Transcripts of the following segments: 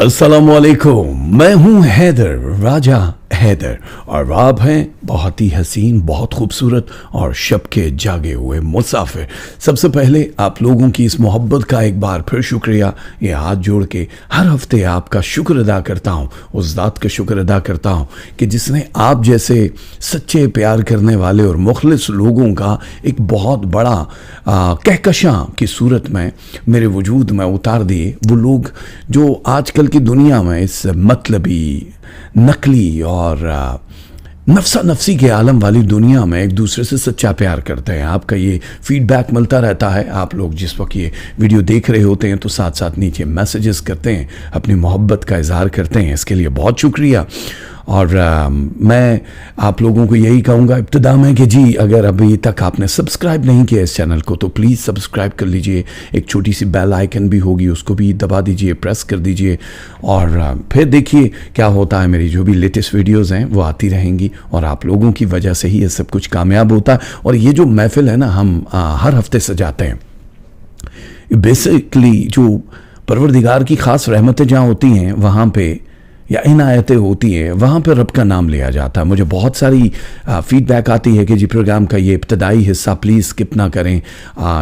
अस्सलामुअलैकुम, मैं हूं हैदर, राजा हैदर, और आप हैं बहुत ही हसीन, बहुत खूबसूरत और शब के जागे हुए मुसाफिर। सबसे पहले आप लोगों की इस मोहब्बत का एक बार फिर शुक्रिया। ये हाथ जोड़ के हर हफ्ते आपका शुक्र अदा करता हूँ, उस ज़ात का शुक्र अदा करता हूँ कि जिसने आप जैसे सच्चे प्यार करने वाले और मुखलिस लोगों का एक बहुत बड़ा कहकशां की सूरत में मेरे वजूद में उतार दिए। वो लोग जो आजकल की दुनिया में इस मतलबी, नकली और नफसा नफसी के आलम वाली दुनिया में एक दूसरे से सच्चा प्यार करते हैं, आपका ये फीडबैक मिलता रहता है। आप लोग जिस वक्त ये वीडियो देख रहे होते हैं तो साथ साथ नीचे मैसेजेस करते हैं, अपनी मोहब्बत का इजहार करते हैं, इसके लिए बहुत शुक्रिया। और मैं आप लोगों को यही कहूँगा इब्तिदा में कि जी, अगर अभी तक आपने सब्सक्राइब नहीं किया इस चैनल को तो प्लीज़ सब्सक्राइब कर लीजिए। एक छोटी सी बेल आइकन भी होगी, उसको भी दबा दीजिए, प्रेस कर दीजिए, और फिर देखिए क्या होता है। मेरी जो भी लेटेस्ट वीडियोज़ हैं वो आती रहेंगी और आप लोगों की वजह से ही ये सब कुछ कामयाब होता है। और ये जो महफिल है ना, हम हर हफ्ते सजाते हैं। बेसिकली जो परवरदिगार की ख़ास रहमतें जहाँ होती हैं वहाँ पे, या इनायतें होती हैं, वहाँ पर रब का नाम लिया जाता है। मुझे बहुत सारी फीडबैक आती है कि जी प्रोग्राम का ये इब्तदाई हिस्सा प्लीज़ स्किप ना करें,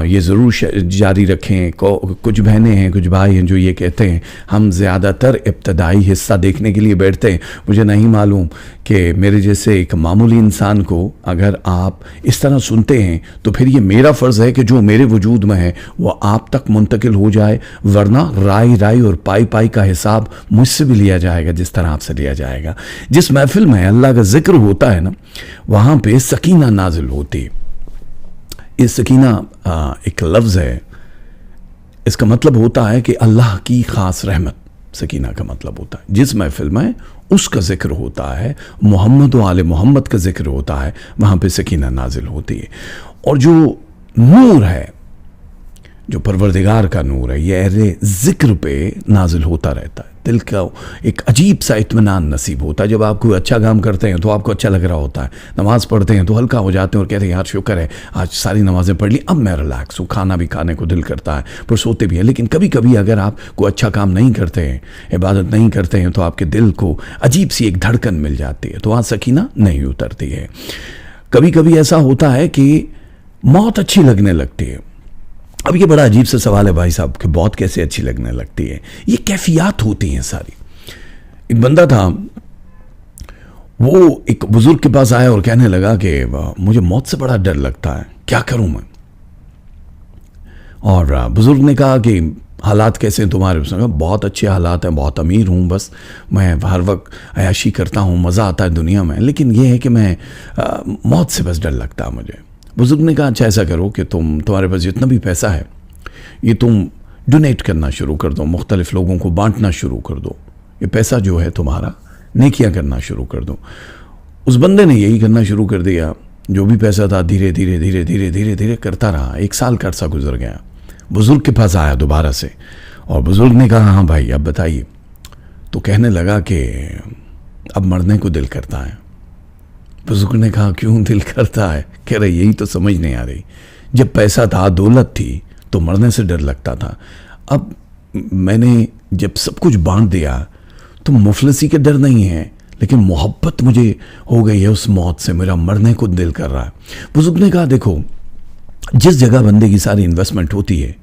ये ज़रूर जारी रखें। कुछ बहनें हैं, कुछ भाई हैं जो ये कहते हैं हम ज़्यादातर इब्तदाई हिस्सा देखने के लिए बैठते हैं। मुझे नहीं मालूम कि मेरे जैसे एक मामूली इंसान को अगर आप इस तरह सुनते हैं तो फिर ये मेरा फ़र्ज़ है कि जो मेरे वजूद में है वो आप तक मुंतकिल हो जाए, वरना राई राई और पाई पाई का हिसाब मुझसे भी लिया जाएगा जिस तरह आपसे लिया जाएगा। जिस महफिल में अल्लाह का जिक्र होता है ना, वहाँ पे सकीना नाजिल होती है। इस सकीना एक लफ्ज़ है, इसका मतलब होता है कि अल्लाह की ख़ास रहमत। सकीना का मतलब होता है जिस महफिल में उसका जिक्र होता है, मोहम्मद व आले मोहम्मद का जिक्र होता है, वहाँ पे सकीना नाजिल होती है। और जो नूर है, जो परवरदिगार का नूर है, ये अहले ज़िक्र पे नाजिल होता रहता है। दिल का एक अजीब सा इत्मीनान नसीब होता है। जब आप कोई अच्छा काम करते हैं तो आपको अच्छा लग रहा होता है, नमाज़ पढ़ते हैं तो हल्का हो जाते हैं और कहते हैं यार शुक्र है आज सारी नमाज़ें पढ़ ली, अब मैं रिलैक्स हूँ। खाना भी खाने को दिल करता है, पर सोते भी हैं। लेकिन कभी कभी अगर आप कोई अच्छा काम नहीं करते हैं, इबादत नहीं करते हैं, तो आपके दिल को अजीब सी एक धड़कन मिल जाती है, तो वहाँ सकीना नहीं उतरती है। कभी कभी ऐसा होता है कि मौत अच्छी लगने लगती है। अब ये बड़ा अजीब सा सवाल है भाई साहब कि मौत कैसे अच्छी लगने लगती है। ये कैफियत होती हैं सारी। एक बंदा था, वो एक बुजुर्ग के पास आया और कहने लगा कि मुझे मौत से बड़ा डर लगता है, क्या करूं मैं। और बुजुर्ग ने कहा कि हालात कैसे हैं तुम्हारे? उसने कहा बहुत अच्छे हालात हैं, बहुत अमीर हूँ, बस मैं हर वक्त अयाशी करता हूँ, मज़ा आता है दुनिया में, लेकिन यह है कि मैं मौत से बस डर लगता है मुझे। बुजुर्ग ने कहा अच्छा ऐसा करो कि तुम्हारे पास जितना भी पैसा है ये तुम डोनेट करना शुरू कर दो, मुख्तलिफ लोगों को बांटना शुरू कर दो। ये पैसा जो है तुम्हारा नेकियां करना शुरू कर दो। उस बंदे ने यही करना शुरू कर दिया। जो भी पैसा था धीरे धीरे धीरे धीरे धीरे धीरे करता रहा। 1 साल का अरसा गुजर गया। बुजुर्ग के पास आया दोबारा से और बुजुर्ग ने कहा हाँ भाई अब बताइए। तो कहने लगा कि अब मरने को दिल करता है। बुजुर्ग ने कहा क्यों दिल करता है? कह रहे यही तो समझ नहीं आ रही। जब पैसा था, दौलत थी, तो मरने से डर लगता था। अब मैंने जब सब कुछ बांट दिया तो मुफलिसी के डर नहीं है, लेकिन मोहब्बत मुझे हो गई है उस मौत से, मेरा मरने को दिल कर रहा है। बुजुर्ग ने कहा देखो, जिस जगह बंदे की सारी इन्वेस्टमेंट होती है,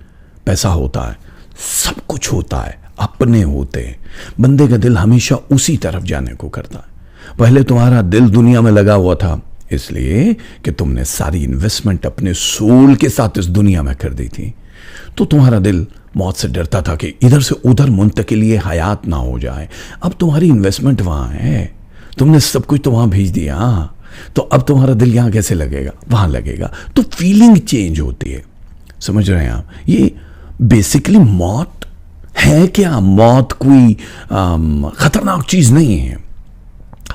पैसा होता है, सब कुछ होता है, अपने होते हैं, बंदे का दिल हमेशा उसी तरफ जाने को करता है। पहले तुम्हारा दिल दुनिया में लगा हुआ था इसलिए कि तुमने सारी इन्वेस्टमेंट अपने सोल के साथ इस दुनिया में कर दी थी, तो तुम्हारा दिल मौत से डरता था कि इधर से उधर मुंतकिली हयात ना हो जाए। अब तुम्हारी इन्वेस्टमेंट वहाँ है, तुमने सब कुछ तो वहाँ भेज दिया, तो अब तुम्हारा दिल यहाँ कैसे लगेगा? वहाँ लगेगा। तो फीलिंग चेंज होती है, समझ रहे हैं आप? ये बेसिकली मौत है क्या? मौत कोई ख़तरनाक चीज़ नहीं है।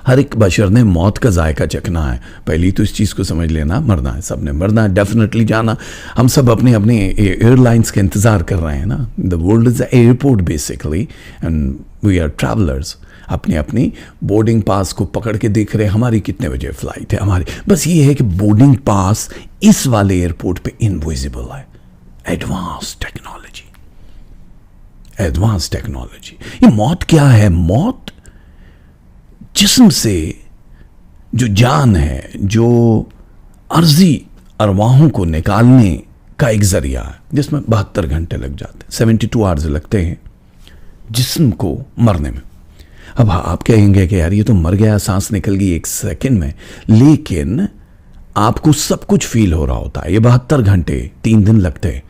हर एक बशर ने मौत का जायका चखना है। पहली तो इस चीज़ को समझ लेना, मरना है, सब ने मरना है, डेफिनेटली जाना। हम सब अपने अपने एयरलाइंस का इंतज़ार कर रहे हैं ना। The world is a airport basically and we are travellers. अपनी अपनी बोर्डिंग पास को पकड़ के देख रहे हैं हमारी कितने बजे फ़्लाइट है हमारी। बस ये है कि बोर्डिंग पास इस वाले एयरपोर्ट पे इनविजिबल है। Advance technology, advance technology. ये मौत क्या है? मौत जिस्म से जो जान है, जो अर्जी अरवाहों को निकालने का एक जरिया है, जिसमें 72 घंटे लग जाते हैं, 72 आवर्स लगते हैं जिस्म को मरने में। अब आप कहेंगे कि यार ये तो मर गया, सांस निकल गई 1 सेकंड में, लेकिन आपको सब कुछ फील हो रहा होता है। ये 72 घंटे 3 दिन लगते हैं।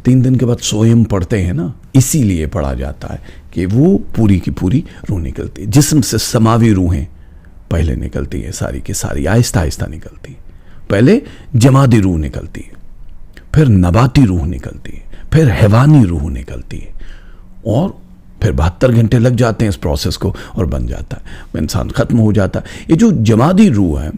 3 दिन के बाद सोयम पढ़ते हैं ना, इसीलिए पढ़ा जाता है कि वो पूरी की पूरी रूह निकलती है। जिस्म से समावी रूहें पहले निकलती है, सारी की सारी आहिस्ता आहिस्ता निकलती है। पहले जमादी रूह निकलती है, फिर नबाती रूह निकलती है, फिर हैवानी रूह निकलती है, और फिर 72 घंटे लग जाते हैं इस प्रोसेस को, और बन जाता है, इंसान खत्म हो जाता है। ये जो जमादी रूह है,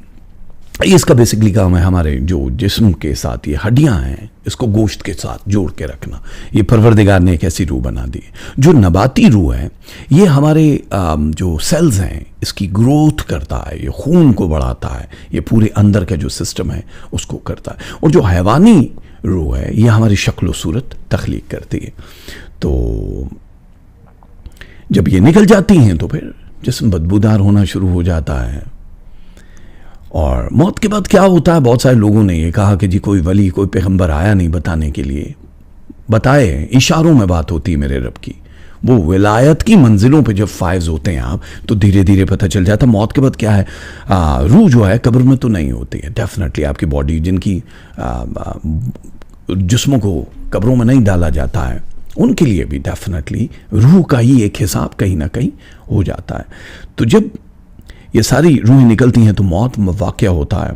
इसका बेसिकली काम है हमारे जो जिस्म के साथ ये हड्डियां हैं, इसको गोश्त के साथ जोड़ के रखना। ये परवरदिगार ने एक ऐसी रूह बना दी है। जो नबाती रूह है, ये हमारे जो सेल्स हैं, इसकी ग्रोथ करता है, ये खून को बढ़ाता है, ये पूरे अंदर का जो सिस्टम है उसको करता है। और जो हैवानी रूह है, ये हमारी शक्ल सूरत तख्लीक करती है। तो जब ये निकल जाती हैं तो फिर जिस्म बदबूदार होना शुरू हो जाता है। और मौत के बाद क्या होता है? बहुत सारे लोगों ने ये कहा कि जी कोई वली, कोई पैगंबर आया नहीं बताने के लिए। बताए, इशारों में बात होती है मेरे रब की। वो विलायत की मंजिलों पे जब फायज होते हैं आप, तो धीरे धीरे पता चल जाता है मौत के बाद क्या है। रूह जो है कब्र में तो नहीं होती है, डेफिनेटली आपकी बॉडी, जिनकी जिस्मों को कब्रों में नहीं डाला जाता है, उनके लिए भी डेफिनेटली रूह का ही एक हिसाब कहीं ना कहीं हो जाता है। तो जब ये सारी रूहें निकलती हैं तो मौत वाक़या होता है।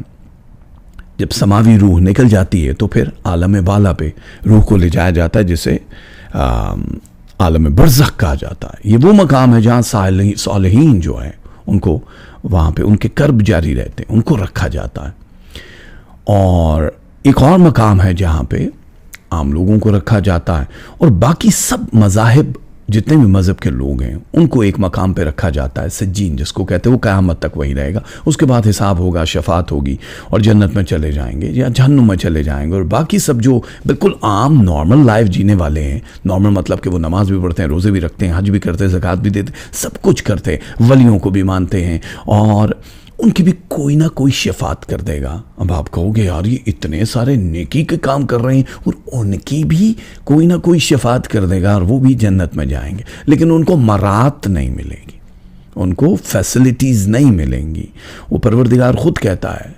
जब समावी रूह निकल जाती है तो फिर आलम बाला पे रूह को ले जाया जाता है, जिसे आलम बरज़ख कहा जाता है। ये वो मकाम है जहाँ सालिहीन जो है उनको वहाँ पे उनके कर्ब जारी रहते हैं, उनको रखा जाता है। और एक और मकाम है जहाँ पे आम लोगों को रखा जाता है, और बाकी सब मज़ाहिब, जितने भी मज़हब के लोग हैं, उनको एक मकाम पे रखा जाता है, सज्जीन जिसको कहते हैं। वो क़यामत तक वही रहेगा। उसके बाद हिसाब होगा, शफात होगी, और जन्नत में चले जाएंगे या जहन्नुम में चले जाएंगे। और बाकी सब जो बिल्कुल आम नॉर्मल लाइफ जीने वाले हैं, नॉर्मल मतलब कि वो नमाज भी पढ़ते हैं, रोज़े भी रखते हैं, हज भी करते हैं, ज़कात भी देते, सब कुछ करते हैं, वलियों को भी मानते हैं, और उनकी भी कोई ना कोई शफात कर देगा। अब आप कहोगे यार ये इतने सारे नेकी के काम कर रहे हैं, और उनकी भी कोई ना कोई शफात कर देगा, और वो भी जन्नत में जाएंगे, लेकिन उनको मरात नहीं मिलेगी, उनको फैसिलिटीज़ नहीं मिलेंगी। वो परवरदिगार खुद कहता है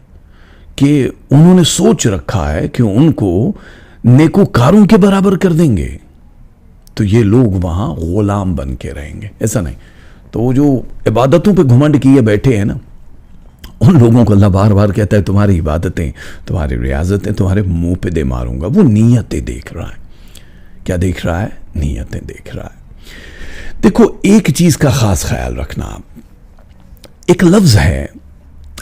कि उन्होंने सोच रखा है कि उनको नेकोकारों के बराबर कर देंगे, तो ये लोग वहाँ गुलाम बन के रहेंगे। ऐसा नहीं, तो वो जो इबादतों पे घुमंड किए बैठे हैं ना, उन लोगों को अल्लाह बार बार कहता है तुम्हारी इबादतें, तुम्हारी रियाजतें तुम्हारे मुंह पे दे मारूंगा। वो नीयतें देख रहा है। क्या देख रहा है? नीयतें देख रहा है। देखो, एक चीज का खास ख्याल रखना, एक लफ्ज है,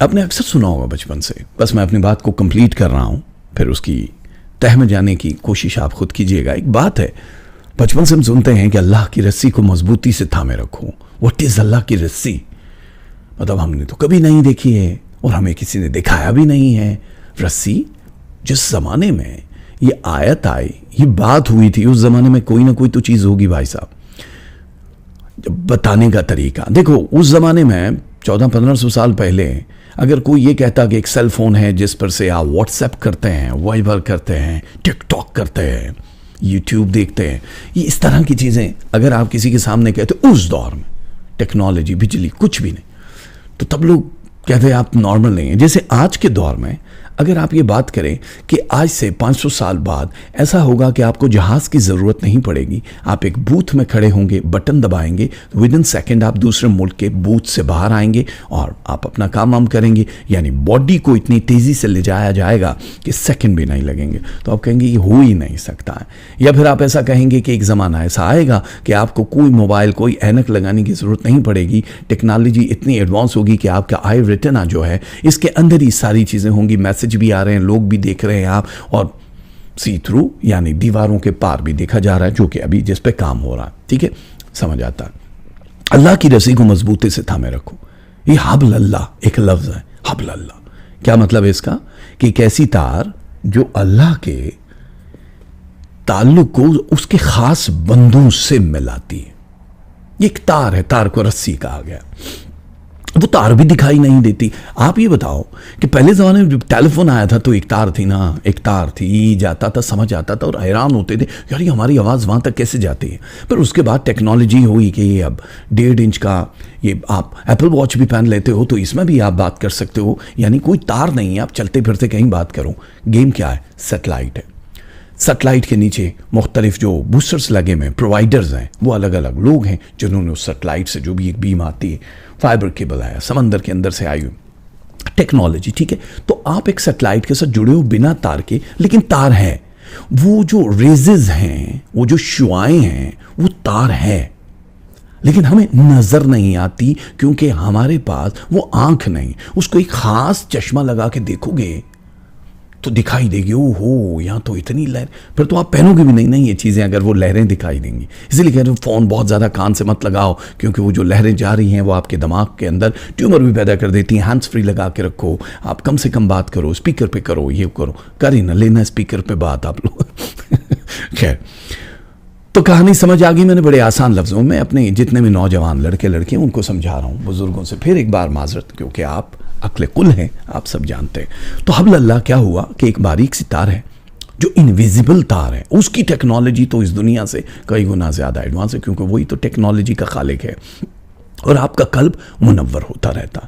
आपने अक्सर सुना होगा बचपन से, बस मैं अपनी बात को कंप्लीट कर रहा हूं, फिर उसकी तह में जाने की कोशिश आप खुद कीजिएगा। एक बात है, बचपन से हम सुनते हैं कि अल्लाह की रस्सी को मजबूती से थामे रखो। व्हाट इज अल्लाह की रस्सी? मतलब हमने तो कभी नहीं देखी है, और हमें किसी ने दिखाया भी नहीं है। रस्सी, जिस जमाने में ये आयत आई, ये बात हुई थी, उस जमाने में कोई ना कोई तो चीज होगी भाई साहब। जब बताने का तरीका देखो, उस जमाने में 1400-1500 साल पहले अगर कोई ये कहता कि एक सेल फोन है जिस पर से आप व्हाट्सएप करते हैं, वाइबर करते हैं, टिकटॉक करते हैं, यूट्यूब देखते हैं, ये इस तरह की चीजें अगर आप किसी के सामने कहते, उस दौर में टेक्नोलॉजी, बिजली, कुछ भी नहीं, तो तब लोग कहते हैं आप नॉर्मल नहीं है। जैसे आज के दौर में अगर आप ये बात करें कि आज से 500 साल बाद ऐसा होगा कि आपको जहाज की ज़रूरत नहीं पड़ेगी, आप एक बूथ में खड़े होंगे, बटन दबाएंगे, विद इन सेकेंड आप दूसरे मुल्क के बूथ से बाहर आएंगे और आप अपना काम वाम करेंगे, यानी बॉडी को इतनी तेज़ी से ले जाया जाएगा कि सेकेंड भी नहीं लगेंगे। तो आप कहेंगे ये हो ही नहीं सकता है। या फिर आप ऐसा कहेंगे कि एक ज़माना ऐसा आएगा कि आपको कोई मोबाइल, कोई ऐनक लगाने की ज़रूरत नहीं पड़ेगी, टेक्नोलॉजी इतनी एडवांस होगी कि आपका आई रेटिना जो है इसके अंदर ही सारी चीज़ें होंगी, मैसेज भी आ रहे हैं, लोग भी देख रहे हैं आप, और सी थ्रू यानी दीवारों के पार भी देखा जा रहा है, जो कि अभी जिस पे काम हो रहा है। ठीक है, समझ आता है। अल्लाह की रस्सी को मजबूती से थामे रखो। ये हब्ल अल्लाह एक लफ्ज है, हब्ल अल्लाह। क्या मतलब है इसका? कि एक ऐसी तार जो अल्लाह के ताल्लुक को उसके खास बंदों से मिलाती है। ये एक तार है, तार को रस्सी कहा गया। वो तार भी दिखाई नहीं देती। आप ये बताओ कि पहले ज़माने में जब टेलीफोन आया था तो एक तार थी ना, एक तार थी, जाता था, समझ आता था और हैरान होते थे यार ये हमारी आवाज़ वहाँ तक कैसे जाती है। पर उसके बाद टेक्नोलॉजी हुई कि ये अब 1.5 इंच का, ये आप एप्पल वॉच भी पहन लेते हो तो इसमें भी आप बात कर सकते हो, यानी कोई तार नहीं है, आप चलते फिरते कहीं बात करो। गेम क्या है? सेटेलाइट है। सेटेलाइट के नीचे मुख्तलिफ जो बूस्टर्स लगे हुए प्रोवाइडर्स हैं, वो अलग अलग लोग हैं जिन्होंने उस सेटेलाइट से जो भी एक बीम आती है, फाइबर केबल आया, समंदर के अंदर से आई हुई टेक्नोलॉजी, ठीक है। तो आप एक सेटेलाइट के साथ जुड़े हो बिना तार के, लेकिन तार है। वो जो रेजेस हैं, वो जो शुआएं हैं, वो तार है, लेकिन हमें नजर नहीं आती क्योंकि हमारे पास वो आंख नहीं। उसको एक खास चश्मा लगा के देखोगे तो दिखाई देगी, ओहो यहाँ तो इतनी लहर, फिर तो आप पहनोगे भी नहीं ये चीज़ें अगर वो लहरें दिखाई देंगी। इसीलिए कह रहे हो फ़ोन बहुत ज़्यादा कान से मत लगाओ, क्योंकि वो जो लहरें जा रही हैं वो आपके दिमाग के अंदर ट्यूमर भी पैदा कर देती हैं। हैंड्स फ्री लगा के रखो, आप कम से कम बात करो, स्पीकर पे करो, ये करो, कर ही ना लेना स्पीकर पे बात आप लोग। खैर, तो कहानी समझ आ गई। मैंने बड़े आसान लफ्ज़ों में अपने जितने भी नौजवान लड़के लड़कियाँ उनको समझा रहा हूँ। बुजुर्गों से फिर एक बार माजरत, क्योंकि आप अक्ल कुल हैं, आप सब जानते हैं। तो हब्लल्लाह क्या हुआ कि एक बारीक सी तार है जो इनविजिबल तार है, उसकी टेक्नोलॉजी तो इस दुनिया से कई गुना ज़्यादा एडवांस है, क्योंकि वही तो टेक्नोलॉजी का खालिक है और आपका कल्ब मुनव्वर होता रहता।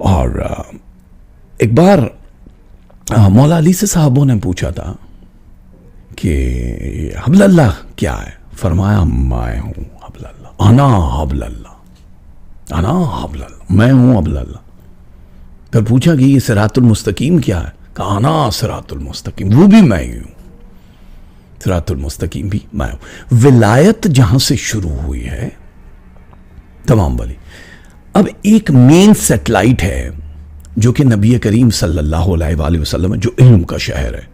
और एक बार मौला अली से साहबों ने पूछा था कि हब्लल्लाह क्या है? फरमाया मैं हूँ हब्लल्लाह, अना हब्लल्लाह, अना हब्लल्लाह, मैं हूँ हब्लल्लाह। फिर पूछा कि ये सिरातुल मुस्तकीम क्या है? कहा अना सिरातुल मुस्तकीम, वो भी मैं ही हूँ, सिरातुल मुस्तकीम भी मैं हूँ। विलायत जहां से शुरू हुई है तमाम वाली, अब एक मेन सेटेलाइट है जो कि नबी करीम सल्लल्लाहु अलैहि वसल्लम, जो इल्म का शहर है,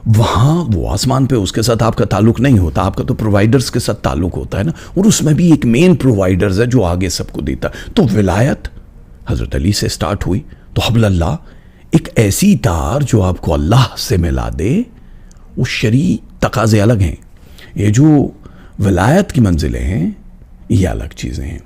वहां वो आसमान पे, उसके साथ आपका ताल्लुक नहीं होता, आपका तो प्रोवाइडर्स के साथ ताल्लुक होता है ना, और उसमें भी एक मेन प्रोवाइडर्स है जो आगे सबको देता। तो विलायत हजरत अली से स्टार्ट हुई। तो हब्लल्लाह एक ऐसी तार जो आपको अल्लाह से मिला दे, वो शरई तकाजे अलग हैं। ये जो विलायत की मंजिलें हैं ये अलग चीज़ें हैं।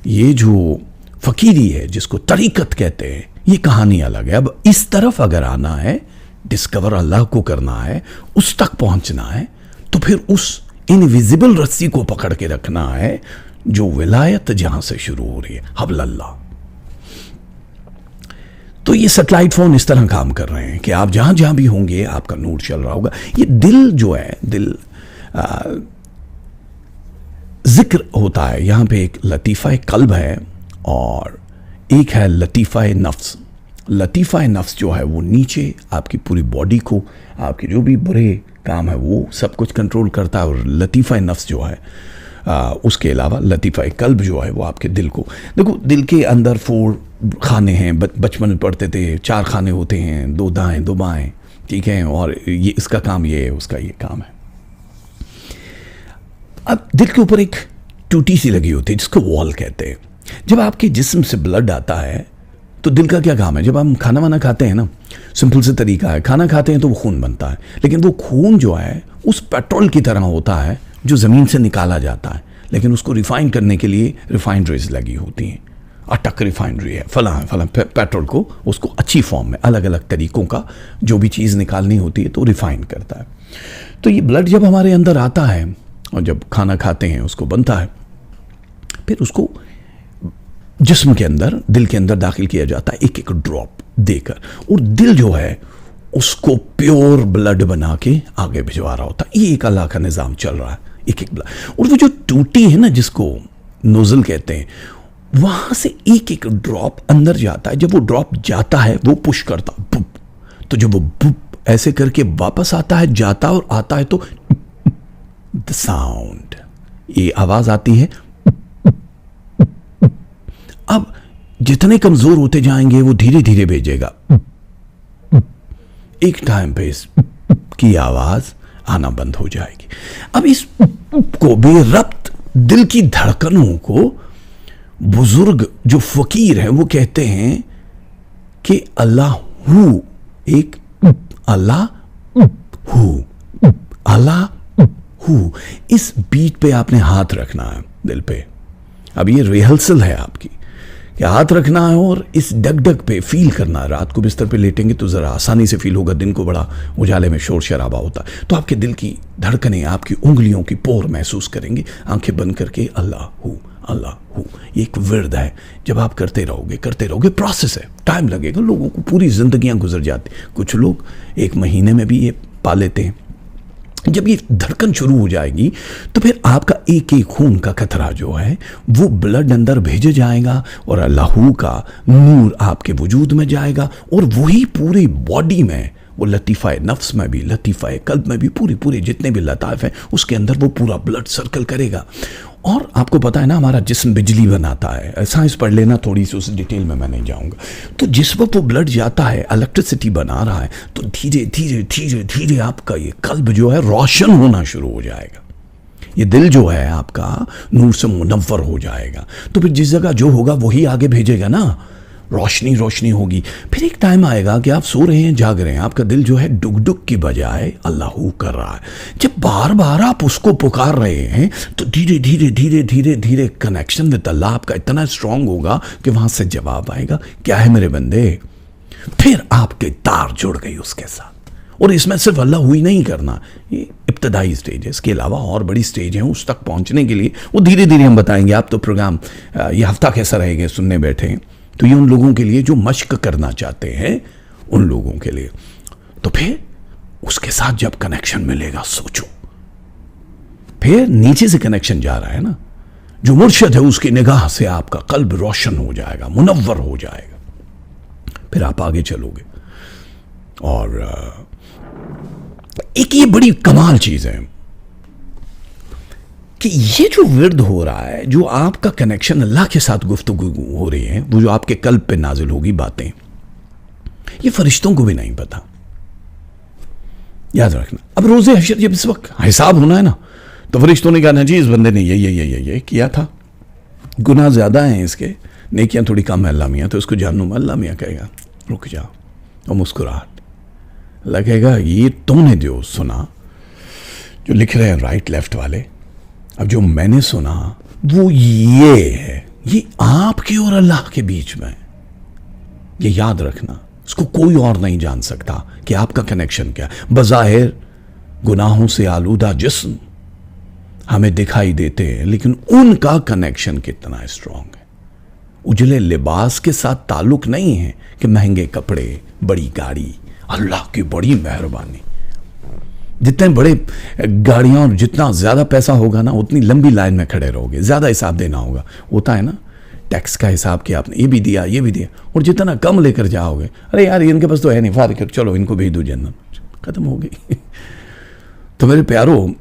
ये जो फ़कीरी है जिसको तरीक़त कहते हैं, ये कहानी अलग है। अब इस तरफ अगर आना है, डिस्कवर अल्लाह को करना है, उस तक पहुंचना है, तो फिर उस इनविजिबल रस्सी को पकड़ के रखना है जो विलायत जहां से शुरू हो रही है, हब्लल्लाह। तो ये सैटेलाइट फोन इस तरह काम कर रहे हैं कि आप जहां जहां भी होंगे आपका नूर चल रहा होगा। ये दिल जो है, दिल जिक्र होता है यहां पे, एक लतीफ़ा कल्ब है और एक है लतीफ़ा नफ्स। लतीफ़ा नफ्स जो है वो नीचे आपकी पूरी बॉडी को, आपके जो भी बुरे काम है वो सब कुछ कंट्रोल करता है, और लतीफ़ा नफ्स जो है उसके अलावा लतीफ़ा कल्ब जो है वो आपके दिल को, देखो दिल के अंदर 4 खाने हैं, बचपन में पढ़ते थे 4 खाने होते हैं, 2 दाएं 2 बाएं, ठीक है, और ये इसका काम ये है, उसका ये काम है। अब दिल के ऊपर एक टूटी सी लगी होती है जिसको वॉल कहते हैं। जब आपके जिस्म से ब्लड आता है तो दिल का क्या काम है? जब हम खाना वाना खाते हैं ना, सिंपल से तरीका है, खाना खाते हैं तो वो खून बनता है, लेकिन वो खून जो है उस पेट्रोल की तरह होता है जो ज़मीन से निकाला जाता है, लेकिन उसको रिफाइन करने के लिए रिफाइनरीज लगी होती हैं। अटक रिफाइनरी है, फला पेट्रोल को, उसको अच्छी फॉर्म में अलग अलग तरीक़ों का जो भी चीज़ निकालनी होती है तो रिफाइन करता है। तो ये ब्लड जब हमारे अंदर आता है और जब खाना खाते हैं उसको बनता है, फिर उसको जिस्म के अंदर, दिल के अंदर दाखिल किया जाता है एक एक ड्रॉप देकर, और दिल जो है उसको प्योर ब्लड बना के आगे भिजवा रहा होता है। ये एक अल्लाह का निज़ाम चल रहा है, एक एक ब्लड। और वो जो टूटी है ना जिसको नोजल कहते हैं, वहां से एक एक ड्रॉप अंदर जाता है। जब वो ड्रॉप जाता है वो पुश करता बुप, तो जब वो बुप ऐसे करके वापस आता है, जाता और आता है, तो द साउंड, ये आवाज आती है। अब जितने कमजोर होते जाएंगे वो धीरे धीरे भेजेगा, एक टाइम पे इस की आवाज आना बंद हो जाएगी। अब इस को बेरब्त दिल की धड़कनों को बुजुर्ग जो फकीर है वो कहते हैं कि अल्लाह हु, एक अल्लाह हु, अल्लाह हु, इस बीट पे आपने हाथ रखना है दिल पे। अब ये रिहर्सल है आपकी कि हाथ रखना है और इस डग डग पे फील करना है। रात को बिस्तर पे लेटेंगे तो ज़रा आसानी से फील होगा, दिन को बड़ा उजाले में शोर शराबा होता है। तो आपके दिल की धड़कनें आपकी उंगलियों की पोर महसूस करेंगे, आंखें बंद करके अल्लाह हूँ अल्लाह हूँ। ये एक विर्द है, जब आप करते रहोगे, प्रोसेस है, टाइम लगेगा। लोगों को पूरी जिंदगियां गुजर जाती, कुछ लोग 1 महीने में भी ये पा लेते हैं। जब ये धड़कन शुरू हो जाएगी तो फिर आपका एक एक खून का कतरा जो है वो ब्लड अंदर भेजे जाएगा और अल्लाह का नूर आपके वजूद में जाएगा और वही पूरी बॉडी में, वो लतीफ़ा नफ्स में भी, लतीफ़ा कल्ब में भी, पूरे जितने भी लताफ़ हैं उसके अंदर वो पूरा ब्लड सर्कल करेगा। और आपको पता है ना, हमारा जिस्म बिजली बनाता है। साइंस पढ़ लेना थोड़ी सी, उस डिटेल में मैं नहीं जाऊंगा। तो जिस वक्त वो ब्लड जाता है, इलेक्ट्रिसिटी बना रहा है, तो धीरे धीरे धीरे धीरे आपका ये कल्ब जो है रोशन होना शुरू हो जाएगा। ये दिल जो है आपका नूर से मुनव्वर हो जाएगा। तो फिर जिस जगह जो होगा वही आगे भेजेगा ना, रोशनी होगी। फिर एक टाइम आएगा कि आप सो रहे हैं, जाग रहे हैं, आपका दिल जो है डुग डुग की बजाय अल्लाहू कर रहा है। जब बार बार आप उसको पुकार रहे हैं तो धीरे धीरे धीरे धीरे धीरे कनेक्शन विद अल्लाह आपका इतना स्ट्रांग होगा कि वहां से जवाब आएगा, क्या है मेरे बंदे। फिर आपके तार जुड़ गई उसके साथ। और इसमें सिर्फ अल्लाह ही नहीं करना, ये इब्तदाई स्टेज है, इसके अलावा और बड़ी स्टेज है। उस तक पहुंचने के लिए वो धीरे धीरे हम बताएंगे। आप तो प्रोग्राम ये हफ्ता कैसा रहेगा सुनने बैठे हैं, तो ये उन लोगों के लिए जो मश्क करना चाहते हैं, उन लोगों के लिए। तो फिर उसके साथ जब कनेक्शन मिलेगा, सोचो, फिर नीचे से कनेक्शन जा रहा है ना, जो मुर्शद है उसकी निगाह से आपका कल्ब रोशन हो जाएगा, मुनव्वर हो जाएगा। फिर आप आगे चलोगे। और एक ये बड़ी कमाल चीज है कि ये जो विर्द हो रहा है, जो आपका कनेक्शन अल्लाह के साथ गुफ्तगू हो रही है, वो जो आपके कल्ब पे नाजिल होगी बातें, ये फरिश्तों को भी नहीं पता। याद रखना। अब रोजे हशर जब इस वक्त हिसाब होना है ना, तो फरिश्तों ने कहा ना जी इस बंदे ने ये किया था, गुनाह ज्यादा हैं इसके, नेकियां थोड़ी कम है अल्लाह मियां। तो उसको जानू में अल्लाह मियां कहेगा रुक जाओ, और मुस्कुराहट लगेगा, ये तुमने जो सुना, जो लिख रहे हैं राइट लेफ्ट वाले, अब जो मैंने सुना वो ये है, ये आपके और अल्लाह के बीच में। ये याद रखना, इसको कोई और नहीं जान सकता कि आपका कनेक्शन क्या है। बज़ाहिर गुनाहों से आलूदा जिस्म हमें दिखाई देते हैं, लेकिन उनका कनेक्शन कितना स्ट्रांग है। उजले लिबास के साथ ताल्लुक नहीं है कि महंगे कपड़े, बड़ी गाड़ी, अल्लाह की बड़ी मेहरबानी। जितने बड़े गाड़ियां और जितना ज्यादा पैसा होगा ना, उतनी लंबी लाइन में खड़े रहोगे, ज्यादा हिसाब देना होगा। होता है ना टैक्स का हिसाब कि आपने ये भी दिया, ये भी दिया, और जितना कम लेकर जाओगे, अरे यार इनके पास तो है नहीं, फारिग चलो इनको भेज दो जन्नत, खत्म हो गई। तो मेरे प्यारो,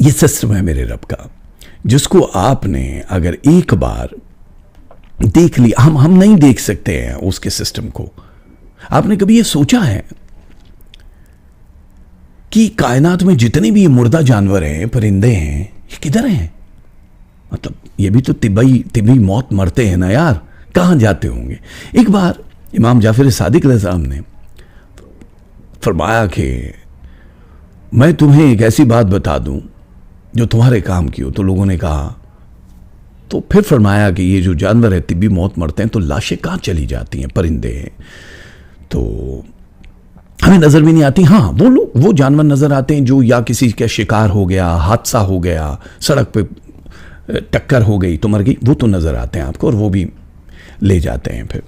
ये सिस्टम है मेरे रब का, जिसको आपने अगर एक बार देख लिया, हम नहीं देख सकते हैं उसके सिस्टम को। आपने कभी ये सोचा है कि कायनात में जितने भी मुर्दा जानवर हैं, परिंदे हैं, ये किधर हैं? मतलब ये भी तो तिबी मौत मरते हैं ना यार, कहां जाते होंगे? एक बार इमाम जाफर सादिक अलैहिस्सलाम ने फरमाया कि मैं तुम्हें एक ऐसी बात बता दूं जो तुम्हारे काम की हो। तो लोगों ने कहा, तो फिर फरमाया कि ये जो जानवर है तिबी मौत मरते हैं, तो लाशें कहां चली जाती हैं? परिंदे हैं तो हमें नजर भी नहीं आती। हाँ, वो लोग, वो जानवर नजर आते हैं जो या किसी का शिकार हो गया, हादसा हो गया, सड़क पे टक्कर हो गई तो मर गई, वो तो नजर आते हैं आपको और वो भी ले जाते हैं। फिर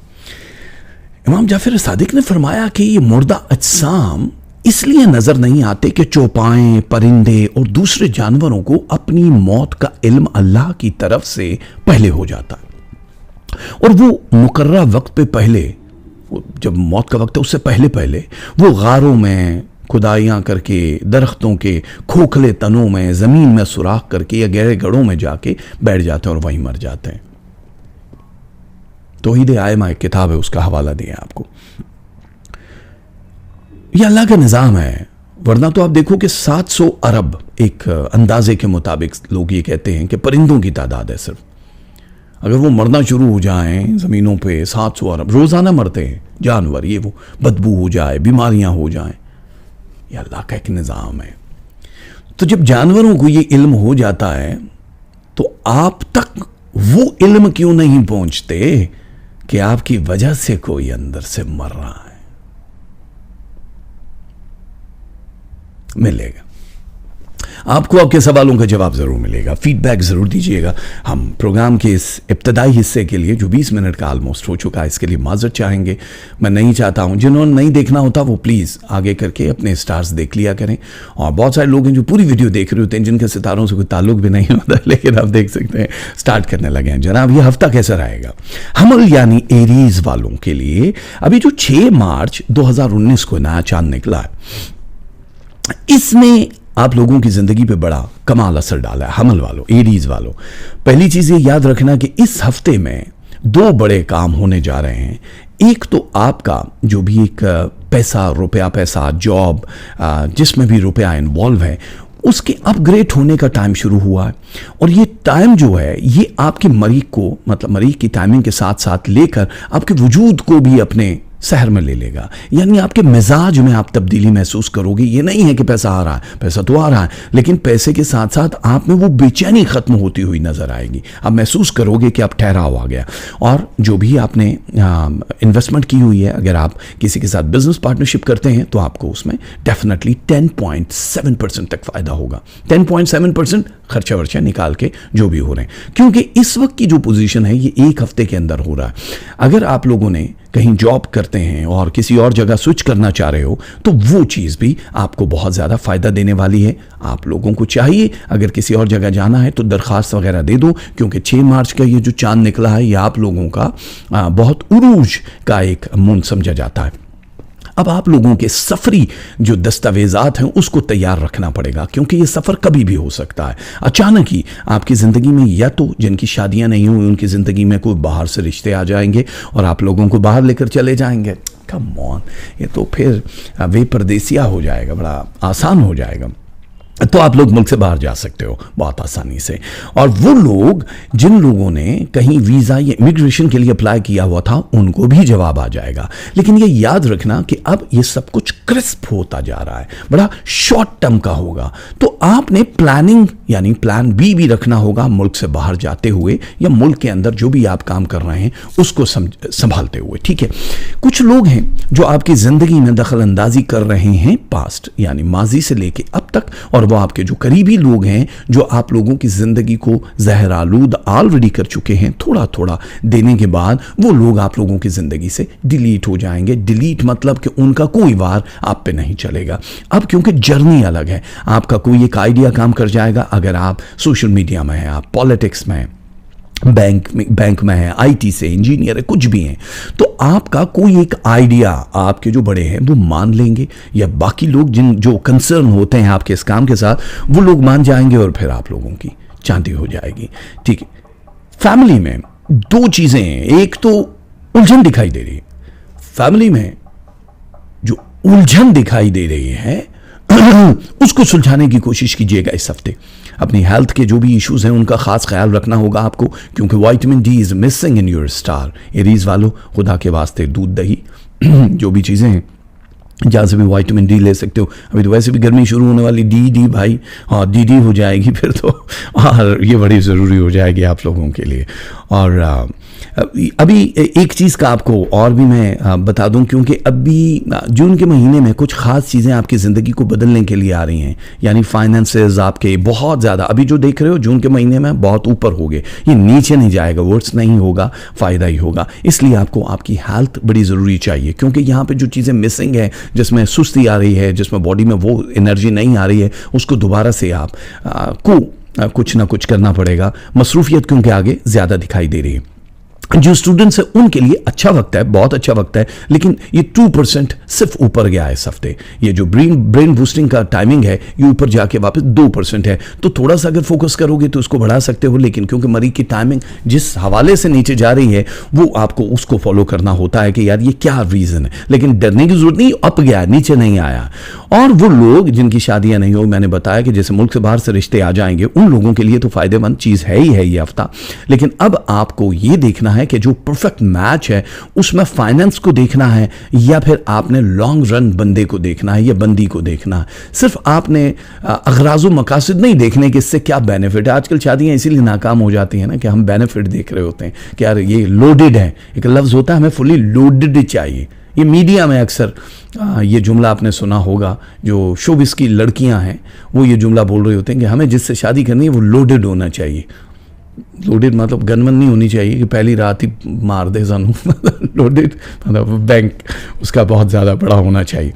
इमाम जाफर सादिक ने फरमाया कि ये मुर्दा अजसाम इसलिए नजर नहीं आते कि चौपाएं, परिंदे और दूसरे जानवरों को अपनी मौत का इल्म अल्लाह की तरफ से पहले हो जाता है, और वो मुकर्ररा वक्त पे पहले, जब मौत का वक्त है उससे पहले पहले वो गारों में खुदाइयां करके, दरख्तों के खोखले तनों में, जमीन में सुराख करके या गहरे गढ़ों में जाके बैठ जाते हैं और वहीं मर जाते हैं। तौहीद आयमा एक किताब है, उसका हवाला दिया आपको। यह अल्लाह का निज़ाम है, वरना तो आप देखो कि 700 अरब एक अंदाजे के मुताबिक लोग ये कहते हैं कि परिंदों की तादाद है सिर्फ। अगर वो मरना शुरू हो जाएं ज़मीनों पे, 700 अरब रोज़ाना मरते हैं जानवर, ये वो बदबू हो जाए, बीमारियां हो जाएं, ये अल्लाह का एक निज़ाम है। तो जब जानवरों को ये इल्म हो जाता है तो आप तक वो इल्म क्यों नहीं पहुंचते कि आपकी वजह से कोई अंदर से मर रहा है? मिलेगा आपको, आपके सवालों का जवाब जरूर मिलेगा। फीडबैक जरूर दीजिएगा। हम प्रोग्राम के इस इब्तदाई हिस्से के लिए जो 20 मिनट का ऑलमोस्ट हो चुका है, इसके लिए माजरत चाहेंगे। मैं नहीं चाहता हूं, जिन्होंने नहीं देखना होता वो प्लीज़ आगे करके अपने स्टार्स देख लिया करें। और बहुत सारे लोग हैं जो पूरी वीडियो देख रहे होते हैं जिनके सितारों से कोई ताल्लुक भी नहीं होता, लेकिन आप देख सकते हैं स्टार्ट करने लगे हैं। जनाब, ये हफ्ता कैसा रहेगा हमल यानी एरीज वालों के लिए? अभी जो 6 मार्च 2019 को नया चांद निकला है, इसमें आप लोगों की जिंदगी पे बड़ा कमाल असर डाला है। हमल वालों, एरीज वालों, पहली चीज ये याद रखना कि इस हफ्ते में 2 बड़े काम होने जा रहे हैं। एक तो आपका जो भी एक पैसा, रुपया पैसा, जॉब, जिसमें भी रुपया इन्वॉल्व है, उसके अपग्रेड होने का टाइम शुरू हुआ है। और ये टाइम जो है ये आपके मरीज को, मतलब मरीज की टाइमिंग के साथ साथ लेकर आपके वजूद को भी अपने शहर में ले लेगा। यानी आपके मिजाज में आप तब्दीली महसूस करोगे। ये नहीं है कि पैसा आ रहा है, पैसा तो आ रहा है, लेकिन पैसे के साथ साथ आप में वो बेचैनी खत्म होती हुई नजर आएगी। आप महसूस करोगे कि आप ठहराव आ गया। और जो भी आपने इन्वेस्टमेंट की हुई है, अगर आप किसी के साथ बिजनेस पार्टनरशिप करते हैं तो आपको उसमें डेफिनेटली 10.7% तक फायदा होगा। 10.7% खर्चा वर्चा निकाल के जो भी हो रहे हैं, क्योंकि इस वक्त की जो पोजीशन है ये 1 हफ्ते के अंदर हो रहा है। अगर आप लोगों ने कहीं जॉब करते हैं और किसी और जगह स्विच करना चाह रहे हो तो वो चीज़ भी आपको बहुत ज़्यादा फ़ायदा देने वाली है। आप लोगों को चाहिए अगर किसी और जगह जाना है तो दरख्वास्त वगैरह दे दो, क्योंकि 6 मार्च का ये जो चांद निकला है ये आप लोगों का बहुत उरूज का एक मून समझा जाता है। अब आप लोगों के सफरी जो दस्तावेजात हैं उसको तैयार रखना पड़ेगा, क्योंकि ये सफ़र कभी भी हो सकता है। अचानक ही आपकी ज़िंदगी में, या तो जिनकी शादियां नहीं हुई उनकी ज़िंदगी में कोई बाहर से रिश्ते आ जाएंगे और आप लोगों को बाहर लेकर चले जाएंगे। कम ऑन, ये तो फिर वे परदेसिया हो जाएगा, बड़ा आसान हो जाएगा। तो आप लोग मुल्क से बाहर जा सकते हो बहुत आसानी से। और वो लोग जिन लोगों ने कहीं वीज़ा या इमिग्रेशन के लिए अप्लाई किया हुआ था उनको भी जवाब आ जाएगा। लेकिन ये याद रखना कि अब ये सब कुछ क्रिस्प होता जा रहा है, बड़ा शॉर्ट टर्म का होगा। तो आपने प्लानिंग यानी प्लान बी भी रखना होगा मुल्क से बाहर जाते हुए, या मुल्क के अंदर जो भी आप काम कर रहे हैं उसको संभालते हुए। ठीक है, कुछ लोग हैं जो आपकी ज़िंदगी में दखल अंदाजी कर रहे हैं पास्ट यानी माजी से लेके अब तक, और वो आपके जो करीबी लोग हैं जो आप लोगों की जिंदगी को जहर आलूद ऑलरेडी कर चुके हैं। थोड़ा थोड़ा देने के बाद वो लोग आप लोगों की जिंदगी से डिलीट हो जाएंगे। डिलीट मतलब कि उनका कोई वार आप पे नहीं चलेगा अब, क्योंकि जर्नी अलग है। आपका कोई एक आइडिया काम कर जाएगा। अगर आप सोशल मीडिया में हैं, आप पॉलिटिक्स में हैं, बैंक में है, आईटी से इंजीनियर है, कुछ भी हैं, तो आपका कोई एक आइडिया आपके जो बड़े हैं वो मान लेंगे, या बाकी लोग जिन जो कंसर्न होते हैं आपके इस काम के साथ वो लोग मान जाएंगे और फिर आप लोगों की चांदी हो जाएगी। ठीक है, फैमिली में 2 चीजें हैं। एक तो उलझन दिखाई दे रही है, फैमिली में जो उलझन दिखाई दे रही है उसको सुलझाने की कोशिश कीजिएगा इस हफ्ते। अपनी हेल्थ के जो भी इश्यूज हैं उनका खास ख्याल रखना होगा आपको, क्योंकि vitamin D is missing in your star. Aries वालों, खुदा के वास्ते दूध दही जो भी चीज़ें हैं जहाँ से भी विटामिन डी ले सकते हो। अभी तो वैसे भी गर्मी शुरू होने वाली, डी भाई, और डी हो जाएगी फिर तो, और ये बड़ी ज़रूरी हो जाएगी आप लोगों के लिए। और अभी एक चीज़ का आपको और भी मैं बता दूं, क्योंकि अभी जून के महीने में कुछ ख़ास चीज़ें आपकी ज़िंदगी को बदलने के लिए आ रही हैं। यानी फाइनेंसेस आपके बहुत ज़्यादा, अभी जो देख रहे हो जून के महीने में बहुत ऊपर हो गए, ये नीचे नहीं जाएगा, वर्ड्स नहीं होगा, फ़ायदा ही होगा। इसलिए आपको आपकी हेल्थ बड़ी ज़रूरी चाहिए, क्योंकि यहाँ पर जो चीज़ें मिसिंग है, जिसमें सुस्ती आ रही है, जिसमें बॉडी में वो एनर्जी नहीं आ रही है, उसको दोबारा से आप को कुछ ना कुछ करना पड़ेगा। मसरूफियत क्योंकि आगे ज़्यादा दिखाई दे रही है। जो स्टूडेंट्स हैं उनके लिए अच्छा वक्त है, बहुत अच्छा वक्त है, लेकिन ये 2% सिर्फ ऊपर गया है इस हफ्ते। ये जो ब्रेन बूस्टिंग का टाइमिंग है ये ऊपर जाके वापस 2% है। तो थोड़ा सा अगर फोकस करोगे तो उसको बढ़ा सकते हो, लेकिन क्योंकि मरीज की टाइमिंग जिस हवाले से नीचे जा रही है वो आपको उसको फॉलो करना होता है कि यार ये क्या रीज़न है। लेकिन डरने की जरूरत नहीं, अप गया, नीचे नहीं आया। और वो लोग जिनकी शादियां नहीं हो, मैंने बताया कि जैसे मुल्क से बाहर से रिश्ते आ जाएंगे, उन लोगों के लिए तो फायदेमंद चीज़ है ही है ये हफ्ता। लेकिन अब आपको ये देखना है है कि जो परफेक्ट मैच है उसमें फाइनेंस को देखना है या फिर आपने लॉन्ग रन बंदे को देखना है या बंदी को देखना है। सिर्फ आपने अगराज़ मकासद नहीं देखने कि इससे क्या बेनिफिट है। आजकल शादियाँ इसीलिए नाकाम हो जाती हैं ना कि हम बेनिफिट देख रहे होते हैं कि यार ये लोडेड है, एक लफ्ज़ होता है हमें फुली लोडेड चाहिए। ये मीडिया में अक्सर ये जुमला आपने सुना होगा, जो शोबिस की लड़कियां हैं वो ये जुमला बोल रहे होते हैं कि हमें जिससे शादी करनी है वो लोडेड होना चाहिए। लोडेड मतलब गनमन नहीं होनी चाहिए कि पहली रात ही मार दे जानू लोडेड मतलब बैंक उसका बहुत ज़्यादा बड़ा होना चाहिए।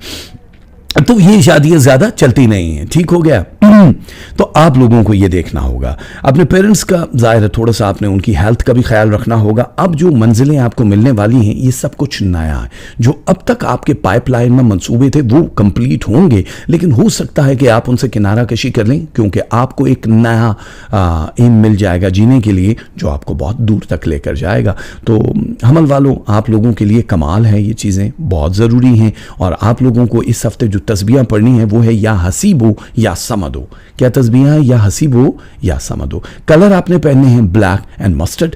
तो ये शादियां ज़्यादा चलती नहीं हैं, ठीक हो गया। तो आप लोगों को ये देखना होगा अपने पेरेंट्स का, जाहिर है थोड़ा सा आपने उनकी हेल्थ का भी ख्याल रखना होगा। अब जो मंजिलें आपको मिलने वाली हैं ये सब कुछ नया है। जो अब तक आपके पाइपलाइन में मंसूबे थे वो कंप्लीट होंगे, लेकिन हो सकता है कि आप उनसे किनारा कशी कर लें, क्योंकि आपको एक नया एम मिल जाएगा जीने के लिए जो आपको बहुत दूर तक लेकर जाएगा। तो हमल वालों, आप लोगों के लिए कमाल है, ये चीज़ें बहुत ज़रूरी हैं। और आप लोगों को इस हफ्ते जो तस्बीहां पढ़नी है वो है या हसीबो या समदो। क्या तस्बीहां है? या हसीबो या समदो। कलर आपने पहने हैं ब्लैक एंड मस्टर्ड,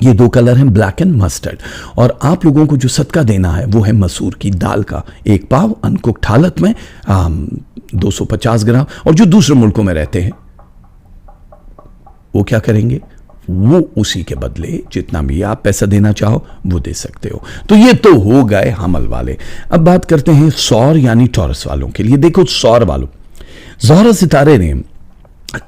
ये दो कलर हैं ब्लैक एंड मस्टर्ड। और आप लोगों को जो सदका देना है वो है मसूर की दाल का 1 पाव अनकुक्ड हालत में 250 ग्राम। और जो दूसरे मुल्कों में रहते हैं वो क्या करेंगे, वो उसी के बदले जितना भी आप पैसा देना चाहो वो दे सकते हो। तो ये तो हो गए हमल वाले। अब बात करते हैं सौर यानी टॉरस वालों के लिए। देखो सौर वालों, ज़ोहरा सितारे ने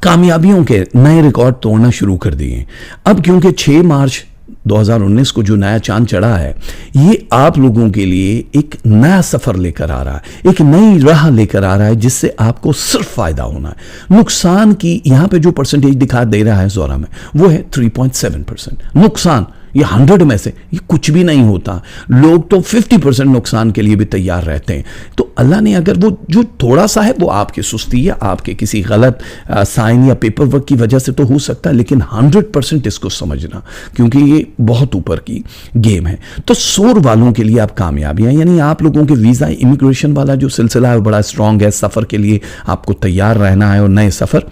कामयाबियों के नए रिकॉर्ड तोड़ना शुरू कर दिए। अब क्योंकि 6 मार्च 2019 को जो नया चांद चढ़ा है ये आप लोगों के लिए एक नया सफर लेकर आ रहा है, एक नई राह लेकर आ रहा है जिससे आपको सिर्फ फायदा होना है। नुकसान की यहां पे जो परसेंटेज दिखा दे रहा है ज़ोहरा में वो है 3.7%। नुकसान ये 100 में से ये कुछ भी नहीं होता। लोग तो 50% नुकसान के लिए भी तैयार रहते हैं। तो अल्लाह ने अगर वो जो थोड़ा सा है वो आपकी सुस्ती या आपके किसी गलत साइन या पेपर वर्क की वजह से तो हो सकता है, लेकिन 100% इसको समझना, क्योंकि ये बहुत ऊपर की गेम है। तो सौर वालों के लिए आप कामयाबियां, यानी आप लोगों के वीज़ा इमिग्रेशन वाला जो सिलसिला है बड़ा स्ट्रांग है। सफ़र के लिए आपको तैयार रहना है और नए सफ़र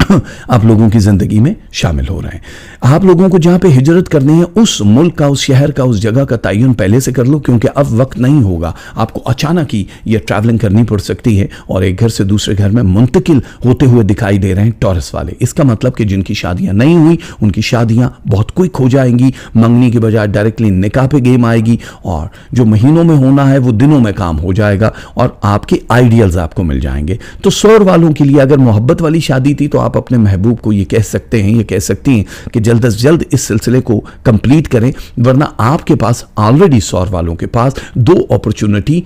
आप लोगों की जिंदगी में शामिल हो रहे हैं। आप लोगों को जहां पे हिजरत करनी है उस मुल्क का, उस शहर का, उस जगह का तयन पहले से कर लो, क्योंकि अब वक्त नहीं होगा। आपको अचानक ही ये ट्रैवलिंग करनी पड़ सकती है और एक घर से दूसरे घर में मुंतकिल होते हुए दिखाई दे रहे हैं टॉरस वाले। इसका मतलब कि जिनकी शादियां नहीं हुई उनकी शादियां बहुत क्विक हो जाएंगी। मंगनी के बजाय डायरेक्टली निकाह पे गेम आएगी और जो महीनों में होना है वो दिनों में काम हो जाएगा और आपके आइडियल्स आपको मिल जाएंगे। तो सौर वालों के लिए अगर मोहब्बत वाली शादी थी तो आप अपने महबूब को ये कह सकते हैं, ये कह सकती हैं कि जल्द से जल्द इस सिलसिले को कंप्लीट करें, वरना आपके पास ऑलरेडी सौर वालों के पास 2 अपॉर्चुनिटी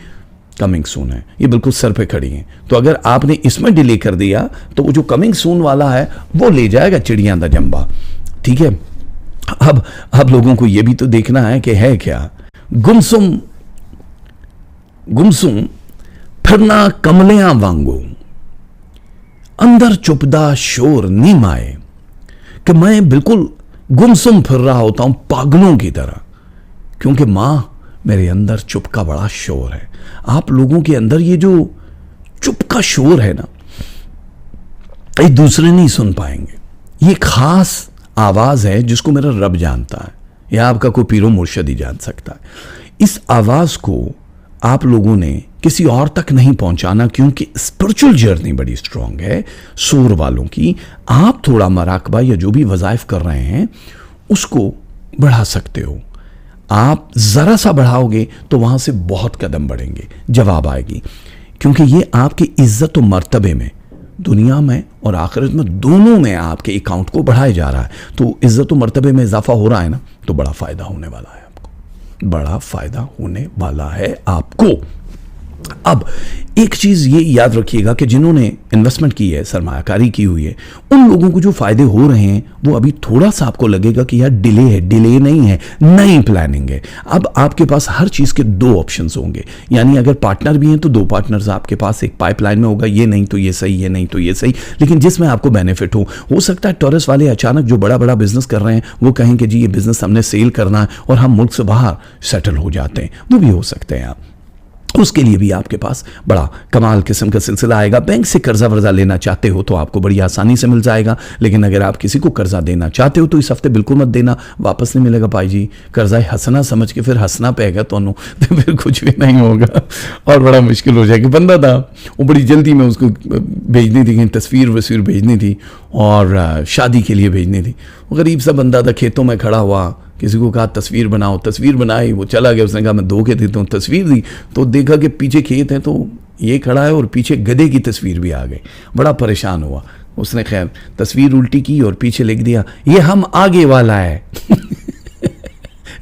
कमिंग सून है, ये बिल्कुल सर पे खड़ी हैं। तो अगर आपने इसमें डिले कर दिया तो वो जो कमिंग सून वाला है वो ले जाएगा चिड़िया दा जंबा। ठीक है, अब लोगों को ये भी तो देखना है कि है क्या। गुमसुम फिरना कमलियां वांगू, अंदर चुपदा शोर नीम आए, कि मैं बिल्कुल गुमसुम फिर रहा होता हूं पागलों की तरह, क्योंकि मां मेरे अंदर चुप का बड़ा शोर है। आप लोगों के अंदर ये जो चुप का शोर है ना, एक दूसरे नहीं सुन पाएंगे। ये खास आवाज है जिसको मेरा रब जानता है या आपका कोई पीरो मुर्शद ही जान सकता है। इस आवाज को आप लोगों ने किसी और तक नहीं पहुंचाना, क्योंकि स्पिरिचुअल जर्नी बड़ी स्ट्रांग है सूर वालों की। आप थोड़ा मराकबा या जो भी वज़ाइफ कर रहे हैं उसको बढ़ा सकते हो। आप जरा सा बढ़ाओगे तो वहां से बहुत कदम बढ़ेंगे, जवाब आएगी, क्योंकि ये आपकी इज्जत और मर्तबे में, दुनिया में और आखिरत में दोनों में आपके अकाउंट को बढ़ाया जा रहा है। तो इज्जत और मर्तबे में इजाफा हो रहा है ना, तो बड़ा फायदा होने वाला है आपको, बड़ा फायदा होने वाला है आपको। अब एक चीज ये याद रखिएगा कि जिन्होंने इन्वेस्टमेंट की है, सरमायाकारी की हुई है, उन लोगों को जो फायदे हो रहे हैं वो अभी थोड़ा सा आपको लगेगा कि यार डिले है, डिले नहीं है, नई प्लानिंग है। अब आपके पास हर चीज के 2 ऑप्शंस होंगे, यानी अगर पार्टनर भी हैं तो 2 पार्टनर्स आपके पास एक पाइपलाइन में होगा। ये नहीं तो ये सही, ये नहीं तो ये सही, लेकिन जिसमें आपको बेनिफिट हो सकता है टॉरस वाले अचानक जो बड़ा बड़ा बिजनेस कर रहे हैं वो कहें कि जी ये बिजनेस हमने सेल करना है और हम मुल्क से बाहर सेटल हो जाते हैं, वो भी हो सकते हैं आप। उसके लिए भी आपके पास बड़ा कमाल किस्म का सिलसिला आएगा। बैंक से कर्जा वर्जा लेना चाहते हो तो आपको बड़ी आसानी से मिल जाएगा, लेकिन अगर आप किसी को कर्जा देना चाहते हो तो इस हफ्ते बिल्कुल मत देना, वापस नहीं मिलेगा भाई जी। कर्जा हंसना समझ के फिर हंसना पेगा तो फिर कुछ भी नहीं होगा और बड़ा मुश्किल हो जाएगा। बंदा था वो बड़ी जल्दी में उसको भेजनी थी, तस्वीर वस्वीर भेजनी थी और शादी के लिए भेजनी थी। वो गरीब सा बंदा था, खेतों में खड़ा हुआ, किसी को कहा तस्वीर बनाओ, तस्वीर बनाई, वो चला गया। उसने कहा मैं 2 के देता हूँ, तस्वीर दी तो देखा कि पीछे खेत है तो ये खड़ा है और पीछे गधे की तस्वीर भी आ गई। बड़ा परेशान हुआ उसने, खैर तस्वीर उल्टी की और पीछे लिख दिया ये हम आगे वाला है।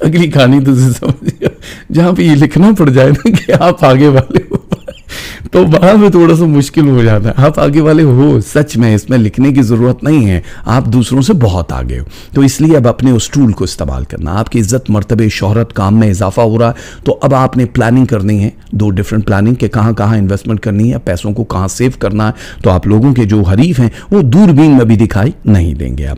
अगली कहानी तो समझिए जहाँ पे ये लिखना पड़ जाए ना कि आप आगे वाले हो तो वहां में थोड़ा सा मुश्किल हो जाता है। आप आगे वाले हो सच में, इसमें लिखने की जरूरत नहीं है, आप दूसरों से बहुत आगे हो। तो इसलिए अब अपने उस टूल को इस्तेमाल करना। आपकी इज्जत मर्तबे शोहरत काम में इजाफा हो रहा है तो अब आपने प्लानिंग करनी है, 2 डिफरेंट प्लानिंग के कहाँ कहाँ इन्वेस्टमेंट करनी है, पैसों को कहाँ सेव करना है। तो आप लोगों के जो हरीफ हैं वो दूरबीन में भी दिखाई नहीं देंगे आप।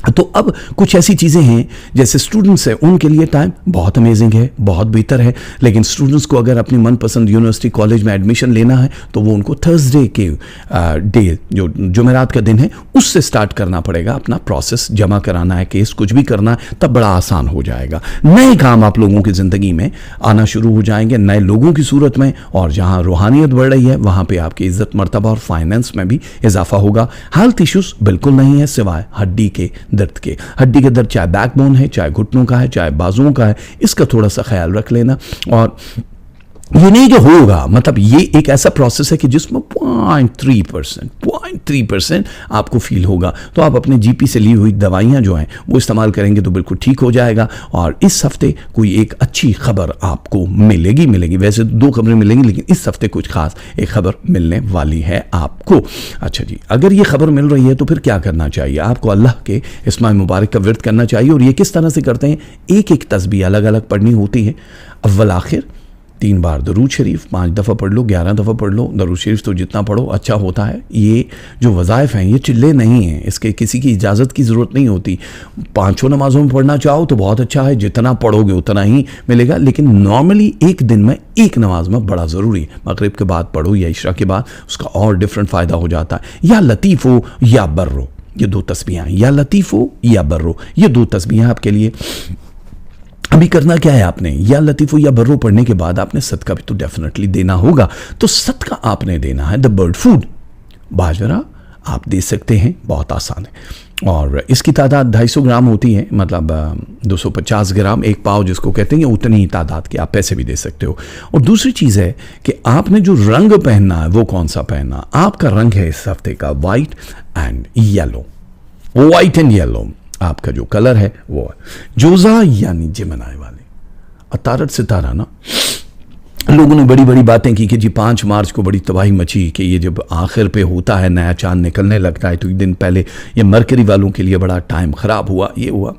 तो अब कुछ ऐसी चीज़ें हैं जैसे स्टूडेंट्स हैं उनके लिए टाइम बहुत अमेजिंग है, बहुत बेहतर है, लेकिन स्टूडेंट्स को अगर अपनी मनपसंद यूनिवर्सिटी कॉलेज में एडमिशन लेना है तो वो उनको थर्सडे के डे जो जुमेरात का दिन है उससे स्टार्ट करना पड़ेगा। अपना प्रोसेस जमा कराना है, केस कुछ भी करना है, तब बड़ा आसान हो जाएगा। नए काम आप लोगों की ज़िंदगी में आना शुरू हो जाएंगे, नए लोगों की सूरत में, और जहाँ रूहानियत बढ़ रही है वहाँ पर आपकी इज्जत मर्तबा और फाइनेंस में भी इजाफा होगा। हेल्थ इश्यूज बिल्कुल नहीं है सिवाय हड्डी के दर्द के। हड्डी का दर्द चाहे बैकबोन है, चाहे घुटनों का है, चाहे बाजुओं का है, इसका थोड़ा सा ख्याल रख लेना। और ये नहीं कि होगा, मतलब ये एक ऐसा प्रोसेस है कि जिसमें 0.3% आपको फील होगा। तो आप अपने जीपी से ली हुई दवाइयां जो हैं वो इस्तेमाल करेंगे तो बिल्कुल ठीक हो जाएगा। और इस हफ्ते कोई एक अच्छी खबर आपको मिलेगी। वैसे 2 खबरें मिलेंगी लेकिन इस हफ्ते कुछ खास एक खबर मिलने वाली है आपको। अच्छा जी, अगर ये खबर मिल रही है तो फिर क्या करना चाहिए आपको? अल्लाह के इस्माइल मुबारक का विर्द करना चाहिए। और ये किस तरह से करते हैं? एक तस्बीह अलग अलग पढ़नी होती है, अव्वल आखिर 3 बार दरूद शरीफ, 5 दफ़ा पढ़ लो, 11 दफ़ा पढ़ लो। दरूद शरीफ तो जितना पढ़ो अच्छा होता है। ये जो वज़ाइफ हैं ये चिल्ले नहीं हैं, इसके किसी की इजाज़त की ज़रूरत नहीं होती। 5 नमाज़ों में पढ़ना चाहो तो बहुत अच्छा है, जितना पढ़ोगे उतना ही मिलेगा, लेकिन नॉर्मली एक दिन में एक नमाज में बड़ा ज़रूरी है। मगरिब के बाद पढ़ो या इशरा के बाद, उसका और डिफरेंट फ़ायदा हो जाता है। या लतीफ़ हो या बर्रो, ये 2 तस्बीहां, या लतीफ़ हो या बर्रो, ये 2 तस्बीहां आपके लिए। अभी करना क्या है आपने? या लतीफ़ो या बर्रो पढ़ने के बाद आपने सदका भी तो डेफिनेटली देना होगा। तो सदका आपने देना है द बर्ड फूड, बाजरा आप दे सकते हैं, बहुत आसान है। और इसकी तादाद 250 ग्राम होती है, मतलब 250 ग्राम, 1 पाव जिसको कहते हैं, उतनी ही तादाद के आप पैसे भी दे सकते हो। और दूसरी चीज़ है कि आपने जो रंग पहनना है वो कौन सा पहनना। आपका रंग है इस हफ्ते का white and yellow, white and yellow आपका जो कलर है वो है। जोजा यानी जिमनाई वाले, अतारत सितारा ना, लोगों ने बड़ी बड़ी बातें की कि जी 5 मार्च को बड़ी तबाही मची कि ये जब आखिर पे होता है, नया चांद निकलने लगता है, तो एक दिन पहले ये मरकरी वालों के लिए बड़ा टाइम ख़राब हुआ, ये हुआ।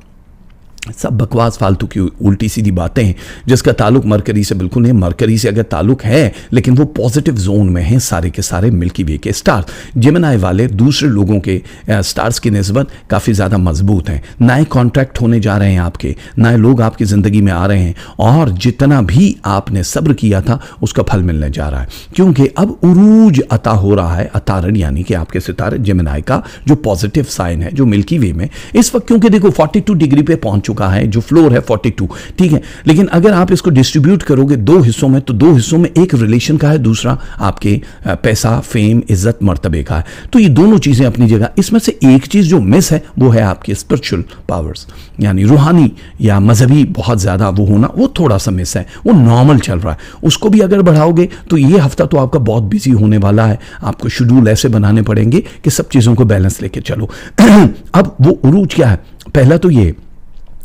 सब बकवास फालतू की उल्टी सीधी बातें हैं जिसका ताल्लुक मरकरी से बिल्कुल नहीं। मरकरी से अगर ताल्लुक है लेकिन वो पॉजिटिव जोन में हैं सारे के सारे मिल्की वे के स्टार्स। जिमिनाई वाले दूसरे लोगों के स्टार्स की निस्बत काफ़ी ज़्यादा मजबूत हैं। नए कॉन्ट्रैक्ट होने जा रहे हैं आपके, नए लोग आपकी ज़िंदगी में आ रहे हैं, और जितना भी आपने सब्र किया था उसका फल मिलने जा रहा है, क्योंकि अब उरूज अता हो रहा है। अतारन यानी कि आपके सितारे जिमिनाई का जो पॉजिटिव साइन है, जो मिल्की वे में इस वक्त, क्योंकि देखो 42 डिग्री पे पहुंच चुका है, जो फ्लोर है 42, ठीक है। लेकिन अगर आप इसको डिस्ट्रीब्यूट करोगे 2 हिस्सों में, तो 2 हिस्सों में एक रिलेशन का है, दूसरा आपके पैसा, फेम, इज्जत, मर्तबे का है। तो ये दोनों चीजें अपनी जगह। इसमें से एक चीज जो मिस है वो है आपकी स्पिरिचुअल पावर्स, यानी रूहानी या मजहबी बहुत ज्यादा वो होना, वो थोड़ा सा मिस है, वो नॉर्मल चल रहा है। उसको भी अगर बढ़ाओगे तो ये हफ्ता तो आपका बहुत बिजी होने वाला है। आपको शेड्यूल ऐसे बनाने पड़ेंगे कि सब चीजों को बैलेंस लेके चलो। अब वो उरूज क्या है? पहला तो ये,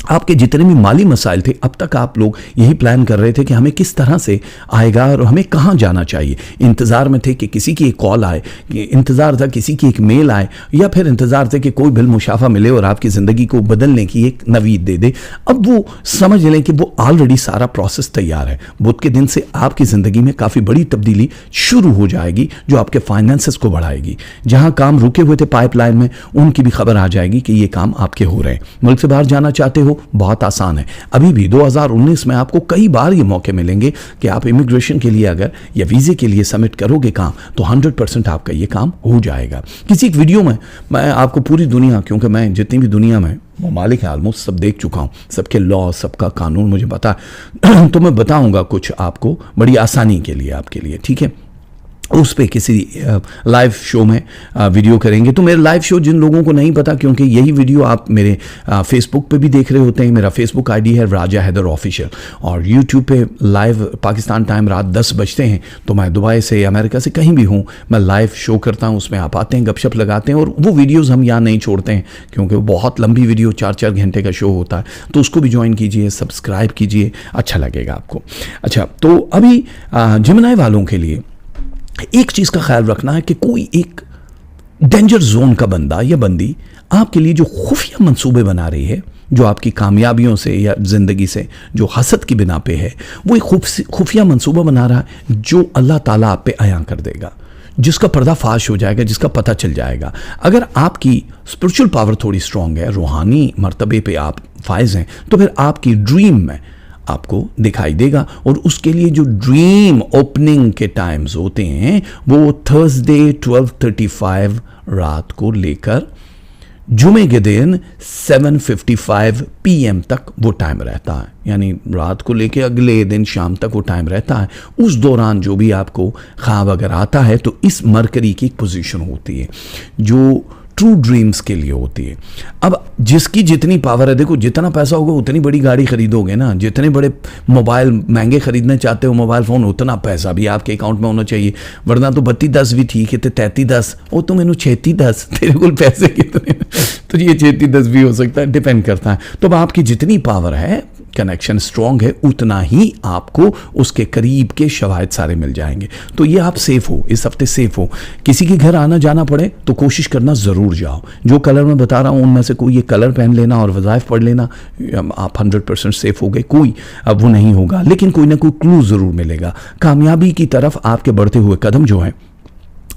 आपके जितने भी माली मसाइल थे अब तक आप लोग यही प्लान कर रहे थे कि हमें किस तरह से आएगा और हमें कहाँ जाना चाहिए। इंतज़ार में थे कि किसी की एक कॉल आए, इंतज़ार था किसी की एक मेल आए, या फिर इंतज़ार थे कि कोई बिल मुशाफा मिले और आपकी ज़िंदगी को बदलने की एक नवीद दे दे। अब वो समझ लें कि वो ऑलरेडी सारा प्रोसेस तैयार है। बुध के दिन से आपकी ज़िंदगी में काफ़ी बड़ी तब्दीली शुरू हो जाएगी जो आपके फाइनेंसेस को बढ़ाएगी। जहाँ काम रुके हुए थे पाइपलाइन में, उनकी भी खबर आ जाएगी कि ये काम आपके हो रहे हैं। मुल्क से बाहर जाना चाहते हो बहुत आसान है। अभी भी 2019 में आपको कई बार ये मौके मिलेंगे कि आप इमिग्रेशन के लिए अगर या वीज़े के लिए सबमिट करोगे काम, तो 100% आपका ये काम हो जाएगा। किसी एक वीडियो में मैं आपको पूरी दुनिया, क्योंकि मैं जितनी भी दुनिया में ममालिक है ऑलमोस्ट सब देख चुका हूँ, सबके लॉ, सबका कानून मुझे पता है तो मैं बताऊँगा कुछ आपको बड़ी आसानी के लिए, आपके लिए, ठीक है। उस पे किसी लाइव शो में वीडियो करेंगे। तो मेरे लाइव शो जिन लोगों को नहीं पता, क्योंकि यही वीडियो आप मेरे फेसबुक पे भी देख रहे होते हैं, मेरा फेसबुक आईडी है राजा हैदर ऑफिशियल, और यूट्यूब पे लाइव पाकिस्तान टाइम रात 10 बजते हैं, तो मैं दुबई से, अमेरिका से, कहीं भी हूँ, मैं लाइव शो करता हूँ। उसमें आप आते हैं, गपशप लगाते हैं, और वो वीडियोज़ हम यहाँ नहीं छोड़ते हैं, क्योंकि वो बहुत लंबी वीडियो 4-4 घंटे का शो होता है। तो उसको भी ज्वाइन कीजिए, सब्सक्राइब कीजिए, अच्छा लगेगा आपको। अच्छा, तो अभी जिमनाई वालों के लिए एक चीज का ख्याल रखना है कि कोई एक डेंजर जोन का बंदा या बंदी आपके लिए जो खुफिया मंसूबे बना रही है, जो आपकी कामयाबियों से या जिंदगी से जो हसद की बिना पे है, वो एक खुफिया मंसूबा बना रहा है जो अल्लाह ताला आप पे अयां कर देगा, जिसका पर्दाफाश हो जाएगा, जिसका पता चल जाएगा। अगर आपकी स्पिरिचुअल पावर थोड़ी स्ट्रांग है, रूहानी मर्तबे पे आप फायज हैं, तो फिर आपकी ड्रीम में आपको दिखाई देगा। और उसके लिए जो ड्रीम ओपनिंग के टाइम्स होते हैं, वो थर्सडे 12:35 रात को लेकर जुमे के दिन 7:55 PM तक वो टाइम रहता है, यानी रात को लेकर अगले दिन शाम तक वो टाइम रहता है। उस दौरान जो भी आपको ख्वाब अगर आता है, तो इस मरकरी की एक पोजीशन होती है जो ट्रू ड्रीम्स के लिए होती है। अब जिसकी जितनी पावर है, देखो जितना पैसा होगा उतनी बड़ी गाड़ी खरीदोगे ना, जितने बड़े मोबाइल महंगे खरीदने चाहते हो मोबाइल फ़ोन, उतना पैसा भी आपके अकाउंट में होना चाहिए, वरना तो 32-10 भी ठीक है, तो 33-10 वो तो मैंने 36-10 तेरे को पैसे कितने तो ये 36-10 भी हो सकता है, डिपेंड करता है। तो अब आपकी जितनी पावर है, कनेक्शन स्ट्रांग है, उतना ही आपको उसके करीब के शवाहिद सारे मिल जाएंगे। तो ये आप सेफ हो, इस हफ्ते सेफ हो। किसी के घर आना जाना पड़े तो कोशिश करना ज़रूर जाओ। जो कलर मैं बता रहा हूँ उनमें से कोई ये कलर पहन लेना और वज़ाइफ पढ़ लेना, आप 100% सेफ हो गए। कोई अब वो नहीं होगा, लेकिन कोई ना कोई क्लू ज़रूर मिलेगा। कामयाबी की तरफ आपके बढ़ते हुए कदम जो हैं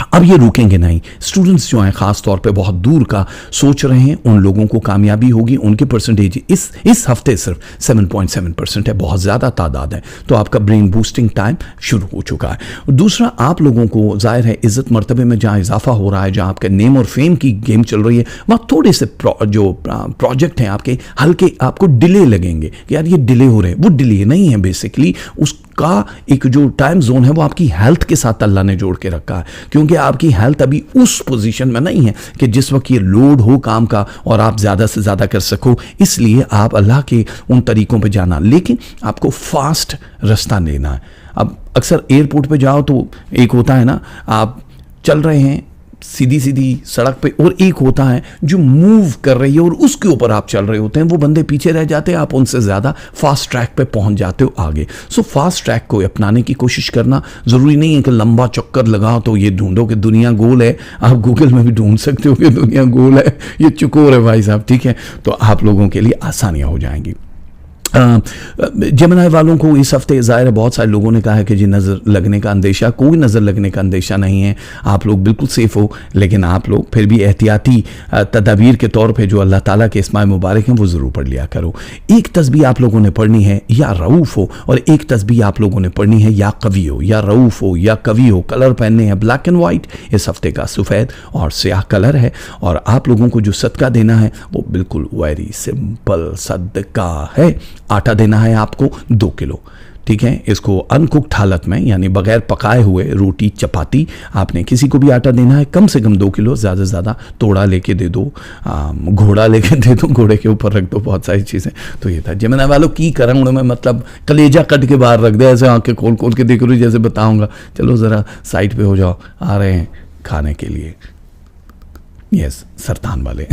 अब ये रुकेंगे नहीं। स्टूडेंट्स जो हैं खास तौर पे बहुत दूर का सोच रहे हैं, उन लोगों को कामयाबी होगी। उनके परसेंटेज इस हफ्ते सिर्फ 7.7% है, बहुत ज़्यादा तादाद है। तो आपका ब्रेन बूस्टिंग टाइम शुरू हो चुका है। दूसरा, आप लोगों को जाहिर है इज्जत मर्तबे में जहाँ इजाफा हो रहा है, जहाँ आपके नेम और फेम की गेम चल रही है, वहाँ थोड़े से जो प्रोजेक्ट हैं आपके हल्के आपको डिले लगेंगे कि यार ये डिले हो रहे हैं। वो डिले नहीं है, बेसिकली उसका एक जो टाइम जोन है वो आपकी हेल्थ के साथ अल्लाह ने जोड़ के रखा है, क्योंकि आपकी हेल्थ अभी उस पोजीशन में नहीं है कि जिस वक्त ये लोड हो काम का और आप ज़्यादा से ज़्यादा कर सको। इसलिए आप अल्लाह के उन तरीकों पे जाना, लेकिन आपको फास्ट रास्ता लेना है। अब अक्सर एयरपोर्ट पे जाओ तो एक होता है ना, आप चल रहे हैं सीधी सीधी सड़क पे, और एक होता है जो मूव कर रही है और उसके ऊपर आप चल रहे होते हैं। वो बंदे पीछे रह जाते हैं, आप उनसे ज़्यादा फास्ट ट्रैक पे पहुंच जाते हो आगे। सो फास्ट ट्रैक को अपनाने की कोशिश करना। ज़रूरी नहीं है कि लंबा चक्कर लगाओ तो ये ढूंढो कि दुनिया गोल है। आप गूगल में भी ढूंढ सकते हो कि दुनिया गोल है, ये चुकोर है भाई साहब, ठीक है। तो आप लोगों के लिए आसानियाँ हो जाएंगी। जमनाई वालों को इस हफ्ते ज़ाहिर है बहुत सारे लोगों ने कहा है कि जी नज़र लगने का अंदेशा, कोई नज़र लगने का अंदेशा नहीं है, आप लोग बिल्कुल सेफ़ हो। लेकिन आप लोग फिर भी एहतियाती तदाबीर के तौर पे जो अल्लाह ताला के इस्माए मुबारक हैं वो ज़रूर पढ़ लिया करो। एक तस्बीह आप लोगों ने पढ़नी है या रऊफ़ हो, और एक तस्बीह आप लोगों ने पढ़नी है या कवी हो, या रऊफ़ हो या कवी हो। कलर पहनने हैं ब्लैक एंड वाइट, इस हफ्ते का सफ़ेद और स्याह कलर है। और आप लोगों को जो सदका देना है वो बिल्कुल वेरी सिंपल सदका है। आटा देना है आपको 2 किलो, ठीक है। इसको अनकुक्ड हालत में, यानी बगैर पकाए हुए रोटी चपाती आपने किसी को भी आटा देना है, कम से कम 2 किलो, ज़्यादा से ज़्यादा तोड़ा लेके दे दो, घोड़ा लेके दे दो, घोड़े के ऊपर रख दो, बहुत सारी चीज़ें। तो ये था जमना वालों की करंग में, मतलब कलेजा कट के बाहर रख दे, ऐसे आंखें खोल खोल के देख रही जैसे बताऊँगा। चलो ज़रा साइड पे हो जाओ, आ रहे हैं खाने के लिए। यस, सरतान वाले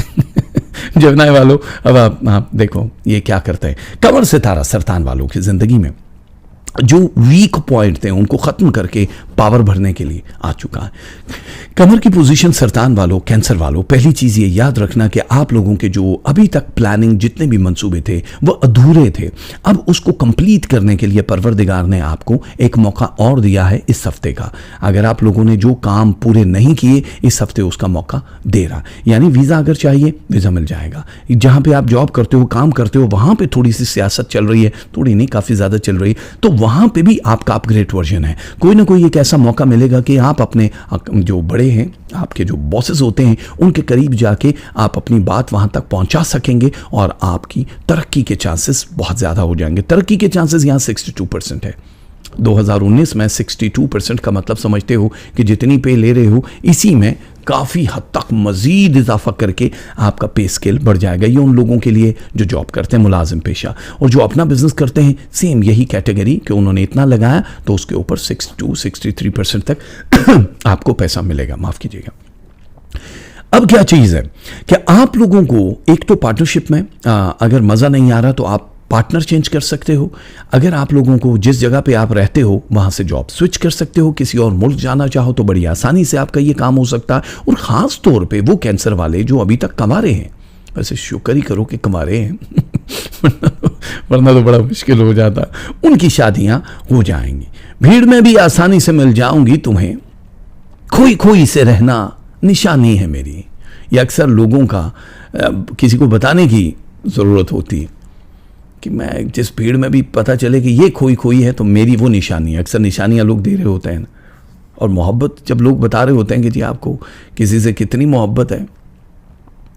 जमनाई वालों, अब आप देखो ये क्या करते हैं। कमर सितारा सरतान वालों की ज़िंदगी में जो वीक पॉइंट थे उनको खत्म करके पावर भरने के लिए आ चुका है। कमर की पोजीशन सरतान वालों, कैंसर वालों, पहली चीज ये याद रखना कि आप लोगों के जो अभी तक प्लानिंग जितने भी मंसूबे थे वो अधूरे थे। अब उसको कंप्लीट करने के लिए परवरदिगार ने आपको एक मौका और दिया है इस हफ्ते का। अगर आप लोगों ने जो काम पूरे नहीं किए, इस हफ्ते उसका मौका दे रहा। यानी वीजा अगर चाहिए वीजा मिल जाएगा। जहां पे आप जॉब करते हो, काम करते हो, वहां पे थोड़ी सी सियासत चल रही है, थोड़ी नहीं काफी ज्यादा चल रही है, तो वहां पे भी आपका अपग्रेड वर्जन है। कोई ना कोई एक ऐसा मौका मिलेगा कि आप अपने जो बड़े हैं, आपके जो बॉसेस होते हैं, उनके करीब जाके आप अपनी बात वहां तक पहुंचा सकेंगे और आपकी तरक्की के चांसेस बहुत ज्यादा हो जाएंगे। तरक्की के चांसेस यहां 62% है। 2019 में 62% का मतलब समझते हो कि जितनी पे ले रहे हो इसी में काफ़ी हद तक मजीद इजाफा करके आपका पे स्केल बढ़ जाएगा। ये उन लोगों के लिए जो जॉब करते हैं, मुलाजिम पेशा, और जो अपना बिजनेस करते हैं, सेम यही कैटेगरी कि उन्होंने इतना लगाया तो उसके ऊपर 62-63% तक आपको पैसा मिलेगा। माफ़ कीजिएगा। अब क्या चीज़ है कि आप लोगों को एक तो पार्टनरशिप में अगर मज़ा नहीं आ रहा तो आप पार्टनर चेंज कर सकते हो। अगर आप लोगों को जिस जगह पे आप रहते हो वहां से जॉब स्विच कर सकते हो। किसी और मुल्क जाना चाहो तो बड़ी आसानी से आपका ये काम हो सकता है। और ख़ास तौर पे वो कैंसर वाले जो अभी तक कमा रहे हैं, वैसे शुक्र ही करो कि कमा रहे हैं वरना तो बड़ा मुश्किल हो जाता, उनकी शादियां हो जाएंगी। भीड़ में भी आसानी से मिल जाऊंगी तुम्हें, खोई खोई से रहना निशानी है मेरी। ये अक्सर लोगों का किसी को बताने की ज़रूरत होती है कि मैं जिस भीड़ में भी पता चले कि ये खोई खोई है तो मेरी वो निशानी है। अक्सर निशानियां लोग दे रहे होते हैं। और मोहब्बत जब लोग बता रहे होते हैं कि जी आपको किसी से कितनी मोहब्बत है,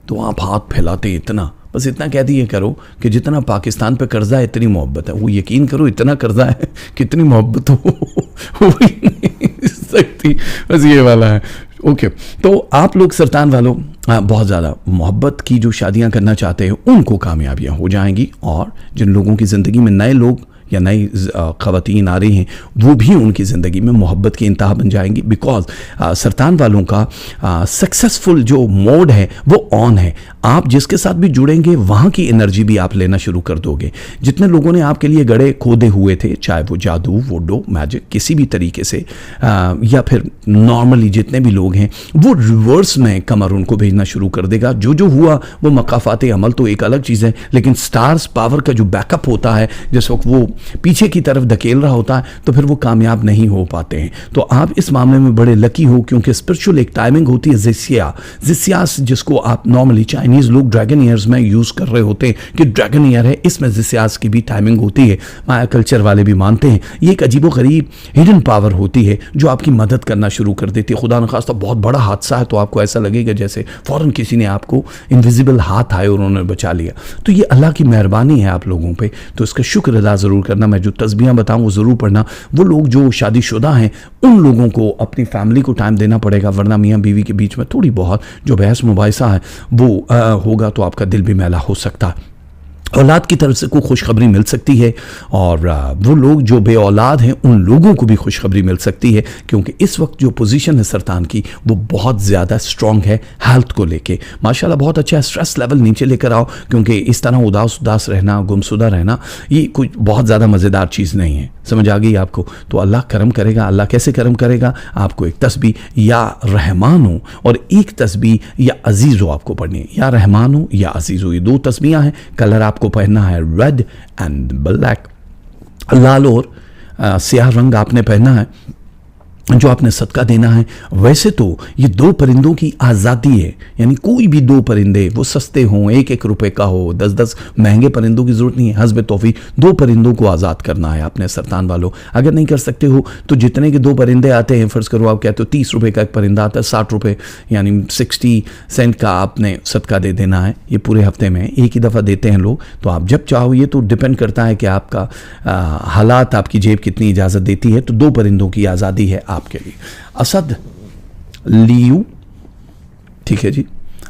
तो आप हाथ फैलाते इतना, बस इतना कह दिए करो कि जितना पाकिस्तान पे कर्जा है इतनी मोहब्बत है। वो यकीन करो इतना कर्जा है, कितनी मोहब्बत हो ही नहीं सकती। बस ये वाला है। ओके, तो आप लोग सरतान वालों बहुत ज़्यादा मोहब्बत की जो शादियां करना चाहते हैं उनको कामयाबियां हो जाएंगी। और जिन लोगों की ज़िंदगी में नए लोग या नई ख़वातीन आ रही हैं, वो भी उनकी ज़िंदगी में मोहब्बत की इंतहा बन जाएंगी। बिकॉज सरतान वालों का सक्सेसफुल जो मोड है वो ऑन है। आप जिसके साथ भी जुड़ेंगे वहाँ की एनर्जी भी आप लेना शुरू कर दोगे। जितने लोगों ने आपके लिए गड़े खोदे हुए थे, चाहे वो जादू, वोडो, मैजिक, किसी भी तरीके से या फिर नॉर्मली जितने भी लोग हैं, वो रिवर्स में कमर उनको भेजना शुरू कर देगा। जो जो हुआ वो मकाफात अमल तो एक अलग चीज़ है, लेकिन स्टार्स पावर का जो बैकअप होता है, जिस वक्त वो पीछे की तरफ धकेल रहा होता है तो फिर वो कामयाब नहीं हो पाते हैं। तो आप इस मामले में बड़े लकी हो, क्योंकि स्पिरिचुअल एक टाइमिंग होती है जिसियास, जिसको आप नॉर्मली चाइनीज लोग ड्रैगन ईयर्स में यूज कर रहे होते हैं कि ड्रैगन ईयर है, इसमें जिसियास की भी टाइमिंग होती है। माया कल्चर वाले भी मानते हैं ये एक अजीबो गरीब हिडन पावर होती है जो आपकी मदद करना शुरू कर देती है। खुदा न खास्ता बहुत बड़ा हादसा है तो आपको ऐसा लगेगा जैसे फौरन किसी ने आपको इनविजिबल हाथ आए और उन्होंने बचा लिया। तो ये अल्लाह की मेहरबानी है आप लोगों पे, तो इसका शुक्र अदा जरूर करना। मैं जो तस्बीहां बताऊं वो जरूर पढ़ना। वो लोग जो शादीशुदा हैं उन लोगों को अपनी फैमिली को टाइम देना पड़ेगा, वरना मियाँ बीवी के बीच में थोड़ी बहुत जो बहस मुबाहिसा है वो होगा तो आपका दिल भी मैला हो सकता है। औलाद की तरफ से कोई खुशखबरी मिल सकती है और वो लोग जो बे औलाद हैं उन लोगों को भी खुशखबरी मिल सकती है, क्योंकि इस वक्त जो पोजीशन है सरतान की वो बहुत ज़्यादा स्ट्रॉन्ग है हेल्थ को लेके। माशाल्लाह बहुत अच्छा है। स्ट्रेस लेवल नीचे लेकर आओ, क्योंकि इस तरह उदास रहना, गुमशुदा रहना ये कोई बहुत ज़्यादा मज़ेदार चीज़ नहीं है। समझ आ गई आपको? तो अल्लाह करम करेगा। अल्लाह कैसे करम करेगा? आपको एक तस्बीह या रहमान हो और एक तस्बीह या अजीज़ हो आपको पढ़नी है। या रहमान हो या अजीज़ हो, ये दो तस्बीहां हैं। कलर आपको पहनना है रेड एंड ब्लैक, लाल और स्याह रंग आपने पहनना है जो आपने सदका देना है। वैसे तो ये दो परिंदों की आज़ादी है, यानी कोई भी दो परिंदे वो सस्ते हों, 1-1 रुपए का हो, 10-10 महंगे परिंदों की ज़रूरत नहीं है। हस्ब तौफीक दो परिंदों को आज़ाद करना है आपने सरतान वालों। अगर नहीं कर सकते हो तो जितने के दो परिंदे आते हैं, फ़र्ज़ करो आप कहते हो 30 रुपये का एक परिंदा आता है, 60 रुपये यानी 60 सेंट का आपने सदका दे देना है। ये पूरे हफ्ते में एक ही दफ़ा देते हैं लोग, तो आप जब चाहो, ये तो डिपेंड करता है कि आपका हालात, आपकी जेब कितनी इजाज़त देती है। तो दो परिंदों की आज़ादी है आपके लिए। असद लियू, ठीक है जी।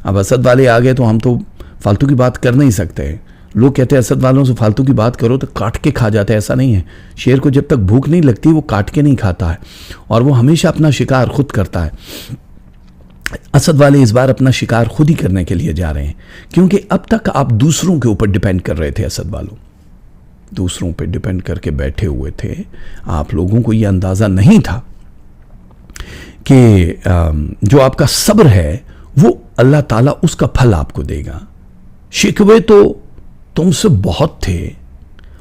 अब असद वाले आ गए तो हम तो फालतू की बात कर नहीं सकते। लोग कहते हैं असद वालों से फालतू की बात करो तो काट के खा जाते हैं। ऐसा नहीं है। शेर को जब तक भूख नहीं लगती वो काट के नहीं खाता है और वो हमेशा अपना शिकार खुद करता है। असद वाले इस बार अपना शिकार खुद ही करने के लिए जा रहे हैं, क्योंकि अब तक आप दूसरों के ऊपर डिपेंड कर रहे थे असद वालों। दूसरों पे डिपेंड करके बैठे हुए थे, आप लोगों को ये अंदाज़ा नहीं था कि जो आपका सब्र है वो अल्लाह ताला उसका फल आपको देगा। शिकवे तो तुमसे बहुत थे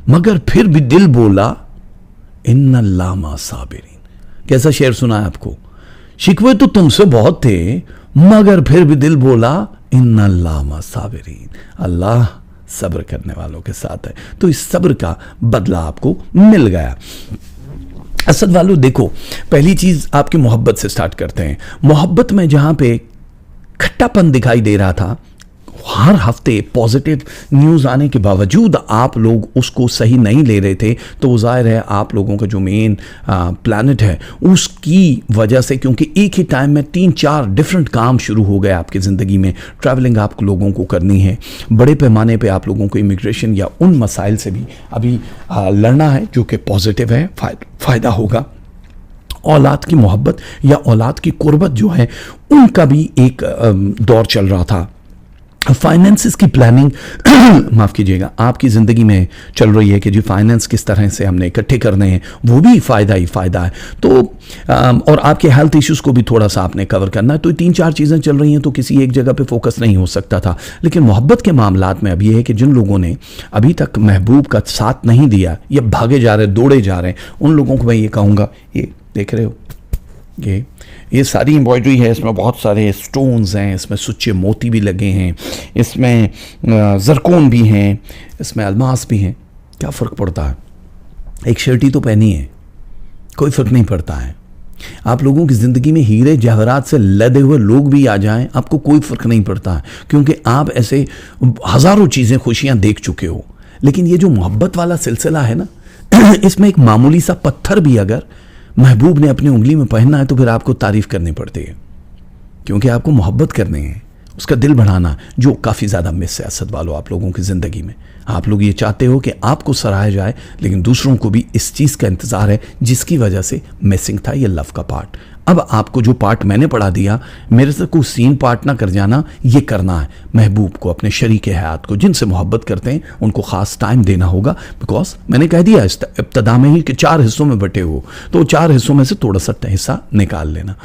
मगर फिर भी दिल बोला इन्नल्लाह मा साबिरीन। कैसा शेर सुना है आपको? शिकवे तो तुमसे बहुत थे मगर फिर भी दिल बोला इन्नल्लाह मा साबिरीन। अल्लाह सब्र करने वालों के साथ है। तो इस सब्र का बदला आपको मिल गया। असद वालों देखो, पहली चीज आपकी मोहब्बत से स्टार्ट करते हैं। मोहब्बत में जहां पे खट्टापन दिखाई दे रहा था, हर हफ्ते पॉजिटिव न्यूज़ आने के बावजूद आप लोग उसको सही नहीं ले रहे थे, तो जाहिर है आप लोगों का जो मेन प्लैनेट है उसकी वजह से, क्योंकि एक ही टाइम में 3-4 डिफरेंट काम शुरू हो गए आपकी ज़िंदगी में। ट्रैवलिंग आप लोगों को करनी है, बड़े पैमाने पे आप लोगों को इमिग्रेशन या उन मसाइल से भी अभी लड़ना है जो कि पॉजिटिव है, फ़ायदा होगा। औलाद की मोहब्बत या औलाद की कुर्बत जो है उनका भी एक दौर चल रहा था। फाइनेंसिस की प्लानिंग माफ़ कीजिएगा आपकी ज़िंदगी में चल रही है कि जी फाइनेंस किस तरह से हमने इकट्ठे करने हैं, वो भी फ़ायदा ही फ़ायदा है। तो और आपके हेल्थ इश्यूज़ को भी थोड़ा सा आपने कवर करना है। तो 3-4 चीज़ें चल रही हैं, तो किसी एक जगह पे फोकस नहीं हो सकता था। लेकिन मोहब्बत के मामलात में अब ये है कि जिन लोगों ने अभी तक महबूब का साथ नहीं दिया या भागे जा रहे, दौड़े जा रहे हैं, उन लोगों को मैं ये कहूँगा, ये देख रहे हो ये सारी एम्ब्रॉयडरी है, इसमें बहुत सारे स्टोन्स हैं, इसमें सुच्चे मोती भी लगे हैं, इसमें जरकोन भी हैं, इसमें अलमास भी हैं। क्या फ़र्क पड़ता है? एक शर्ट ही तो पहनी है, कोई फ़र्क नहीं पड़ता है। आप लोगों की ज़िंदगी में हीरे जवाहरात से लदे हुए लोग भी आ जाएं, आपको कोई फ़र्क नहीं पड़ता है, क्योंकि आप ऐसे हज़ारों चीज़ें, खुशियाँ देख चुके हो। लेकिन ये जो मोहब्बत वाला सिलसिला है ना, इसमें एक मामूली सा पत्थर भी अगर महबूब ने अपनी उंगली में पहनना है तो फिर आपको तारीफ करनी पड़ती है, क्योंकि आपको मोहब्बत करनी है, उसका दिल बढ़ाना, जो काफ़ी ज़्यादा मिस है असद वालों आप लोगों की ज़िंदगी में। आप लोग ये चाहते हो कि आपको सराहा जाए, लेकिन दूसरों को भी इस चीज़ का इंतज़ार है जिसकी वजह से मिसिंग था ये लव का पार्ट। अब आपको जो पार्ट मैंने पढ़ा दिया, मेरे से कोई सीन पार्ट ना कर जाना, ये करना है। महबूब को, अपने शरीक हयात को, जिनसे मोहब्बत करते हैं, उनको ख़ास टाइम देना होगा। बिकॉज मैंने कह दिया इब्तदा में ही कि 4 हिस्सों में बटे हो, तो 4 हिस्सों में से थोड़ा सा हिस्सा निकाल लेना।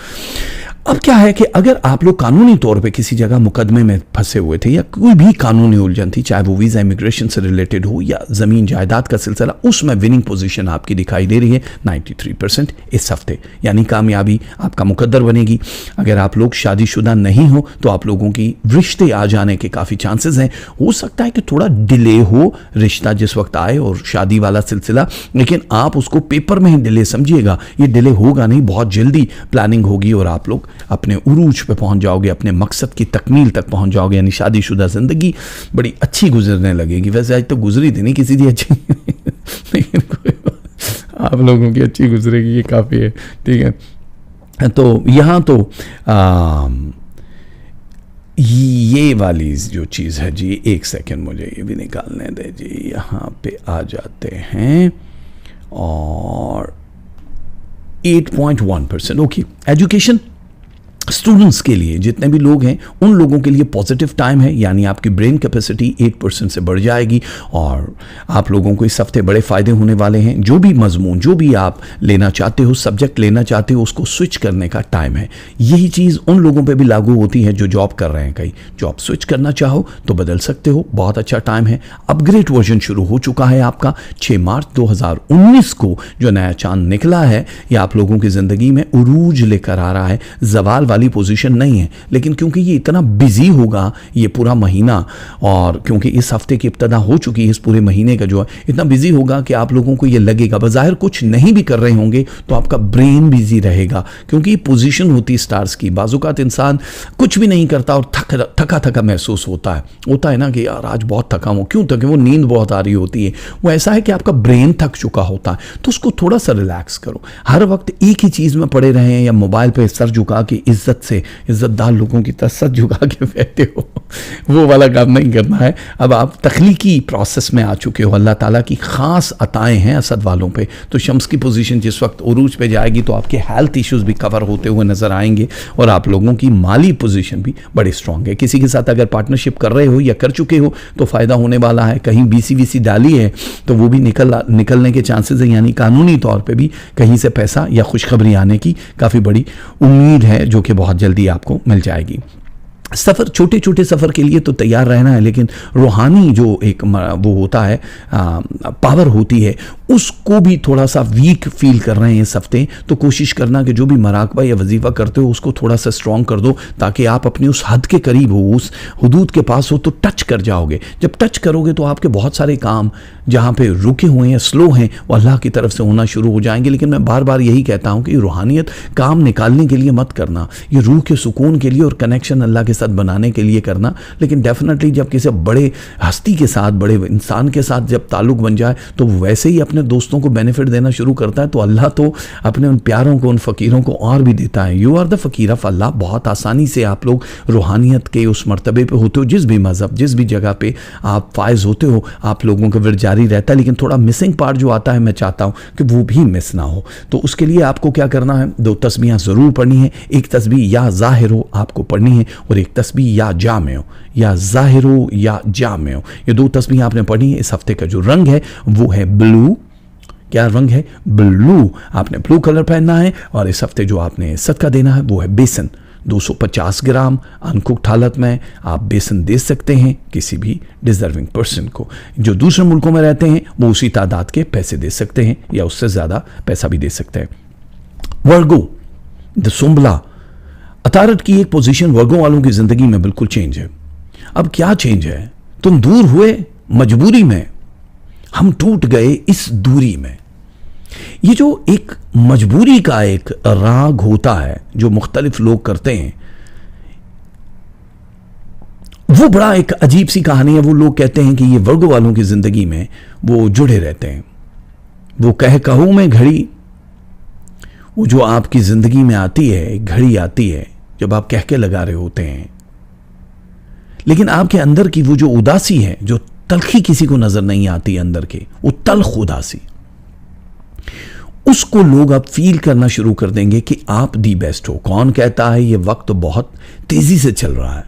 अब क्या है कि अगर आप लोग कानूनी तौर पे किसी जगह मुकदमे में फंसे हुए थे या कोई भी कानूनी उलझन थी, चाहे वो वीज़ा इमिग्रेशन से रिलेटेड हो या ज़मीन जायदाद का सिलसिला, उसमें विनिंग पोजीशन आपकी दिखाई दे रही है 93% इस हफ्ते, यानी कामयाबी आपका मुकद्दर बनेगी। अगर आप लोग शादीशुदा नहीं हो तो आप लोगों की रिश्ते आ जाने के काफ़ी चांसेस हैं। हो सकता है कि थोड़ा डिले हो रिश्ता जिस वक्त आए और शादी वाला सिलसिला, लेकिन आप उसको पेपर में ही डिले समझिएगा, ये डिले होगा नहीं, बहुत जल्दी प्लानिंग होगी और आप लोग अपने उरूज पे पहुंच जाओगे, अपने मकसद की तकमील तक पहुंच जाओगे, यानी शादीशुदा ज़िंदगी बड़ी अच्छी गुजरने लगेगी। वैसे आज तो गुजरी थी नहीं किसी की अच्छी लेकिन आप लोगों की अच्छी गुजरेगी, ये काफ़ी है, ठीक है। तो यहाँ तो ये वाली जो चीज़ है जी, एक सेकेंड मुझे ये भी निकालने दे जी। यहाँ पे आ जाते हैं और 8.1%। ओके, एजुकेशन स्टूडेंट्स के लिए जितने भी लोग हैं उन लोगों के लिए पॉजिटिव टाइम है, यानी आपकी ब्रेन कैपेसिटी 8% से बढ़ जाएगी और आप लोगों को इस हफ्ते बड़े फ़ायदे होने वाले हैं। जो भी मजमून, जो भी आप लेना चाहते हो, सब्जेक्ट लेना चाहते हो, उसको स्विच करने का टाइम है। यही चीज़ उन लोगों पे भी लागू होती है जो जॉब कर रहे हैं। कहीं जॉब स्विच करना चाहो तो बदल सकते हो, बहुत अच्छा टाइम है। अपग्रेड वर्जन शुरू हो चुका है आपका। 6 मार्च 2019 को जो नया चांद निकला है, ये आप लोगों की ज़िंदगी में उरूज लेकर आ रहा है। जवाल वाली पोजीशन नहीं है, लेकिन क्योंकि ये इतना बिजी होगा ये पूरा महीना, और क्योंकि इस हफ्ते की इब्तदा हो चुकी है, इस पूरे महीने का जो है इतना बिजी होगा कि आप लोगों को ये लगेगा, बज़ाहिर कुछ नहीं भी कर रहे होंगे तो आपका ब्रेन बिजी रहेगा, क्योंकि ये पोजीशन होती है स्टार्स की। बाज़-औक़ात इंसान कुछ भी नहीं करता और थका थका महसूस होता है ना कि यार आज बहुत थका हूँ। क्यों थके? वो नींद बहुत आ रही होती है। वो ऐसा है कि आपका ब्रेन थक चुका होता है, तो उसको थोड़ा सा रिलैक्स करो। हर वक्त एक ही चीज़ में पड़े रहें या मोबाइल पे सर झुका के इज्जतदार लोगों की तरह सर झुका के बैठे हो वो वाला काम नहीं करना है। अब आप तख्लीकी प्रोसेस में आ चुके हो, अल्लाह ताला की ख़ास अताएँ हैं असद वालों पे। तो शम्स की पोजीशन जिस वक्त उरूज पे जाएगी तो आपके हेल्थ इश्यूज़ भी कवर होते हुए नज़र आएंगे और आप लोगों की माली पोजीशन भी बड़ी स्ट्रांग है। किसी के साथ अगर पार्टनरशिप कर रहे हो या कर चुके हो तो फ़ायदा होने वाला है। कहीं BC डाली है तो वो भी निकलने के चांसेस हैं, यानी कानूनी तौर पे भी कहीं से पैसा या खुशखबरी आने की काफ़ी बड़ी उम्मीद है, जो कि बहुत जल्दी आपको मिल जाएगी। सफ़र, छोटे छोटे सफ़र के लिए तो तैयार रहना है, लेकिन रूहानी जो एक वो होता है, पावर होती है, उसको भी थोड़ा सा वीक फील कर रहे हैं इस हफ्ते। तो कोशिश करना कि जो भी मराकबा या वजीफ़ा करते हो उसको थोड़ा सा स्ट्रॉन्ग कर दो, ताकि आप अपनी उस हद के करीब हो, उस हुदूद के पास हो तो टच कर जाओगे। जब टच करोगे तो आपके बहुत सारे काम जहाँ पे रुके हुए हैं, स्लो हैं, वो अल्लाह की तरफ से होना शुरू हो जाएंगे। लेकिन मैं बार बार यही कहता हूँ कि रूहानियत काम निकालने के लिए मत करना, ये रूह के सुकून के लिए और कनेक्शन अल्लाह के साथ बनाने के लिए करना। लेकिन डेफिनेटली जब किसी बड़े हस्ती के साथ, बड़े इंसान के साथ जब ताल्लुक़ बन जाए तो वैसे ही अपने दोस्तों को बेनिफिट देना शुरू करता है। तो अल्लाह तो अपने उन प्यारों को, उन फ़कीरों को और भी देता है। यू आर द फ़कीर ऑफ अल्लाह। बहुत आसानी से आप लोग रूहानियत के उस मर्तबे पे होते हो, जिस भी मज़हब, जिस भी जगह पे आप फायज़ होते हो, आप लोगों का विर्द जारी रहता है। लेकिन थोड़ा मिसिंग पार्ट जो आता है, मैं चाहता हूँ कि वो भी मिस ना हो। तो उसके लिए आपको क्या करना है, 2 तस्बीह ज़रूर पढ़नी है। एक तस्बीह या ज़ाहिर हो आपको पढ़नी है और एक तस्बीह या जामे हो, या ज़ाहिर हो या जामे हो। ये 2 तस्बीह आपने पढ़नी है। इस हफ्ते का जो रंग है वो है ब्लू। क्या रंग है? ब्लू। आपने ब्लू कलर पहनना है। और इस हफ्ते जो आपने सदका देना है वो है बेसन। 250 ग्राम अनकुक्ड हालत में आप बेसन दे सकते हैं किसी भी डिजर्विंग पर्सन को। जो दूसरे मुल्कों में रहते हैं वो उसी तादाद के पैसे दे सकते हैं या उससे ज़्यादा पैसा भी दे सकते हैं। वर्गो, द सुंबला, अतारत की एक पोजीशन वर्गों वालों की ज़िंदगी में बिल्कुल चेंज है। अब क्या चेंज है? तुम दूर हुए मजबूरी में, हम टूट गए इस दूरी में। ये जो एक मजबूरी का एक राग होता है जो मुख्तलिफ लोग करते हैं, वो बड़ा एक अजीब सी कहानी है। वो लोग कहते हैं कि ये वर्गो वालों की जिंदगी में वो जुड़े रहते हैं। वो कहूं में घड़ी, वो जो आपकी जिंदगी में आती है, एक घड़ी आती है जब आप कह के लगा रहे होते हैं, लेकिन आपके अंदर की वो जो उदासी है, जो तलखी किसी को नजर नहीं आती अंदर के, वो तल्ख उदासी, उसको लोग अब फील करना शुरू कर देंगे कि आप दी बेस्ट हो। कौन कहता है ये वक्त तो बहुत तेजी से चल रहा है?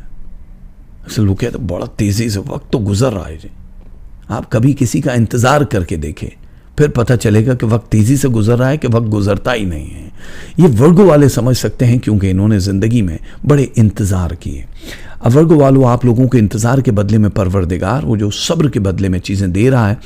अक्सर लोग कहते बड़ा तेजी से वक्त तो गुजर रहा है जी। आप कभी किसी का इंतजार करके देखें, फिर पता चलेगा कि वक्त तेजी से गुजर रहा है कि वक्त गुजरता ही नहीं है। ये वर्गो वाले समझ सकते हैं क्योंकि इन्होंने जिंदगी में बड़े इंतजार किए। अब वर्गो वालों, आप लोगों के इंतजार के बदले में परवरदिगार वो जो सब्र के बदले में चीज़ें दे रहा है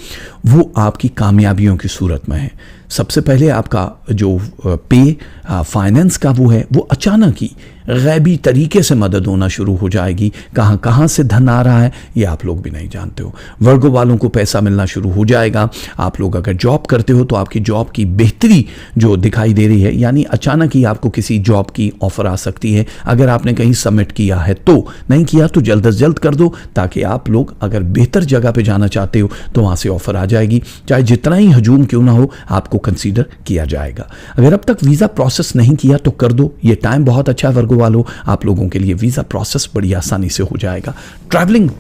वो आपकी कामयाबियों की सूरत में है। सबसे पहले आपका जो पे फाइनेंस का वो है, वो अचानक ही गैबी तरीके से मदद होना शुरू हो जाएगी। कहाँ से धन आ रहा है ये आप लोग भी नहीं जानते हो। वर्गो वालों को पैसा मिलना शुरू हो जाएगा। आप लोग अगर जॉब करते हो तो आपकी जॉब की बेहतरी जो दिखाई दे रही है, यानी अचानक ही आपको किसी जॉब की ऑफर आ सकती है। अगर आपने कहीं सबमिट किया है तो, नहीं किया तो जल्द अज जल्द कर दो, ताकि आप लोग अगर बेहतर जगह पे जाना चाहते हो तो वहाँ से ऑफर आ जाएगी। चाहे जितना ही हजूम क्यों ना हो, आपको कंसीडर किया जाएगा। अगर अब तक वीज़ा प्रोसेस नहीं किया तो कर दो, ये टाइम बहुत अच्छा है वर्गो वालों, आप लोगों के लिए वीज़ा प्रोसेस बड़ी आसानी से हो जाएगा। ट्रैवलिंग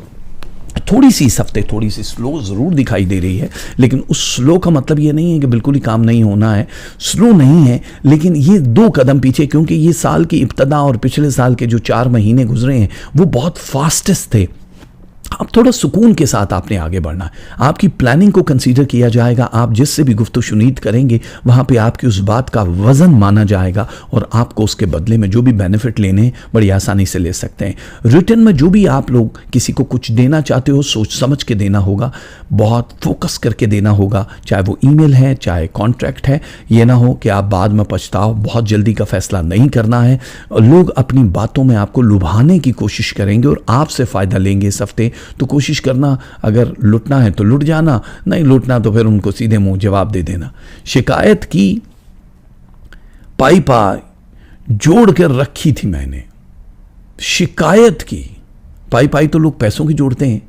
थोड़ी सी इस हफ्ते थोड़ी सी स्लो ज़रूर दिखाई दे रही है, लेकिन उस स्लो का मतलब ये नहीं है कि बिल्कुल ही काम नहीं होना है। स्लो नहीं है, लेकिन ये 2 कदम पीछे, क्योंकि ये साल की इब्तदा और पिछले साल के जो 4 महीने गुजरे हैं वो बहुत फास्टेस्ट थे। अब थोड़ा सुकून के साथ आपने आगे बढ़ना है। आपकी प्लानिंग को कंसीडर किया जाएगा। आप जिससे भी गुफ्तगू शुनीद करेंगे वहाँ पे आपकी उस बात का वज़न माना जाएगा और आपको उसके बदले में जो भी बेनिफिट लेने हैं बड़ी आसानी से ले सकते हैं। रिटर्न में जो भी आप लोग किसी को कुछ देना चाहते हो, सोच समझ के देना होगा, बहुत फोकस करके देना होगा। चाहे वो ईमेल है, चाहे कॉन्ट्रैक्ट है, ये ना हो कि आप बाद में पछताओ। बहुत जल्दी का फैसला नहीं करना है। लोग अपनी बातों में आपको लुभाने की कोशिश करेंगे और आपसे फ़ायदा लेंगे इस हफ्ते। तो कोशिश करना, अगर लुटना है तो लुट जाना, नहीं लुटना तो फिर उनको सीधे मुंह जवाब दे देना। शिकायत की पाई जोड़ कर रखी थी मैंने। शिकायत की पाई तो लोग पैसों की जोड़ते हैं,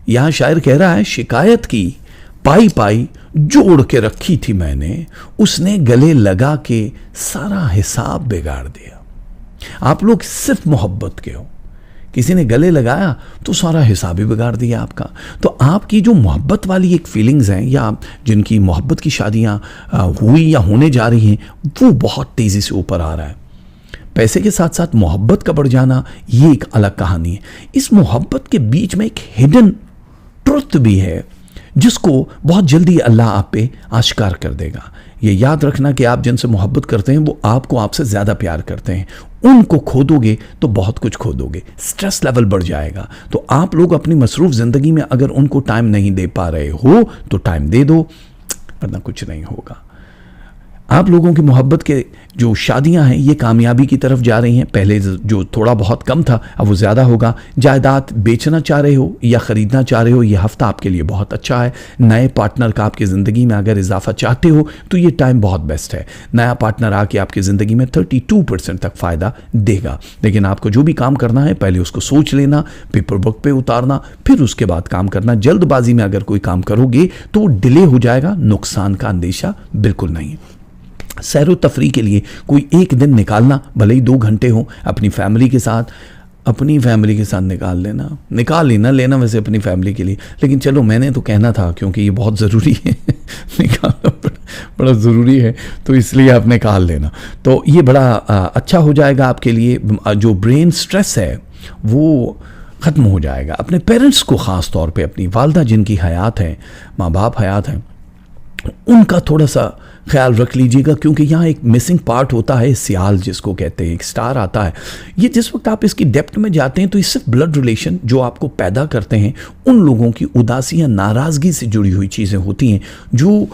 यहां शायर कह रहा है शिकायत की पाई जोड़ के रखी थी मैंने, उसने गले लगा के सारा हिसाब बिगाड़ दिया। आप लोग सिर्फ मोहब्बत के हो किसी ने गले लगाया तो सारा हिसाब ही बिगाड़ दिया आपका। तो आपकी जो मोहब्बत वाली एक फीलिंग्स हैं, या जिनकी मोहब्बत की शादियाँ हुई या होने जा रही हैं, वो बहुत तेज़ी से ऊपर आ रहा है। पैसे के साथ साथ मोहब्बत का बढ़ जाना, ये एक अलग कहानी है। इस मोहब्बत के बीच में एक हिडन ट्रुथ भी है, जिसको बहुत जल्दी अल्लाह आप पे आश्कार कर देगा। ये याद रखना कि आप जिनसे मोहब्बत करते हैं वो आपको आपसे ज़्यादा प्यार करते हैं। उनको खो दोगे तो बहुत कुछ खो दोगे, स्ट्रेस लेवल बढ़ जाएगा। तो आप लोग अपनी मसरूफ़ ज़िंदगी में अगर उनको टाइम नहीं दे पा रहे हो तो टाइम दे दो, वरना कुछ नहीं होगा। आप लोगों की मोहब्बत के जो शादियां हैं ये कामयाबी की तरफ जा रही हैं। पहले जो थोड़ा बहुत कम था अब वो ज़्यादा होगा। जायदाद बेचना चाह रहे हो या ख़रीदना चाह रहे हो, ये हफ्ता आपके लिए बहुत अच्छा है। नए पार्टनर का आपकी ज़िंदगी में अगर इजाफा चाहते हो तो ये टाइम बहुत बेस्ट है। नया पार्टनर आके आपकी ज़िंदगी में 32% तक फ़ायदा देगा। लेकिन आपको जो भी काम करना है पहले उसको सोच लेना, पेपर बुक पे उतारना, फिर उसके बाद काम करना। जल्दबाजी में अगर कोई काम करोगे तो डिले हो जाएगा, नुकसान का अंदेशा बिल्कुल नहीं है। सैर व तफरी के लिए कोई एक दिन निकालना, भले ही 2 घंटे हो, अपनी फैमिली के साथ निकाल लेना वैसे अपनी फैमिली के लिए। लेकिन चलो मैंने तो कहना था क्योंकि ये बहुत ज़रूरी है निकालना बड़ा ज़रूरी है, तो इसलिए आप निकाल लेना। तो ये बड़ा अच्छा हो जाएगा आपके लिए। जो ब्रेन स्ट्रेस है वो ख़त्म हो जाएगा। अपने पेरेंट्स को ख़ास तौर पे, अपनी वालदा जिनकी हयात है, माँ बाप हयात हैं, उनका थोड़ा सा ख्याल रख लीजिएगा, क्योंकि यहाँ एक मिसिंग पार्ट होता है, सियाल जिसको कहते हैं, एक स्टार आता है। ये जिस वक्त आप इसकी डेप्थ में जाते हैं तो ये सिर्फ ब्लड रिलेशन जो आपको पैदा करते हैं, उन लोगों की उदासी या नाराज़गी से जुड़ी हुई चीज़ें होती हैं। जो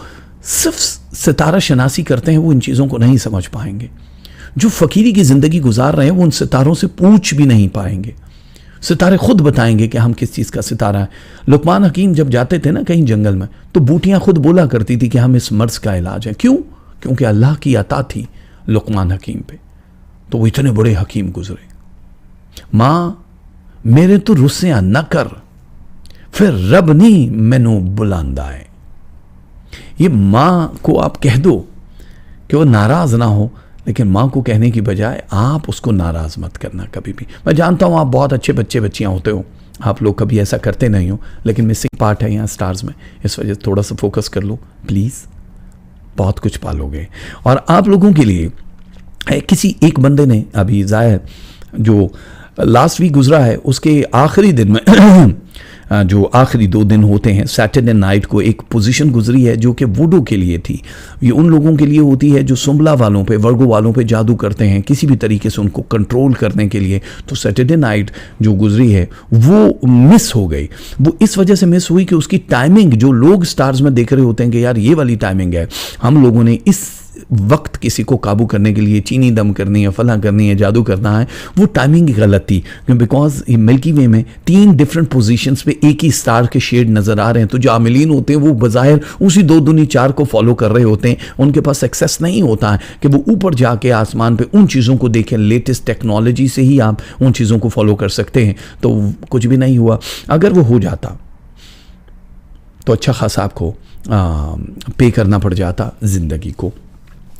सिर्फ सितारा शनासी करते हैं वो इन चीज़ों को नहीं समझ पाएंगे। जो फ़कीरी की ज़िंदगी गुजार रहे हैं वो उन सितारों से पूछ भी नहीं पाएंगे। सितारे खुद बताएंगे कि हम किस चीज़ का सितारा है। लुकमान हकीम जब जाते थे ना कहीं जंगल में, तो बूटियां खुद बोला करती थी कि हम इस मर्ज का इलाज है। क्यों? क्योंकि अल्लाह की अता थी लुकमान हकीम पे, तो वो इतने बड़े हकीम गुजरे। माँ मेरे तो रुस्सियां न कर, फिर रब नी मैनू बुलांदा है। ये माँ को आप कह दो कि वो नाराज़ ना हो, लेकिन माँ को कहने की बजाय आप उसको नाराज़ मत करना कभी भी। मैं जानता हूँ आप बहुत अच्छे बच्चियाँ होते हो, आप लोग कभी ऐसा करते नहीं हो, लेकिन मिसिंग पार्ट है यहाँ स्टार्स में, इस वजह से थोड़ा सा फोकस कर लो प्लीज़, बहुत कुछ पालोगे। और आप लोगों के लिए किसी एक बंदे ने अभी ज़ाहिर जो लास्ट वीक गुजरा है उसके आखिरी दिन में जो आखिरी 2 दिन होते हैं, सैटरडे नाइट को एक पोजीशन गुजरी है जो कि वुडो के लिए थी। ये उन लोगों के लिए होती है जो सुंबला वालों पे, वर्गो वालों पे जादू करते हैं किसी भी तरीके से उनको कंट्रोल करने के लिए। तो सैटरडे नाइट जो गुजरी है वो मिस हो गई। वो इस वजह से मिस हुई कि उसकी टाइमिंग, जो लोग स्टार्स में देख रहे होते हैं कि यार ये वाली टाइमिंग है, हम लोगों ने इस वक्त किसी को काबू करने के लिए चीनी दम करनी है, फला करनी है, जादू करना है, वो टाइमिंग गलत थी। बिकॉज मिल्की वे में 3 डिफरेंट पोजीशंस पे एक ही स्टार के शेड नज़र आ रहे हैं। तो जो आमिलीन होते हैं वो बज़ाहिर उसी 2 दूनी 4 को फॉलो कर रहे होते हैं। उनके पास एक्सेस नहीं होता है कि वो ऊपर जाके आसमान पे उन चीज़ों को देखें। लेटेस्ट टेक्नोलॉजी से ही आप उन चीज़ों को फॉलो कर सकते हैं। तो कुछ भी नहीं हुआ। अगर वो हो जाता तो अच्छा खासा आपको पे करना पड़ जाता ज़िंदगी को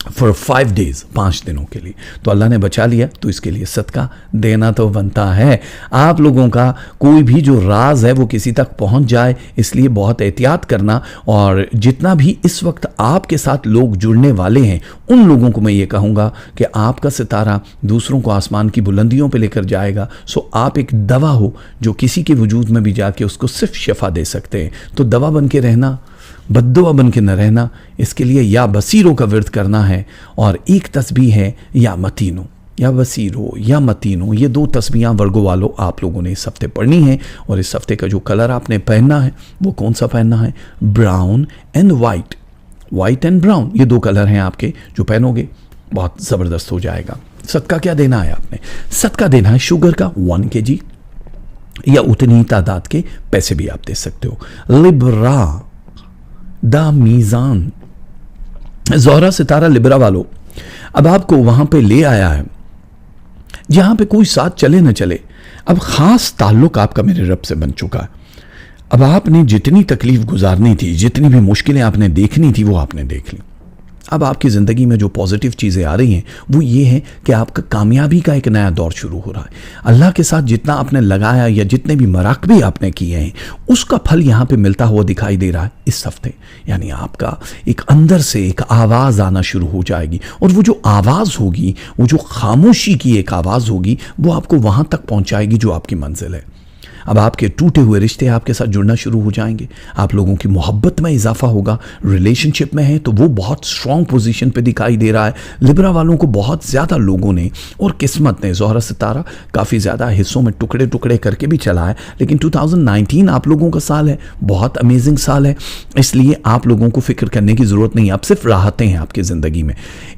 फॉर 5 डेज, 5 दिनों के लिए। तो अल्लाह ने बचा लिया, तो इसके लिए सदका देना तो बनता है। आप लोगों का कोई भी जो राज है वो किसी तक पहुंच जाए, इसलिए बहुत एहतियात करना। और जितना भी इस वक्त आपके साथ लोग जुड़ने वाले हैं उन लोगों को मैं ये कहूँगा कि आपका सितारा दूसरों को आसमान की बुलंदियों पर लेकर जाएगा। सो आप एक दवा हो जो किसी के वजूद में भी जाके उसको सिर्फ शफा दे सकते हैं। तो दवा बन के रहना, बद्दुआ बन के न रहना। इसके लिए या बसीरो का विर्द करना है, और एक तस्बीह है या मतीनो, या बसीरो या मतीनो। ये 2 तस्बीहां वर्गो वालों आप लोगों ने इस हफ्ते पढ़नी है। और इस हफ्ते का जो कलर आपने पहनना है वो कौन सा पहनना है? Brown and white. White and brown ये 2 कलर हैं आपके, जो पहनोगे बहुत ज़बरदस्त हो जाएगा। सदका क्या देना है आपने? सदका देना है शुगर का 1 kg, या उतनी तादाद के पैसे भी आप दे सकते हो। लिब्रा दा मीज़ान, ज़ोहरा सितारा लिब्रा वालों, अब आपको वहां पे ले आया है जहां पे कोई साथ चले न चले, अब ख़ास ताल्लुक आपका मेरे रब से बन चुका है। अब आपने जितनी तकलीफ गुजारनी थी, जितनी भी मुश्किलें आपने देखनी थी वो आपने देख ली। अब आपकी ज़िंदगी में जो पॉजिटिव चीज़ें आ रही हैं वो ये है कि आपका कामयाबी का एक नया दौर शुरू हो रहा है। अल्लाह के साथ जितना आपने लगाया या जितने भी मराकबे आपने किए हैं उसका फल यहाँ पे मिलता हुआ दिखाई दे रहा है इस हफ्ते। यानी आपका एक अंदर से एक आवाज़ आना शुरू हो जाएगी, और वो जो आवाज़ होगी, वो जो खामोशी की एक आवाज़ होगी, वो आपको वहाँ तक पहुँचाएगी जो आपकी मंजिल है। अब आपके टूटे हुए रिश्ते आपके साथ जुड़ना शुरू हो जाएंगे, आप लोगों की मोहब्बत में इजाफा होगा। रिलेशनशिप में है तो वो बहुत स्ट्रॉन्ग पोजीशन पे दिखाई दे रहा है। लिब्रा वालों को बहुत ज़्यादा लोगों ने और किस्मत ने ज़ोहरा सितारा काफ़ी ज़्यादा हिस्सों में टुकड़े टुकड़े करके भी चला है, लेकिन 2019 आप लोगों का साल है, बहुत अमेजिंग साल है, इसलिए आप लोगों को फिक्र करने की ज़रूरत नहीं है। अब सिर्फ राहतें हैं आपकी ज़िंदगी में।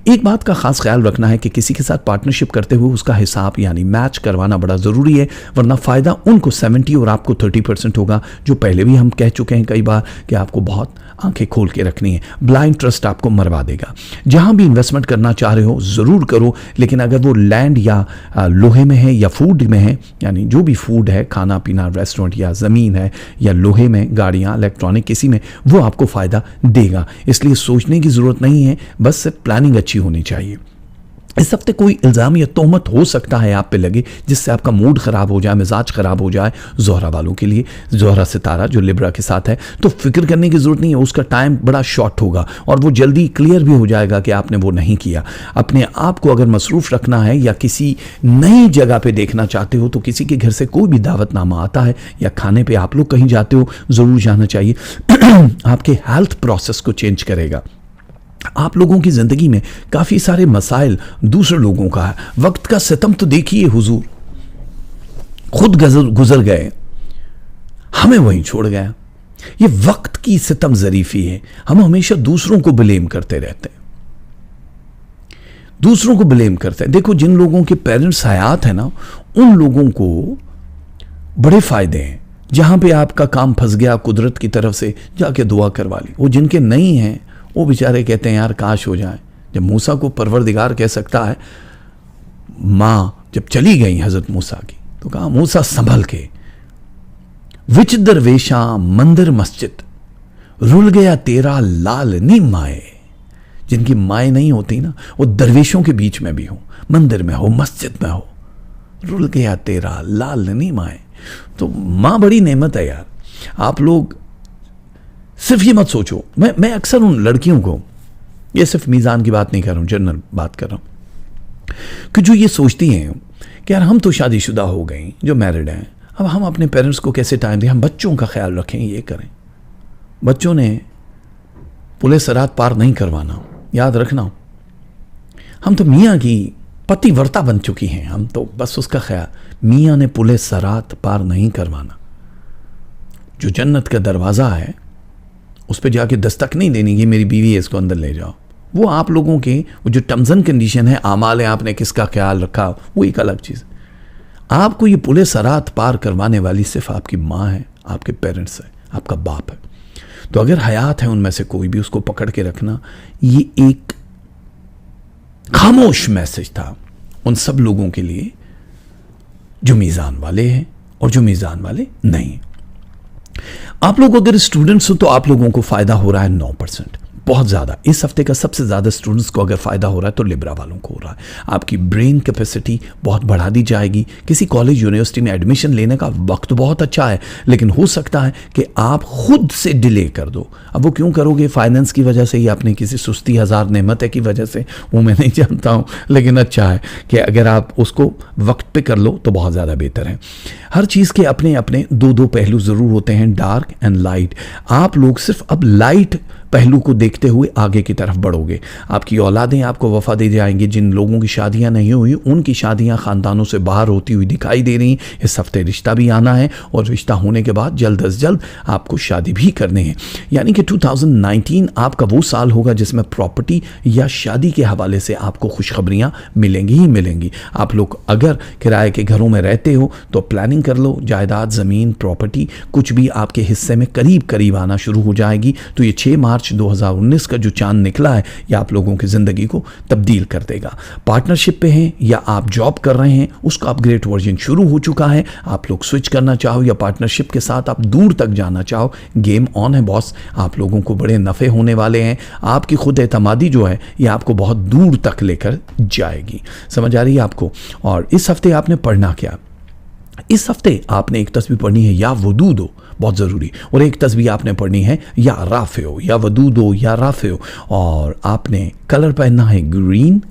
एक बात का ख़ास ख्याल रखना है कि किसी के साथ पार्टनरशिप करते हुए उसका हिसाब यानी मैच करवाना बड़ा ज़रूरी है, वरना फ़ायदा उनको 70 और आपको 30% होगा, जो पहले भी हम कह चुके हैं कई बार कि आपको बहुत आंखें खोल के रखनी है। ब्लाइंड ट्रस्ट आपको मरवा देगा। जहां भी इन्वेस्टमेंट करना चाह रहे हो ज़रूर करो, लेकिन अगर वो लैंड या लोहे में है या फूड में है, यानी जो भी फूड है, खाना पीना, रेस्टोरेंट या ज़मीन है, या लोहे में, गाड़ियाँ, इलेक्ट्रॉनिक, किसी में, वो आपको फ़ायदा देगा। इसलिए सोचने की ज़रूरत नहीं है, बस सिर्फ प्लानिंग अच्छी होनी चाहिए। इस हफ्ते कोई इल्ज़ाम या तोहमत हो सकता है आप पे लगे जिससे आपका मूड ख़राब हो जाए, मिजाज ख़राब हो जाए। ज़ोहरा वालों के लिए, ज़ोहरा सितारा जो लिब्रा के साथ है, तो फिक्र करने की ज़रूरत नहीं है, उसका टाइम बड़ा शॉर्ट होगा और वो जल्दी क्लियर भी हो जाएगा कि आपने वो नहीं किया। अपने आप को अगर मसरूफ़ रखना है या किसी नई जगह पर देखना चाहते हो तो किसी के घर से कोई भी दावतनामा आता है या खाने पर आप लोग कहीं जाते हो, ज़रूर जाना चाहिए। आपके हेल्थ प्रोसेस को चेंज करेगा। आप लोगों की ज़िंदगी में काफ़ी सारे मसाइल दूसरे लोगों का है। वक्त का सितम तो देखिए हुजूर, खुद गुजर गए, हमें वहीं छोड़ गया। ये वक्त की सितम ज़रीफ़ी है। हम हमेशा दूसरों को ब्लेम करते रहते हैं, दूसरों को ब्लेम करते हैं। देखो, जिन लोगों के पेरेंट्स हयात हैं ना, उन लोगों को बड़े फ़ायदे हैं। जहां पे आपका काम फंस गया, कुदरत की तरफ से जाके दुआ करवा ली। वो जिनके नहीं हैं वो बेचारे कहते हैं यार काश हो जाए। जब मूसा को परवरदिगार कह सकता है, माँ जब चली गई हजरत मूसा की, तो कहा मूसा संभल के, विच दरवेशा मंदिर मस्जिद, रुल गया तेरा लाल नी माए। जिनकी माए नहीं होती ना, वो दरवेशों के बीच में भी हो, मंदिर में हो, मस्जिद में हो, रुल गया तेरा लाल नी माए। तो माँ बड़ी नेमत है यार। आप लोग सिर्फ ये मत सोचो, मैं अक्सर उन लड़कियों को, ये सिर्फ मीज़ान की बात नहीं कर रहा हूँ, जनरल बात कर रहा हूँ, कि जो ये सोचती हैं कि यार हम तो शादीशुदा हो गई, जो मैरिड हैं, अब हम अपने पेरेंट्स को कैसे टाइम दें, हम बच्चों का ख्याल रखें, ये करें। बच्चों ने पुलिस सरात पार नहीं करवाना, याद रखना। हम तो मियाँ की पतिव्रता बन चुकी हैं, हम तो बस उसका ख्याल, मियाँ ने पुलिस सरात पार नहीं करवाना। जो जन्नत का दरवाज़ा है उस पर जाके दस्तक नहीं देनी कि मेरी बीवी है इसको अंदर ले जाओ। वो आप लोगों के वो जो टर्म्स एंड कंडीशन है, आमाल है, आपने किसका ख्याल रखा, वो एक अलग चीज़। आपको ये पुलिस सरात पार करवाने वाली सिर्फ आपकी माँ है, आपके पेरेंट्स है, आपका बाप है। तो अगर हयात है उनमें से कोई भी, उसको पकड़ के रखना। ये एक खामोश मैसेज था उन सब लोगों के लिए जो मीज़ान वाले हैं और जो मीज़ान वाले नहीं। आप लोग अगर स्टूडेंट्स हो तो आप लोगों को फायदा हो रहा है 9%, बहुत ज़्यादा। इस हफ्ते का सबसे ज़्यादा स्टूडेंट्स को अगर फ़ायदा हो रहा है तो लिब्रा वालों को हो रहा है। आपकी ब्रेन कैपेसिटी बहुत बढ़ा दी जाएगी। किसी कॉलेज यूनिवर्सिटी में एडमिशन लेने का वक्त बहुत अच्छा है, लेकिन हो सकता है कि आप खुद से डिले कर दो। अब वो क्यों करोगे? फाइनेंस की वजह से, या अपने किसी सुस्ती हज़ार नेमत की वजह से, वो मैं नहीं जानता हूँ, लेकिन अच्छा है कि अगर आप उसको वक्त पे कर लो तो बहुत ज़्यादा बेहतर है। हर चीज़ के अपने अपने दो पहलू ज़रूर होते हैं, डार्क एंड लाइट। आप लोग सिर्फ अब लाइट पहलू को देखते हुए आगे की तरफ बढ़ोगे। आपकी औलादें आपको वफा दे जाएंगी। जिन लोगों की शादियां नहीं हुई, उनकी शादियां खानदानों से बाहर होती हुई दिखाई दे रही। इस हफ्ते रिश्ता भी आना है और रिश्ता होने के बाद जल्द अज जल्द आपको शादी भी करनी है। यानी कि 2019 आपका वो साल होगा जिसमें प्रॉपर्टी या शादी के हवाले से आपको खुशखबरियाँ मिलेंगी ही मिलेंगी। आप लोग अगर किराए के घरों में रहते हो तो प्लानिंग कर लो, जायदाद, ज़मीन, प्रॉपर्टी कुछ भी आपके हिस्से में करीब करीब आना शुरू हो जाएगी। तो ये 6 मार्च मार्च 2019 का जो चांद निकला है यह आप लोगों की ज़िंदगी को तब्दील कर देगा। पार्टनरशिप पे हैं या आप जॉब कर रहे हैं, उसका अपग्रेड वर्जन शुरू हो चुका है। आप लोग स्विच करना चाहो या पार्टनरशिप के साथ आप दूर तक जाना चाहो, गेम ऑन है बॉस। आप लोगों को बड़े नफ़े होने वाले हैं। आपकी खुद एतमादी जो है ये आपको बहुत दूर तक लेकर जाएगी। समझ आ रही है आपको? और इस हफ्ते आपने पढ़ना क्या? इस हफ्ते आपने एक तस्वीर पढ़नी है या वदूदो, बहुत ज़रूरी, और एक तस्वीर आपने पढ़नी है या राफेओ, या वदूदो या राफेओ। और आपने कलर पहनना है ग्रीन,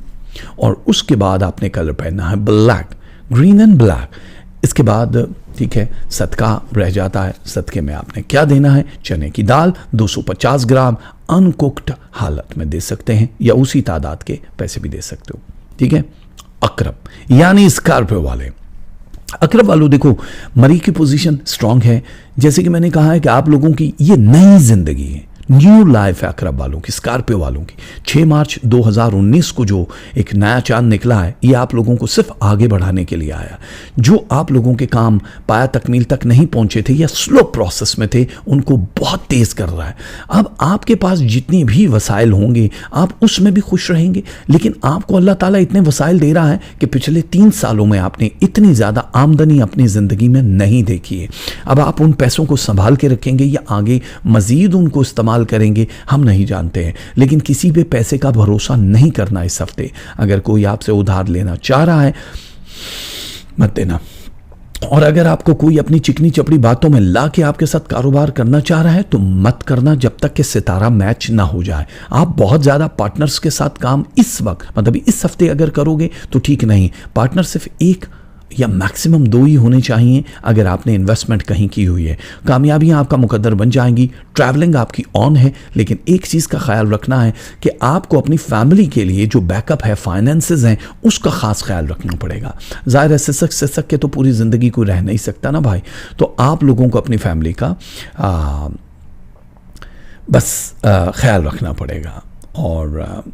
और उसके बाद आपने कलर पहनना है ब्लैक, ग्रीन एंड ब्लैक। इसके बाद ठीक है सदका रह जाता है। सदके में आपने क्या देना है? चने की दाल 250 ग्राम अनकुक्ड हालत में दे सकते हैं, या उसी तादाद के पैसे भी दे सकते हो। ठीक है। अकरब यानी स्कॉर्पियो वाले, अकरब वालों देखो, मरी की पोजीशन स्ट्रांग है। जैसे कि मैंने कहा है कि आप लोगों की ये नई जिंदगी है, न्यू लाइफ है अकरब वालों की, स्कॉर्पियो वालों की। 6 मार्च 2019 को जो एक नया चांद निकला है ये आप लोगों को सिर्फ आगे बढ़ाने के लिए आया। जो आप लोगों के काम पाया तकमील तक नहीं पहुंचे थे या स्लो प्रोसेस में थे, उनको बहुत तेज कर रहा है। अब आपके पास जितनी भी वसाइल होंगे आप उसमें भी खुश रहेंगे, लेकिन आपको अल्लाह ताला इतने वसाइल दे रहा है कि पिछले 3 सालों में आपने इतनी ज़्यादा आमदनी अपनी ज़िंदगी में नहीं देखी है। अब आप उन पैसों को संभाल के रखेंगे या आगे मज़ीद उनको इस्तेमाल करेंगे, हम नहीं जानते हैं। लेकिन किसी भी पैसे का भरोसा नहीं करना इस हफ्ते। अगर कोई आपसे उधार लेना चाह रहा है मत देना, और अगर आपको कोई अपनी चिकनी चपड़ी बातों में ला के आपके साथ कारोबार करना चाह रहा है तो मत करना जब तक कि सितारा मैच ना हो जाए। आप बहुत ज़्यादा पार्टनर्स के साथ काम इस वक्त, मतलब इस हफ्ते अगर करोगे तो ठीक नहीं। पार्टनर सिर्फ एक या मैक्सिमम 2 ही होने चाहिए अगर आपने इन्वेस्टमेंट कहीं की हुई है। कामयाबियां आपका मुकद्दर बन जाएंगी। ट्रैवलिंग आपकी ऑन है, लेकिन एक चीज़ का ख्याल रखना है कि आपको अपनी फैमिली के लिए जो बैकअप है, फाइनेंसेस हैं, उसका ख़ास ख्याल रखना पड़ेगा। ज़ाहिर है सिसक के तो पूरी ज़िंदगी को रह नहीं सकता ना भाई। तो आप लोगों को अपनी फैमिली का बस ख्याल रखना पड़ेगा। और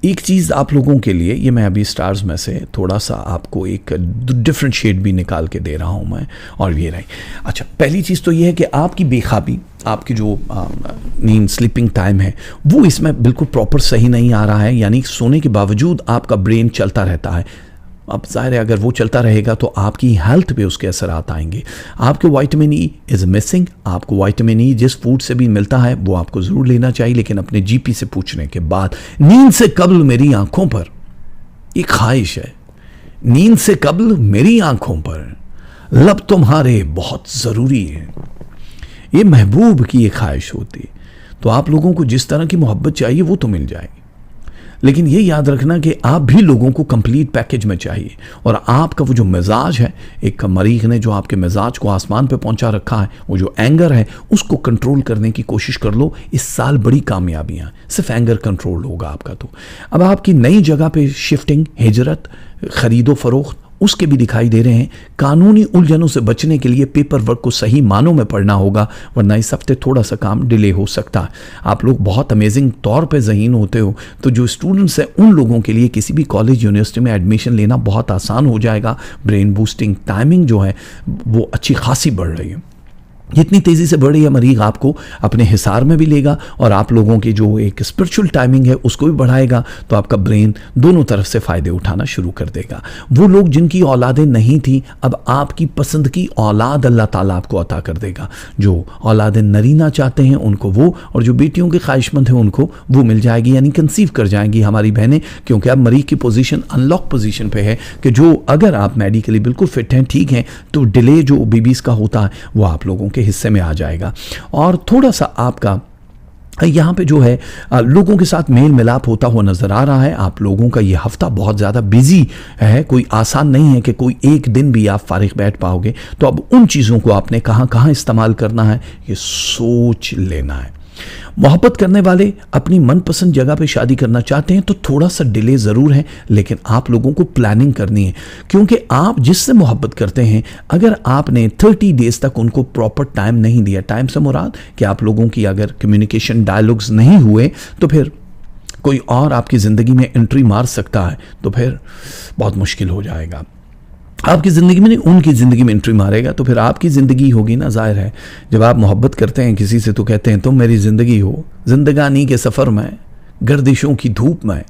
एक चीज़ आप लोगों के लिए, ये मैं अभी स्टार्स में से थोड़ा सा आपको एक डिफरेंट शेड भी निकाल के दे रहा हूँ मैं, और ये रही। अच्छा, पहली चीज़ तो ये है कि आपकी बेखाबी, आपकी जो नींद स्लीपिंग टाइम है वो इसमें बिल्कुल प्रॉपर सही नहीं आ रहा है। यानी सोने के बावजूद आपका ब्रेन चलता रहता है। अब जाहिर है अगर वो चलता रहेगा तो आपकी हेल्थ पे उसके असरात आएंगे। आपके विटामिन ई इज़ मिसिंग। आपको विटामिन ई जिस फूड से भी मिलता है वो आपको ज़रूर लेना चाहिए, लेकिन अपने जीपी से पूछने के बाद। नींद से कब्ल मेरी आंखों पर, ये ख्वाहिश है, नींद से कब्ल मेरी आंखों पर लब तुम्हारे बहुत ज़रूरी है। ये महबूब की ये ख्वाहिश होती। तो आप लोगों को जिस तरह की मोहब्बत चाहिए वो तो मिल जाएगी, लेकिन ये याद रखना कि आप भी लोगों को कंप्लीट पैकेज में चाहिए। और आपका वो जो मिजाज है, एक मरीख ने जो आपके मिजाज को आसमान पे पहुंचा रखा है, वो जो एंगर है उसको कंट्रोल करने की कोशिश कर लो। इस साल बड़ी कामयाबियां, सिर्फ एंगर कंट्रोल होगा आपका। तो अब आपकी नई जगह पे शिफ्टिंग, हिजरत, खरीदो फरोख्त, उसके भी दिखाई दे रहे हैं। कानूनी उलझनों से बचने के लिए पेपर वर्क को सही मानों में पढ़ना होगा, वरना इस हफ्ते थोड़ा सा काम डिले हो सकता है। आप लोग बहुत अमेजिंग तौर पे ज़हीन होते हो, तो जो स्टूडेंट्स हैं उन लोगों के लिए किसी भी कॉलेज यूनिवर्सिटी में एडमिशन लेना बहुत आसान हो जाएगा। ब्रेन बूस्टिंग टाइमिंग जो है वो अच्छी खासी बढ़ रही है। जितनी तेज़ी से बढ़ रही है मरीज़ आपको अपने हिसार में भी लेगा, और आप लोगों की जो एक स्पिरिचुअल टाइमिंग है उसको भी बढ़ाएगा। तो आपका ब्रेन दोनों तरफ से फ़ायदे उठाना शुरू कर देगा। वो लोग जिनकी औलादें नहीं थी, अब आपकी पसंद की औलाद अल्लाह ताला आपको अता कर देगा। जो औलादें नरीना चाहते हैं उनको वो, और जो बेटियों के ख्वाहिशमंद हैं उनको वो मिल जाएगी, यानी कंसीव कर जाएंगी हमारी बहनें। क्योंकि अब मरीज़ की पोजीशन अनलॉक पोजीशन पे है कि जो अगर आप मेडिकली बिल्कुल फिट हैं, ठीक हैं, तो डिले जो बेबीज़ का होता है वो आप लोगों के हिस्से में आ जाएगा। और थोड़ा सा आपका यहाँ पे जो है लोगों के साथ मेल मिलाप होता हुआ नज़र आ रहा है। आप लोगों का ये हफ्ता बहुत ज़्यादा बिजी है, कोई आसान नहीं है कि कोई एक दिन भी आप फारिग बैठ पाओगे। तो अब उन चीज़ों को आपने कहाँ कहाँ इस्तेमाल करना है ये सोच लेना है। मोहब्बत करने वाले अपनी मनपसंद जगह पे शादी करना चाहते हैं तो थोड़ा सा डिले ज़रूर है, लेकिन आप लोगों को प्लानिंग करनी है। क्योंकि आप जिससे मोहब्बत करते हैं, अगर आपने 30 डेज़ तक उनको प्रॉपर टाइम नहीं दिया, टाइम से मुराद कि आप लोगों की अगर कम्युनिकेशन डायलॉग्स नहीं हुए, तो फिर कोई और आपकी ज़िंदगी में एंट्री मार सकता है, तो फिर बहुत मुश्किल हो जाएगा। आपकी ज़िंदगी में नहीं, उनकी ज़िंदगी में एंट्री मारेगा तो फिर आपकी ज़िंदगी होगी ना। ज़ाहिर है जब आप मोहब्बत करते हैं किसी से तो कहते हैं तुम मेरी ज़िंदगी हो, जिंदगानी के सफ़र में, गर्दिशों की धूप में,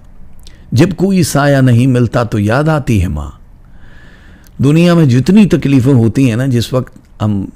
जब कोई साया नहीं मिलता तो याद आती है माँ। दुनिया में जितनी तकलीफ़ें होती हैं ना, जिस वक्त हम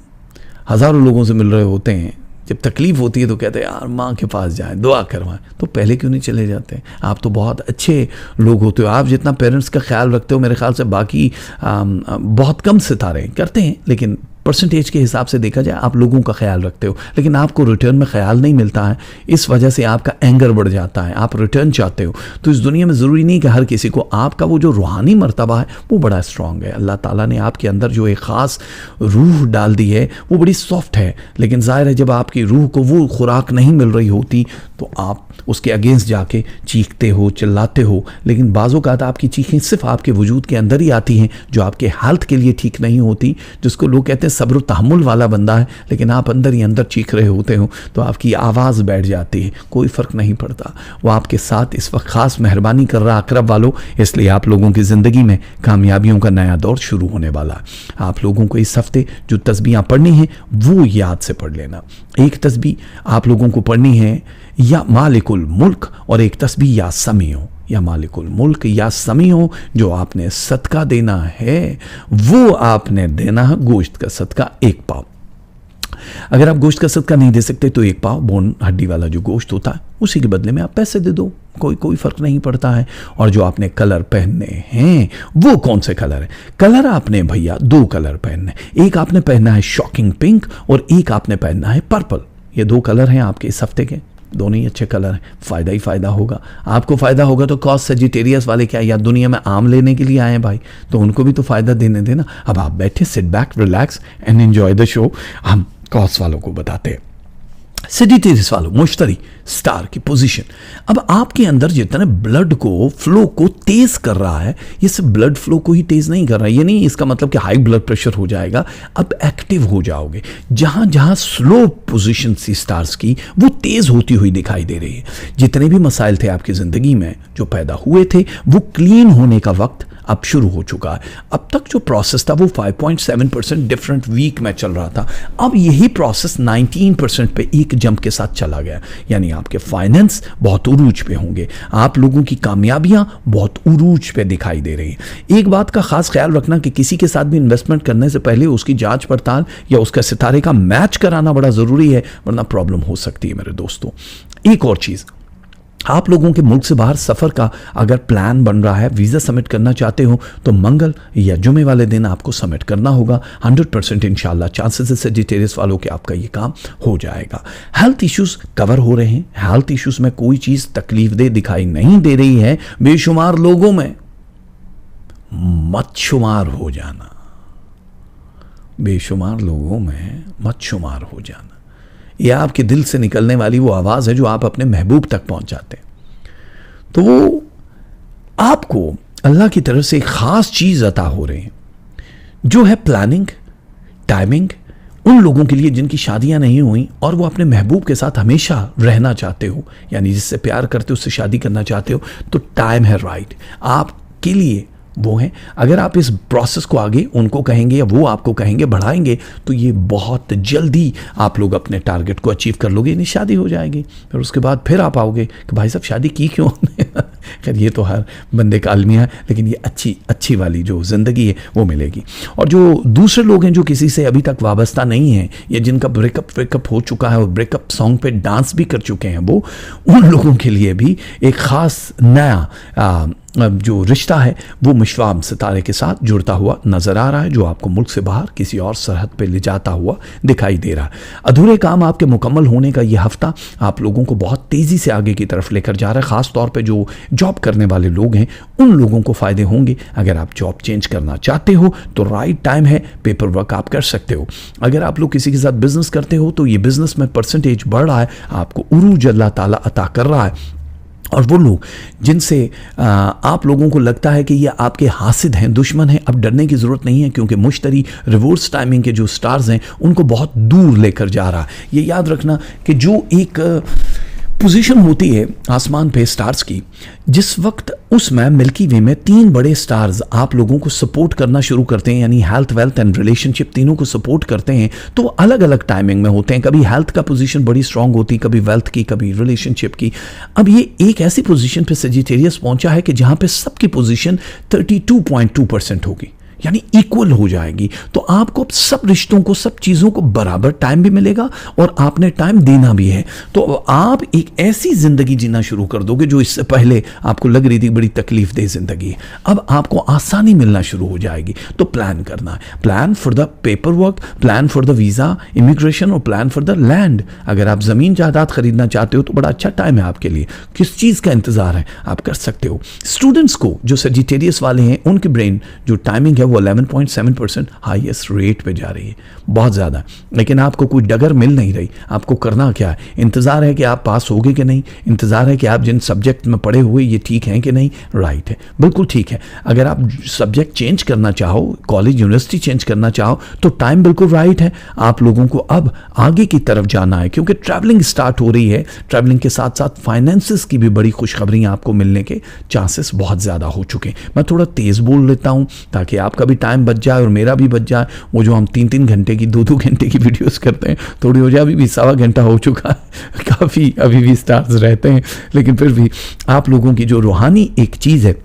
हज़ारों लोगों से मिल रहे होते हैं, जब तकलीफ़ होती है तो कहते हैं यार माँ के पास जाएं, दुआ करवाएं, तो पहले क्यों नहीं चले जाते? आप तो बहुत अच्छे लोग होते हो, आप जितना पेरेंट्स का ख्याल रखते हो मेरे ख्याल से बाकी बहुत कम सितारे करते हैं, लेकिन परसेंटेज के हिसाब से देखा जाए आप लोगों का ख्याल रखते हो, लेकिन आपको रिटर्न में ख्याल नहीं मिलता है। इस वजह से आपका एंगर बढ़ जाता है, आप रिटर्न चाहते हो। तो इस दुनिया में ज़रूरी नहीं कि हर किसी को, आपका वो जो रूहानी मर्तबा है वो बड़ा स्ट्रॉन्ग है। अल्लाह ताला ने आपके अंदर जो एक ख़ास रूह डाल दी है वो बड़ी सॉफ्ट है, लेकिन ज़ाहिर है जब आपकी रूह को वो खुराक नहीं मिल रही होती तो आप उसके अगेंस्ट जाके चीखते हो, चिल्लाते हो। लेकिन बाज़ औक़ात आपकी चीखें सिर्फ आपके वजूद के अंदर ही आती हैं, जो आपके हेल्थ के लिए ठीक नहीं होती, जिसको लोग कहते हैं सब्र तहम्मुल वाला बंदा है, लेकिन आप अंदर ही अंदर चीख रहे होते हो तो आपकी आवाज़ बैठ जाती है, कोई फ़र्क नहीं पड़ता। वो आपके साथ इस वक्त ख़ास मेहरबानी कर रहा अक़रब वालों, इसलिए आप लोगों की ज़िंदगी में कामयाबियों का नया दौर शुरू होने वाला है। आप लोगों को इस हफ्ते जो तस्बीहां पढ़नी हैं वो याद से पढ़ लेना। एक तस्बीह आप लोगों को पढ़नी है या मालिकुल मुल्क, और एक तस्बीह या समीओ, या मालिकुल मुल्क या समीओ। जो आपने सदका देना है वो आपने देना है गोश्त का सदका 1 पाव। अगर आप गोश्त का सदका नहीं दे सकते तो 1 पाव बोन हड्डी वाला जो गोश्त होता है उसी के बदले में आप पैसे दे दो, कोई फ़र्क नहीं पड़ता है। और जो आपने कलर पहनने हैं वो कौन से कलर है? कलर आपने भैया 2 कलर पहनने, एक आपने पहनना है शॉकिंग पिंक और एक आपने पहनना है पर्पल। ये 2 कलर हैं आपके इस हफ्ते के, दोनों ही अच्छे कलर हैं। फ़ायदा ही फ़ायदा होगा, आपको फ़ायदा होगा तो कॉस सेजिटेरियस वाले क्या या दुनिया में आम लेने के लिए आए हैं भाई, तो उनको भी तो फ़ायदा देने देना। अब आप बैठे, sit back, relax and enjoy the show. हम कॉस वालों को बताते हैं, सेजिटेरियस वालों, मुश्तरी स्टार की पोजीशन। अब आपके अंदर जितना ब्लड को फ्लो को तेज कर रहा है, ये सिर्फ ब्लड फ्लो को ही तेज नहीं कर रहा है, ये नहीं इसका मतलब कि हाई ब्लड प्रेशर हो जाएगा, अब एक्टिव हो जाओगे। जहां जहां स्लो पोजीशन सी स्टार्स की वो तेज होती हुई दिखाई दे रही है। जितने भी मसाइल थे आपकी जिंदगी में जो पैदा हुए थे वो क्लीन होने का वक्त अब शुरू हो चुका है। अब तक जो प्रोसेस था वो 5.7% डिफरेंट वीक में चल रहा था, अब यही प्रोसेस 19% पे एक जंप के साथ चला गया। यानी आपके फाइनेंस बहुत उरूज पे होंगे, आप लोगों की कामयाबियां बहुत उरूज पे दिखाई दे रही हैं। एक बात का खास ख्याल रखना कि किसी के साथ भी इन्वेस्टमेंट करने से पहले उसकी जांच पड़ताल या उसका सितारे का मैच कराना बड़ा ज़रूरी है, वरना प्रॉब्लम हो सकती है मेरे दोस्तों। एक और चीज़, आप लोगों के मुल्क से बाहर सफ़र का अगर प्लान बन रहा है, वीज़ा सबमिट करना चाहते हो तो मंगल या जुमे वाले दिन आपको सबमिट करना होगा। 100% इंशाल्लाह चांसेस है सेजिटेरियस वालों के आपका ये काम हो जाएगा। हेल्थ इश्यूज़ कवर हो रहे हैं, हेल्थ इश्यूज़ में कोई चीज़ तकलीफ दे दिखाई नहीं दे रही है। बेशुमार लोगों में मत शुमार हो जाना, बेशुमार लोगों में मत शुमार हो जाना। यह आपके दिल से निकलने वाली वो आवाज़ है जो आप अपने महबूब तक पहुंचाते हैं। तो वो आपको अल्लाह की तरफ से एक ख़ास चीज़ अता हो रही है जो है प्लानिंग, टाइमिंग। उन लोगों के लिए जिनकी शादियां नहीं हुई और वो अपने महबूब के साथ हमेशा रहना चाहते हो, यानी जिससे प्यार करते हो उससे शादी करना चाहते हो, तो टाइम है राइट आपके लिए वो हैं। अगर आप इस प्रोसेस को आगे उनको कहेंगे या वो आपको कहेंगे बढ़ाएंगे तो ये बहुत जल्दी आप लोग अपने टारगेट को अचीव कर लोगे, यानी शादी हो जाएगी। फिर उसके बाद फिर आप आओगे कि भाई साहब शादी की क्यों खैर ये तो हर बंदे का अलमिया है, लेकिन ये अच्छी वाली जो ज़िंदगी है वो मिलेगी। और जो दूसरे लोग हैं जो किसी से अभी तक वाबस्ता नहीं हैं या जिनका ब्रेकअप हो चुका है और ब्रेकअप सॉन्ग पे डांस भी कर चुके हैं, वो उन लोगों के लिए भी एक ख़ास नया जो रिश्ता है वो मिशवाम सितारे के साथ जुड़ता हुआ नज़र आ रहा है, जो आपको मुल्क से बाहर किसी और सरहद पे ले जाता हुआ दिखाई दे रहा है। अधूरे काम आपके मुकम्मल होने का ये हफ्ता आप लोगों को बहुत तेज़ी से आगे की तरफ लेकर जा रहा है। ख़ास तौर पे जो जॉब करने वाले लोग हैं उन लोगों को फ़ायदे होंगे। अगर आप जॉब चेंज करना चाहते हो तो राइट टाइम है, पेपर वर्क आप कर सकते हो। अगर आप लोग किसी के साथ बिजनेस करते हो तो ये बिजनेस में परसेंटेज बढ़ रहा है, आपको उरूज अल्लाह ताला अता कर रहा है। और वो लोग जिनसे आप लोगों को लगता है कि ये आपके हासिद हैं, दुश्मन हैं, अब डरने की ज़रूरत नहीं है, क्योंकि मुश्तरी रिवर्स टाइमिंग के जो स्टार्स हैं उनको बहुत दूर लेकर जा रहा है। ये याद रखना कि जो एक पोजीशन होती है आसमान पे स्टार्स की, जिस वक्त उसमें मिल्की वे में 3 बड़े स्टार्स आप लोगों को सपोर्ट करना शुरू करते हैं, यानी हेल्थ, वेल्थ एंड रिलेशनशिप तीनों को सपोर्ट करते हैं, तो अलग अलग टाइमिंग में होते हैं। कभी हेल्थ का पोजीशन बड़ी स्ट्रांग होती है, कभी वेल्थ की, कभी रिलेशनशिप की। अब ये एक ऐसी पोजीशन पे सजिटेरियस पहुंचा है कि जहां पे सबकी पोजीशन 32.2% होगी, यानी इक्वल हो जाएगी। तो आपको सब रिश्तों को, सब चीज़ों को बराबर टाइम भी मिलेगा और आपने टाइम देना भी है। तो आप एक ऐसी ज़िंदगी जीना शुरू कर दोगे जो इससे पहले आपको लग रही थी बड़ी तकलीफ दे ज़िंदगी है, अब आपको आसानी मिलना शुरू हो जाएगी। तो प्लान करना है, plan for the paper work, plan for the visa, immigration और प्लान फॉर द लैंड। अगर आप ज़मीन जायदाद खरीदना चाहते हो तो बड़ा अच्छा टाइम है आपके लिए। किस चीज़ का इंतज़ार है, आप कर सकते हो। स्टूडेंट्स को जो सजिटेरियस वाले हैं, उनकी ब्रेन जो टाइमिंग है वो 11.7% हाईएस्ट रेट पे जा रही है, बहुत ज़्यादा। लेकिन आपको कोई डगर मिल नहीं रही। आपको करना क्या है? इंतज़ार है कि आप पास होगे कि नहीं, इंतज़ार है कि आप जिन सब्जेक्ट में पढ़े हुए ये ठीक हैं कि नहीं। राइट है, बिल्कुल ठीक है। अगर आप सब्जेक्ट चेंज करना चाहो, कॉलेज यूनिवर्सिटी चेंज करना चाहो, तो टाइम बिल्कुल राइट है। आप लोगों को अब आगे की तरफ जाना है, क्योंकि ट्रैवलिंग स्टार्ट हो रही है। ट्रैवलिंग के साथ साथ फाइनेंसिस की भी बड़ी खुशखबरी आपको मिलने के चांसेस बहुत ज़्यादा हो चुके हैं। मैं थोड़ा तेज़ बोल लेता हूँ ताकि आपका भी टाइम बच जाए और मेरा भी बच जाए। वो जो हम 3-3 घंटे की, 2-2 घंटे की वीडियोस करते हैं, थोड़ी हो जाए। अभी भी 1.25 घंटा हो चुका है, काफ़ी अभी भी स्टार्स रहते हैं, लेकिन फिर भी आप लोगों की जो रूहानी एक चीज़ है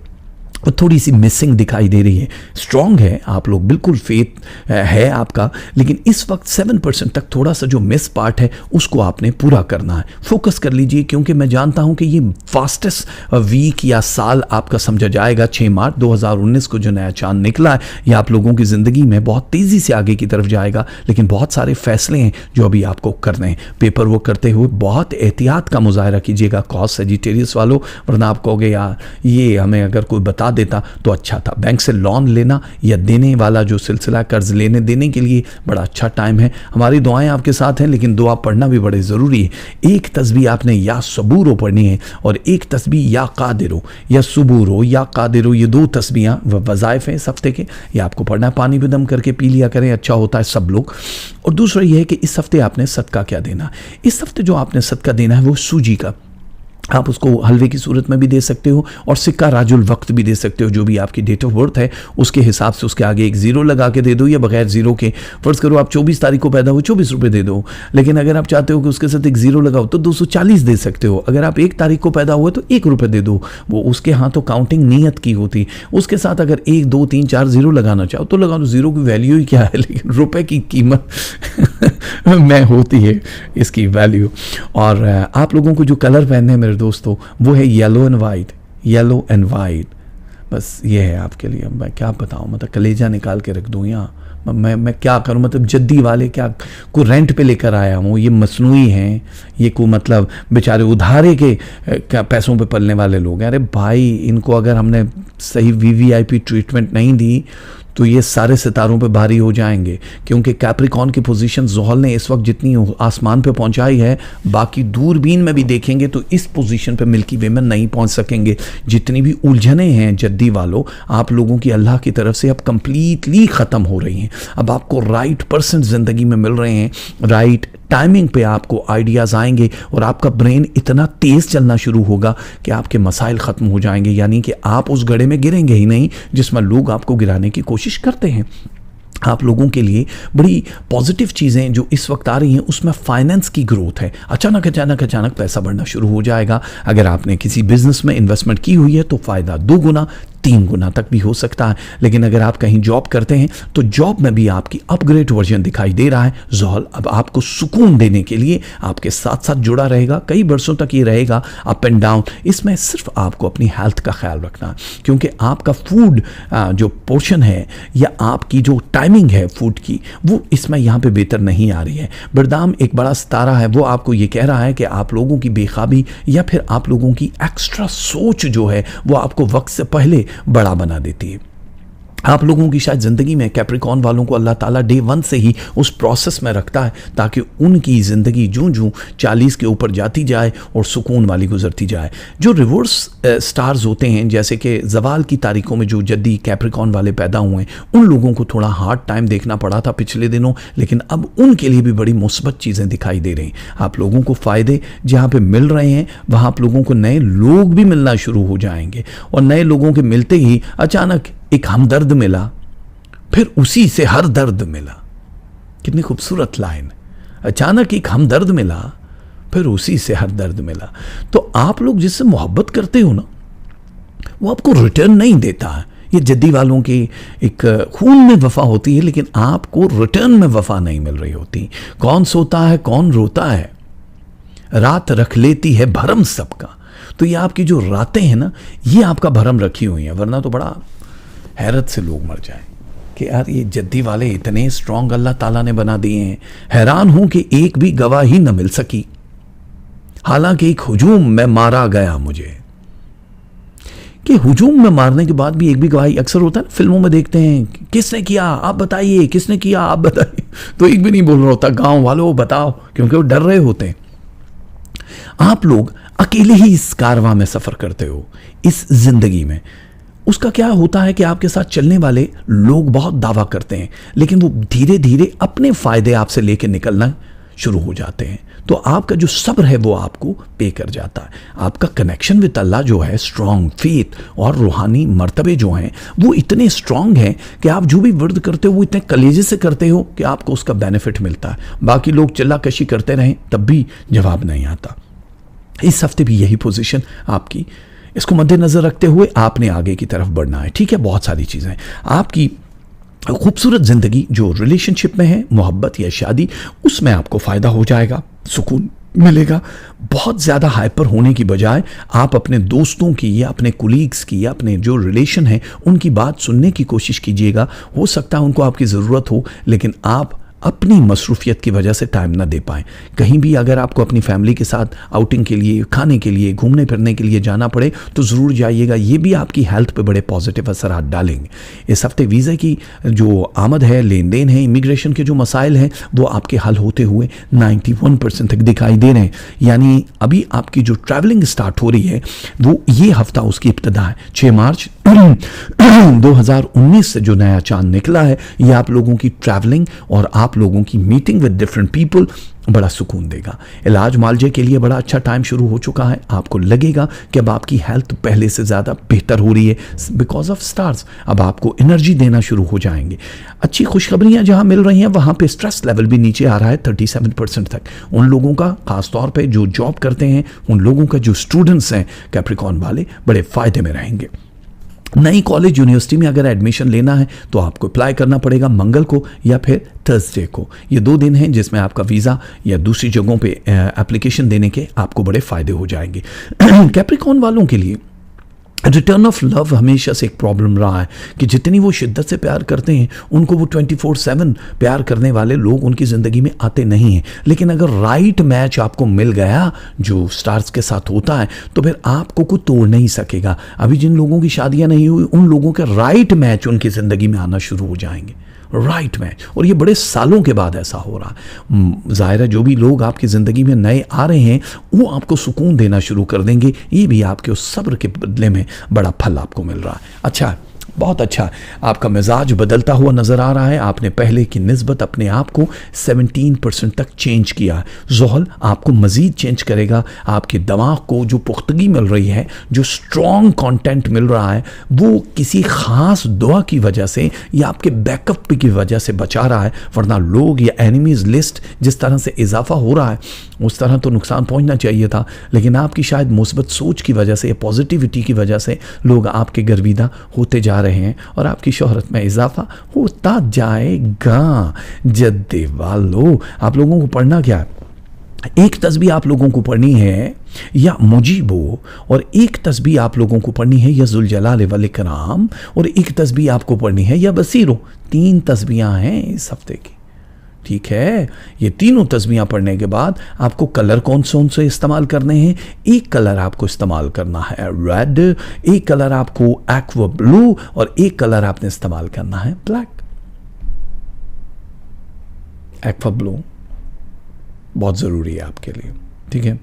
वो थोड़ी सी मिसिंग दिखाई दे रही है। स्ट्रॉन्ग है आप लोग, बिल्कुल फेथ है आपका, लेकिन इस वक्त 7% तक थोड़ा सा जो मिस पार्ट है उसको आपने पूरा करना है। फोकस कर लीजिए, क्योंकि मैं जानता हूं कि ये फास्टेस्ट वीक या साल आपका समझा जाएगा। 6 मार्च 2019 को जो नया चांद निकला है, ये आप लोगों की ज़िंदगी में बहुत तेज़ी से आगे की तरफ जाएगा। लेकिन बहुत सारे फैसले हैं जो अभी आपको करने हैं। पेपर वर्क करते हुए बहुत एहतियात का मुजाहरा कीजिएगा कॉज सजिटेरियस वालों, वरना आप कहोगे यार ये हमें अगर कोई बता देता तो अच्छा था। बैंक से लोन लेना या देने वाला जो सिलसिला, कर्ज लेने देने के लिए बड़ा अच्छा टाइम है। हमारी दुआएं आपके साथ हैं, लेकिन दुआ पढ़ना भी बड़े ज़रूरी है। एक तस्बीह आपने या सबूरो पढ़नी है और एक तस्बीह या कादिरो या सुबूरो या कादिरो, ये 2 तस्बीहां वज़ाइफ हैं इस हफ्ते के। ये आपको पढ़ना है, पानी भी दम करके पी लिया करें, अच्छा होता है सब लोग। और दूसरा ये है कि इस हफ्ते आपने सदका क्या देना। इस हफ्ते जो आपने सदका देना है वो सूजी का। आप उसको हलवे की सूरत में भी दे सकते हो और सिक्का राजुल वक्त भी दे सकते हो। जो भी आपकी डेट ऑफ बर्थ है उसके हिसाब से उसके आगे एक 0 लगा के दे दो, या बगैर 0 के। फर्ज करो आप 24 तारीख को पैदा हो, 24 रुपये दे दो। लेकिन अगर आप चाहते हो कि उसके साथ एक 0 लगाओ तो 240 दे सकते हो। अगर आप 1 तारीख को पैदा हुए तो 1 रुपये दे दो। वो उसके यहाँ तो काउंटिंग नीयत की होती। उसके साथ अगर 1, 2, 3, 4 0 लगाना चाहो तो लगा दो। 0 की वैल्यू ही क्या है, लेकिन रुपए की कीमत में होती है इसकी वैल्यू। और आप लोगों को जो कलर पहनने हैं मेरे दोस्तों, वो है yellow and white. Yellow and white, बस ये है आपके लिए। मैं क्या बताऊँ, मतलब कलेजा निकाल के रख दूँ यहाँ। मैं क्या करूँ, मतलब जद्दी वाले क्या को रेंट पे लेकर आया हूँ। ये मसनूई हैं, ये को मतलब बेचारे उधारे के पैसों पे पलने वाले लोग हैं। अरे भाई, इनको अगर हमने सही VVIP ट्रीटमेंट नहीं दी तो ये सारे सितारों पे भारी हो जाएंगे। क्योंकि कैप्रिकॉन की पोजीशन ज़ोहल ने इस वक्त जितनी आसमान पे पहुंचाई है, बाकी दूरबीन में भी देखेंगे तो इस पोजीशन पे मिल्की वे में नहीं पहुंच सकेंगे। जितनी भी उलझने हैं जद्दी वालों, आप लोगों की अल्लाह की तरफ से अब कंप्लीटली ख़त्म हो रही हैं। अब आपको राइट पर्सन ज़िंदगी में मिल रहे हैं, राइट टाइमिंग पे आपको आइडियाज़ आएंगे और आपका ब्रेन इतना तेज़ चलना शुरू होगा कि आपके मसाइल ख़त्म हो जाएंगे। यानी कि आप उस गड्ढे में गिरेंगे ही नहीं जिसमें लोग आपको गिराने की कोशिश करते हैं। आप लोगों के लिए बड़ी पॉजिटिव चीज़ें जो इस वक्त आ रही हैं, उसमें फाइनेंस की ग्रोथ है। अचानक पैसा बढ़ना शुरू हो जाएगा। अगर आपने किसी बिजनेस में इन्वेस्टमेंट की हुई है तो फ़ायदा 2 गुना 3 गुना तक भी हो सकता है। लेकिन अगर आप कहीं जॉब करते हैं तो जॉब में भी आपकी अपग्रेड वर्जन दिखाई दे रहा है। ज़ोहल अब आपको सुकून देने के लिए आपके साथ साथ जुड़ा रहेगा। कई बरसों तक ये रहेगा अप एंड डाउन। इसमें सिर्फ आपको अपनी हेल्थ का ख्याल रखना है, क्योंकि आपका फूड जो पोर्शन है या आपकी जो टाइमिंग है फूड की, वो इसमें यहाँ पे बेहतर नहीं आ रही है। बरदाम एक बड़ा सितारा है, वो आपको ये कह रहा है कि आप लोगों की बेखाबी या फिर आप लोगों की एक्स्ट्रा सोच जो है वो आपको वक्त से पहले बड़ा बना देती है। आप लोगों की शायद ज़िंदगी में कैप्रिकॉर्न वालों को अल्लाह ताला डे 1 से ही उस प्रोसेस में रखता है ताकि उनकी ज़िंदगी जूं जूं 40 के ऊपर जाती जाए और सुकून वाली गुजरती जाए। जो रिवर्स स्टार्स होते हैं, जैसे कि जवाल की तारीखों में जो जद्दी कैप्रिकॉर्न वाले पैदा हुए हैं, उन लोगों को थोड़ा हार्ड टाइम देखना पड़ा था पिछले दिनों, लेकिन अब उनके लिए भी बड़ी मुस्बत चीज़ें दिखाई दे रही। आप लोगों को फ़ायदे जहाँ पे मिल रहे हैं वहाँ आप लोगों को नए लोग भी मिलना शुरू हो जाएंगे, और नए लोगों के मिलते ही अचानक एक हमदर्द मिला, फिर उसी से हर दर्द मिला। कितनी खूबसूरत लाइन। अचानक एक हमदर्द मिला, फिर उसी से हर दर्द मिला। तो आप लोग जिससे मोहब्बत करते हो ना, वो आपको रिटर्न नहीं देता है। ये जद्दी वालों की एक खून में वफा होती है, लेकिन आपको रिटर्न में वफा नहीं मिल रही होती। कौन सोता है कौन रोता है, रात रख लेती है भरम सबका। तो ये आपकी जो रातें हैं ना, ये आपका भरम रखी हुई है, वरना तो बड़ा हैरत से लोग मर जाएं कि यार ये जद्दी वाले इतने स्ट्रांग अल्लाह ताला ने बना दिए हैं। हैरान हूं कि एक भी गवाही न मिल सकी, हालांकि एक हुजूम में मारा गया मुझे। कि हुजूम में मारने के बाद भी एक भी गवाही, अक्सर होता है ना फिल्मों में देखते हैं, किसने किया आप बताइए, किसने किया आप बताइए, तो एक भी नहीं बोल रहा होता गांव वालों बताओ, क्योंकि वो डर रहे होते हैं। आप लोग अकेले ही इस कारवां में सफर करते हो इस जिंदगी में। उसका क्या होता है कि आपके साथ चलने वाले लोग बहुत दावा करते हैं, लेकिन वो धीरे धीरे अपने फायदे आपसे लेके निकलना शुरू हो जाते हैं। तो आपका जो सब्र है वो आपको पे कर जाता है। आपका कनेक्शन विद अल्लाह जो है, स्ट्रॉन्ग फेथ और रूहानी मर्तबे जो हैं वो इतने स्ट्रॉन्ग हैं कि आप जो भी वर्द करते हो वो इतने कलेजे से करते हो कि आपको उसका बेनिफिट मिलता है। बाकी लोग चिल्लाकशी करते रहें तब भी जवाब नहीं आता। इस हफ्ते भी यही पोजीशन आपकी, इसको मद्देनजर रखते हुए आपने आगे की तरफ बढ़ना है। ठीक है, बहुत सारी चीज़ें आपकी खूबसूरत ज़िंदगी जो रिलेशनशिप में है, मोहब्बत या शादी, उसमें आपको फ़ायदा हो जाएगा, सुकून मिलेगा। बहुत ज़्यादा हाइपर होने की बजाय आप अपने दोस्तों की या अपने कुलीग्स की या अपने जो रिलेशन है उनकी बात सुनने की कोशिश कीजिएगा। हो सकता है उनको आपकी ज़रूरत हो, लेकिन आप अपनी मसरूफियत की वजह से टाइम ना दे पाएँ। कहीं भी अगर आपको अपनी फैमिली के साथ आउटिंग के लिए, खाने के लिए, घूमने फिरने के लिए जाना पड़े तो ज़रूर जाइएगा। ये भी आपकी हेल्थ पे बड़े पॉजिटिव असरात डालेंगे। इस हफ्ते वीज़ा की जो आमद है, लेन देन है, इमिग्रेशन के जो मसाइल हैं वो आपके हल होते हुए 91% तक दिखाई दे रहे हैं। यानी अभी आपकी जो ट्रैवलिंग स्टार्ट हो रही है वो ये हफ्ता उसकी इब्तिदा है। 6 मार्च 2019 से जो नया चांद निकला है ये आप लोगों की ट्रैवलिंग और आप लोगों की मीटिंग विद डिफरेंट पीपल बड़ा सुकून देगा। इलाज मालजे के लिए बड़ा अच्छा टाइम शुरू हो चुका है। आपको लगेगा कि अब आपकी हेल्थ पहले से ज़्यादा बेहतर हो रही है बिकॉज ऑफ स्टार्स। अब आपको एनर्जी देना शुरू हो जाएंगे। अच्छी खुशखबरियां जहां मिल रही हैं वहां पे स्ट्रेस लेवल भी नीचे आ रहा है 37% तक। उन लोगों का, खासतौर पे जो जॉब करते हैं, उन लोगों का, जो स्टूडेंट्स हैं कैप्रिकॉर्न वाले, बड़े फ़ायदे में रहेंगे। नई कॉलेज यूनिवर्सिटी में अगर एडमिशन लेना है तो आपको अप्लाई करना पड़ेगा मंगल को या फिर थर्सडे को। ये 2 दिन हैं जिसमें आपका वीज़ा या दूसरी जगहों पे एप्लीकेशन देने के आपको बड़े फ़ायदे हो जाएंगे। कैप्रिकॉर्न वालों के लिए रिटर्न ऑफ लव हमेशा से एक प्रॉब्लम रहा है कि जितनी वो शिद्दत से प्यार करते हैं उनको वो 24/7 प्यार करने वाले लोग उनकी ज़िंदगी में आते नहीं हैं। लेकिन अगर राइट मैच आपको मिल गया जो स्टार्स के साथ होता है तो फिर आपको कोई तोड़ नहीं सकेगा। अभी जिन लोगों की शादियां नहीं हुई उन लोगों के राइट मैच उनकी ज़िंदगी में आना शुरू हो जाएंगे, राइट मैच। और ये बड़े सालों के बाद ऐसा हो रहा है। ज़ाहिर है जो भी लोग आपकी ज़िंदगी में नए आ रहे हैं वो आपको सुकून देना शुरू कर देंगे। ये भी आपके उस सब्र के बदले में बड़ा फल आपको मिल रहा है। अच्छा, बहुत अच्छा, आपका मिजाज बदलता हुआ नज़र आ रहा है। आपने पहले की निस्बत अपने आप को 17% तक चेंज किया है। ज़ोहल आपको मज़ीद चेंज करेगा। आपके दिमाग को जो पुख्तगी मिल रही है, जो स्ट्रॉन्ग कंटेंट मिल रहा है, वो किसी ख़ास दुआ की वजह से या आपके बैकअप की वजह से बचा रहा है। वरना लोग या एनिमीज़ लिस्ट जिस तरह से इजाफा हो रहा है उस तरह तो नुकसान पहुंचना चाहिए था, लेकिन आपकी शायद मुस्बत सोच की वजह से या पॉजिटिविटी की वजह से लोग आपके गर्विदा होते जा रहे हैं और आपकी शोहरत में इजाफा होता जाएगा। जद्दे वालों, आप लोगों को पढ़ना क्या है? एक तस्बीह आप लोगों को पढ़नी है या मुजीबो, और एक तस्बीह आप लोगों को पढ़नी है या जुल जलाल वल इकराम, और एक तस्बीह आपको पढ़नी है या बसीरो। 3 तस्बीहां हैं इस हफ्ते की। ठीक है। ये तीनों तस्बीहां पढ़ने के बाद आपको कलर कौन से इस्तेमाल करने हैं? एक कलर आपको इस्तेमाल करना है रेड, एक कलर आपको एक्वा ब्लू और एक कलर आपने इस्तेमाल करना है ब्लैक। एक्वा ब्लू बहुत ज़रूरी है आपके लिए, ठीक है।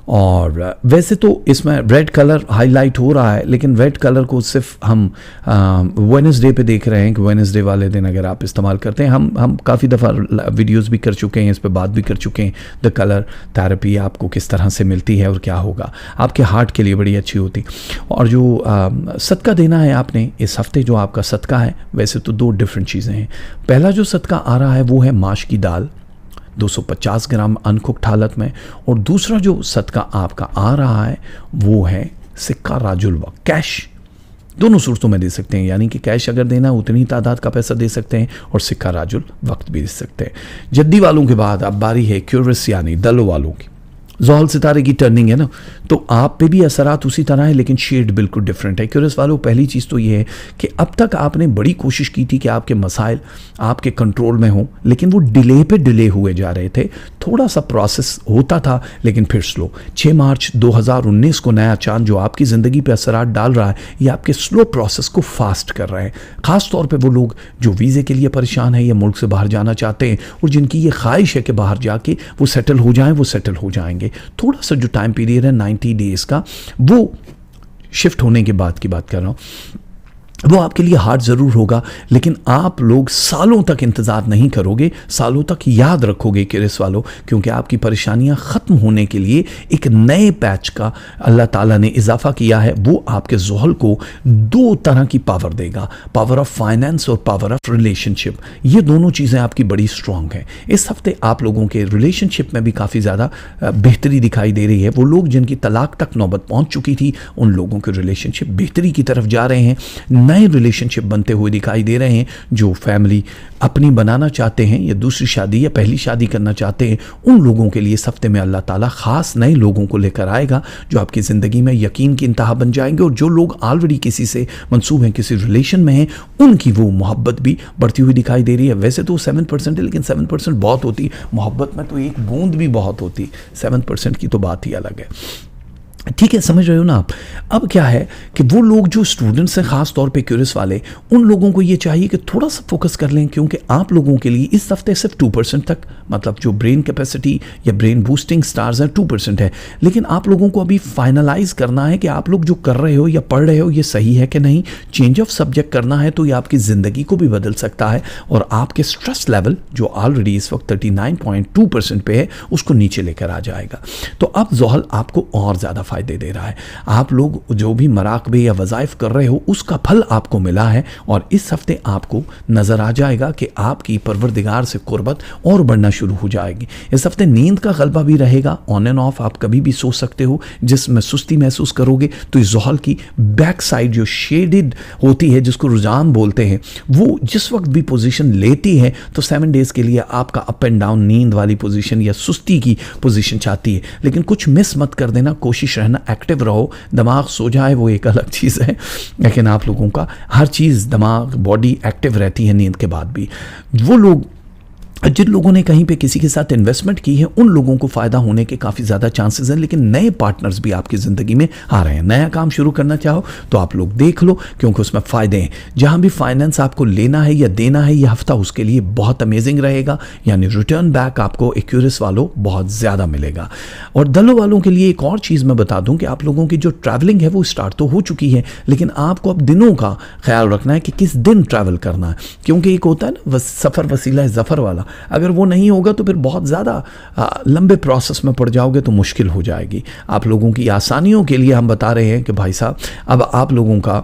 और वैसे तो इसमें रेड कलर हाईलाइट हो रहा है, लेकिन रेड कलर को सिर्फ हम वेडनेसडे पे देख रहे हैं कि वेडनेसडे वाले दिन अगर आप इस्तेमाल करते हैं, हम काफ़ी दफ़ा वीडियोस भी कर चुके हैं, इस पे बात भी कर चुके हैं, द कलर थेरेपी आपको किस तरह से मिलती है और क्या होगा, आपके हार्ट के लिए बड़ी अच्छी होती। और जो सदका देना है आपने इस हफ्ते, जो आपका सदका है, वैसे तो 2 डिफरेंट चीज़ें हैं। पहला जो सदका आ रहा है वो है माश की दाल 250 ग्राम अनकुक्ड हालत में, और दूसरा जो सदका आपका आ रहा है वो है सिक्का राजुल वक्त, कैश। दोनों सूरतों में दे सकते हैं, यानी कि कैश अगर देना उतनी तादाद का पैसा दे सकते हैं और सिक्का राजुल वक्त भी दे सकते हैं। जद्दी वालों के बाद अब बारी है क्यूरस यानी दलो वालों की। ज़ोहल सितारे की टर्निंग है ना, तो आप पे भी असरात उसी तरह है, लेकिन शेड बिल्कुल डिफरेंट है। क्यूरस वालों, पहली चीज़ तो ये है कि अब तक आपने बड़ी कोशिश की थी कि आपके मसाइल आपके कंट्रोल में हों, लेकिन वो डिले पे डिले हुए जा रहे थे। थोड़ा सा प्रोसेस होता था लेकिन फिर स्लो। 6 मार्च 2019 को नया चांद जो आपकी ज़िंदगी पे असरात डाल रहा है, ये आपके स्लो प्रोसेस को फास्ट कर रहे हैं। ख़ास तौर पे वो लोग जो वीज़े के लिए परेशान हैं या मुल्क से बाहर जाना चाहते हैं और जिनकी ये ख्वाहिश है कि बाहर जाके वो सेटल हो जाएं, वो सेटल हो जाएंगे। थोड़ा सा जो टाइम पीरियड है 90 डेज का, वो शिफ्ट होने के बाद की बात कर रहा हूँ, वो आपके लिए हार्ड ज़रूर होगा, लेकिन आप लोग सालों तक इंतज़ार नहीं करोगे, सालों तक याद रखोगे क्यूरस वालों, क्योंकि आपकी परेशानियां ख़त्म होने के लिए एक नए पैच का अल्लाह ताला ने इजाफा किया है। वो आपके ज़ोहल को 2 तरह की पावर देगा, पावर ऑफ फाइनेंस और पावर ऑफ रिलेशनशिप। ये दोनों चीज़ें आपकी बड़ी स्ट्रॉन्ग हैं। इस हफ्ते आप लोगों के रिलेशनशिप में भी काफ़ी ज़्यादा बेहतरी दिखाई दे रही है। वो लोग जिनकी तलाक तक नौबत पहुँच चुकी थी, उन लोगों के रिलेशनशिप बेहतरी की तरफ जा रहे हैं, नए रिलेशनशिप बनते हुए दिखाई दे रहे हैं। जो फैमिली अपनी बनाना चाहते हैं या दूसरी शादी या पहली शादी करना चाहते हैं, उन लोगों के लिए इस हफ्ते में अल्लाह ताला खास नए लोगों को लेकर आएगा जो आपकी ज़िंदगी में यकीन की इंतहा बन जाएंगे। और जो लोग ऑलरेडी किसी से मंसूब हैं, किसी रिलेशन में हैं, उनकी वो मोहब्बत भी बढ़ती हुई दिखाई दे रही है। वैसे तो 7% है, लेकिन 7% बहुत होती, मोहब्बत में तो एक बूंद भी बहुत होती, 7% की तो बात ही अलग है। ठीक है, समझ रहे हो ना आप। अब क्या है कि वो लोग जो स्टूडेंट्स हैं, ख़ास तौर पे क्यूरस वाले, उन लोगों को ये चाहिए कि थोड़ा सा फोकस कर लें, क्योंकि आप लोगों के लिए इस हफ्ते सिर्फ 2% तक, मतलब जो ब्रेन कैपेसिटी या ब्रेन बूस्टिंग स्टार्स है 2% है, लेकिन आप लोगों को अभी फाइनलाइज करना है कि आप लोग जो कर रहे हो या पढ़ रहे हो ये सही है कि नहीं। चेंज ऑफ सब्जेक्ट करना है तो ये आपकी ज़िंदगी को भी बदल सकता है और आपके स्ट्रेस लेवल जो ऑलरेडी इस वक्त 39.2% पे है, उसको नीचे लेकर आ जाएगा। तो अब ज़ोहल आपको और ज़्यादा फ़ायदे दे रहा है। आप लोग जो भी मराकबे या वज़ाइफ कर रहे हो, उसका फल आपको मिला है और इस हफ्ते आपको नज़र आ जाएगा कि आपकी परवरदिगार से कुर्बत और बढ़ना शुरू हो जाएगी। इस हफ्ते नींद का गलबा भी रहेगा, ऑन एंड ऑफ आप कभी भी सो सकते हो। जिसमें सुस्ती महसूस करोगे तो इस ज़ोहल की बैक साइड जो शेडेड होती है, जिसको रुझान बोलते हैं, वो जिस वक्त भी पोजीशन लेती है तो 7 डेज़ के लिए आपका अप एंड डाउन नींद वाली पोजीशन या सुस्ती की पोजीशन चाहती है। लेकिन कुछ मिस मत कर देना, कोशिश रहना एक्टिव रहो। दिमाग सो जाए वो एक अलग चीज़ है, लेकिन आप लोगों का हर चीज़, दिमाग, बॉडी एक्टिव रहती है नींद के बाद भी। वो लोग जिन लोगों ने कहीं पे किसी के साथ इन्वेस्टमेंट की है, उन लोगों को फ़ायदा होने के काफ़ी ज़्यादा चांसेस हैं, लेकिन नए पार्टनर्स भी आपकी ज़िंदगी में आ रहे हैं। नया काम शुरू करना चाहो तो आप लोग देख लो, क्योंकि उसमें फ़ायदे हैं। जहाँ भी फाइनेंस आपको लेना है या देना है, यह हफ्ता उसके लिए बहुत अमेजिंग रहेगा, यानी रिटर्न बैक आपको एक्यूरस वालों बहुत ज़्यादा मिलेगा। और दलों वालों के लिए एक और चीज़ मैं बता दूँ कि आप लोगों की जो ट्रैवलिंग है वो स्टार्ट तो हो चुकी है, लेकिन आपको अब दिनों का ख्याल रखना है कि किस दिन ट्रैवल करना है, क्योंकि एक होता है ना सफ़र वसीला है ज़फ़र वाला, अगर वो नहीं होगा तो फिर बहुत ज़्यादा लंबे प्रोसेस में पड़ जाओगे तो मुश्किल हो जाएगी। आप लोगों की आसानियों के लिए हम बता रहे हैं कि भाई साहब, अब आप लोगों का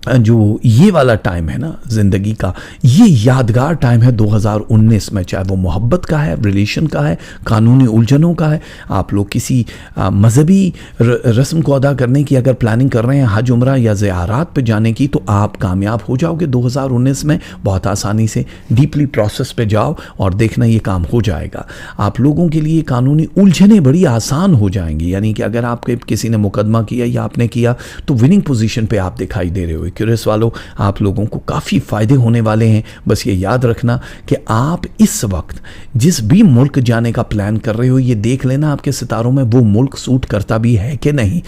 जो ये वाला टाइम है ना ज़िंदगी का, ये यादगार टाइम है 2019 में, चाहे वो मोहब्बत का है, रिलेशन का है, कानूनी उलझनों का है। आप लोग किसी मजहबी रस्म को अदा करने की अगर प्लानिंग कर रहे हैं, हज उम्रा या ज़ियारत पे जाने की, तो आप कामयाब हो जाओगे 2019 में। बहुत आसानी से डीपली प्रोसेस पे जाओ और देखना ये काम हो जाएगा। आप लोगों के लिए कानूनी उलझनें बड़ी आसान हो जाएंगी, यानी कि अगर आपके किसी ने मुकदमा किया या आपने किया तो विनिंग पोजीशन पे आप दिखाई दे रहे हो। एक्यूरेस वालों, आप लोगों को काफ़ी फ़ायदे होने वाले हैं। बस ये याद रखना कि आप इस वक्त जिस भी मुल्क जाने का प्लान कर रहे हो, ये देख लेना आपके सितारों में वो मुल्क सूट करता भी है कि नहीं।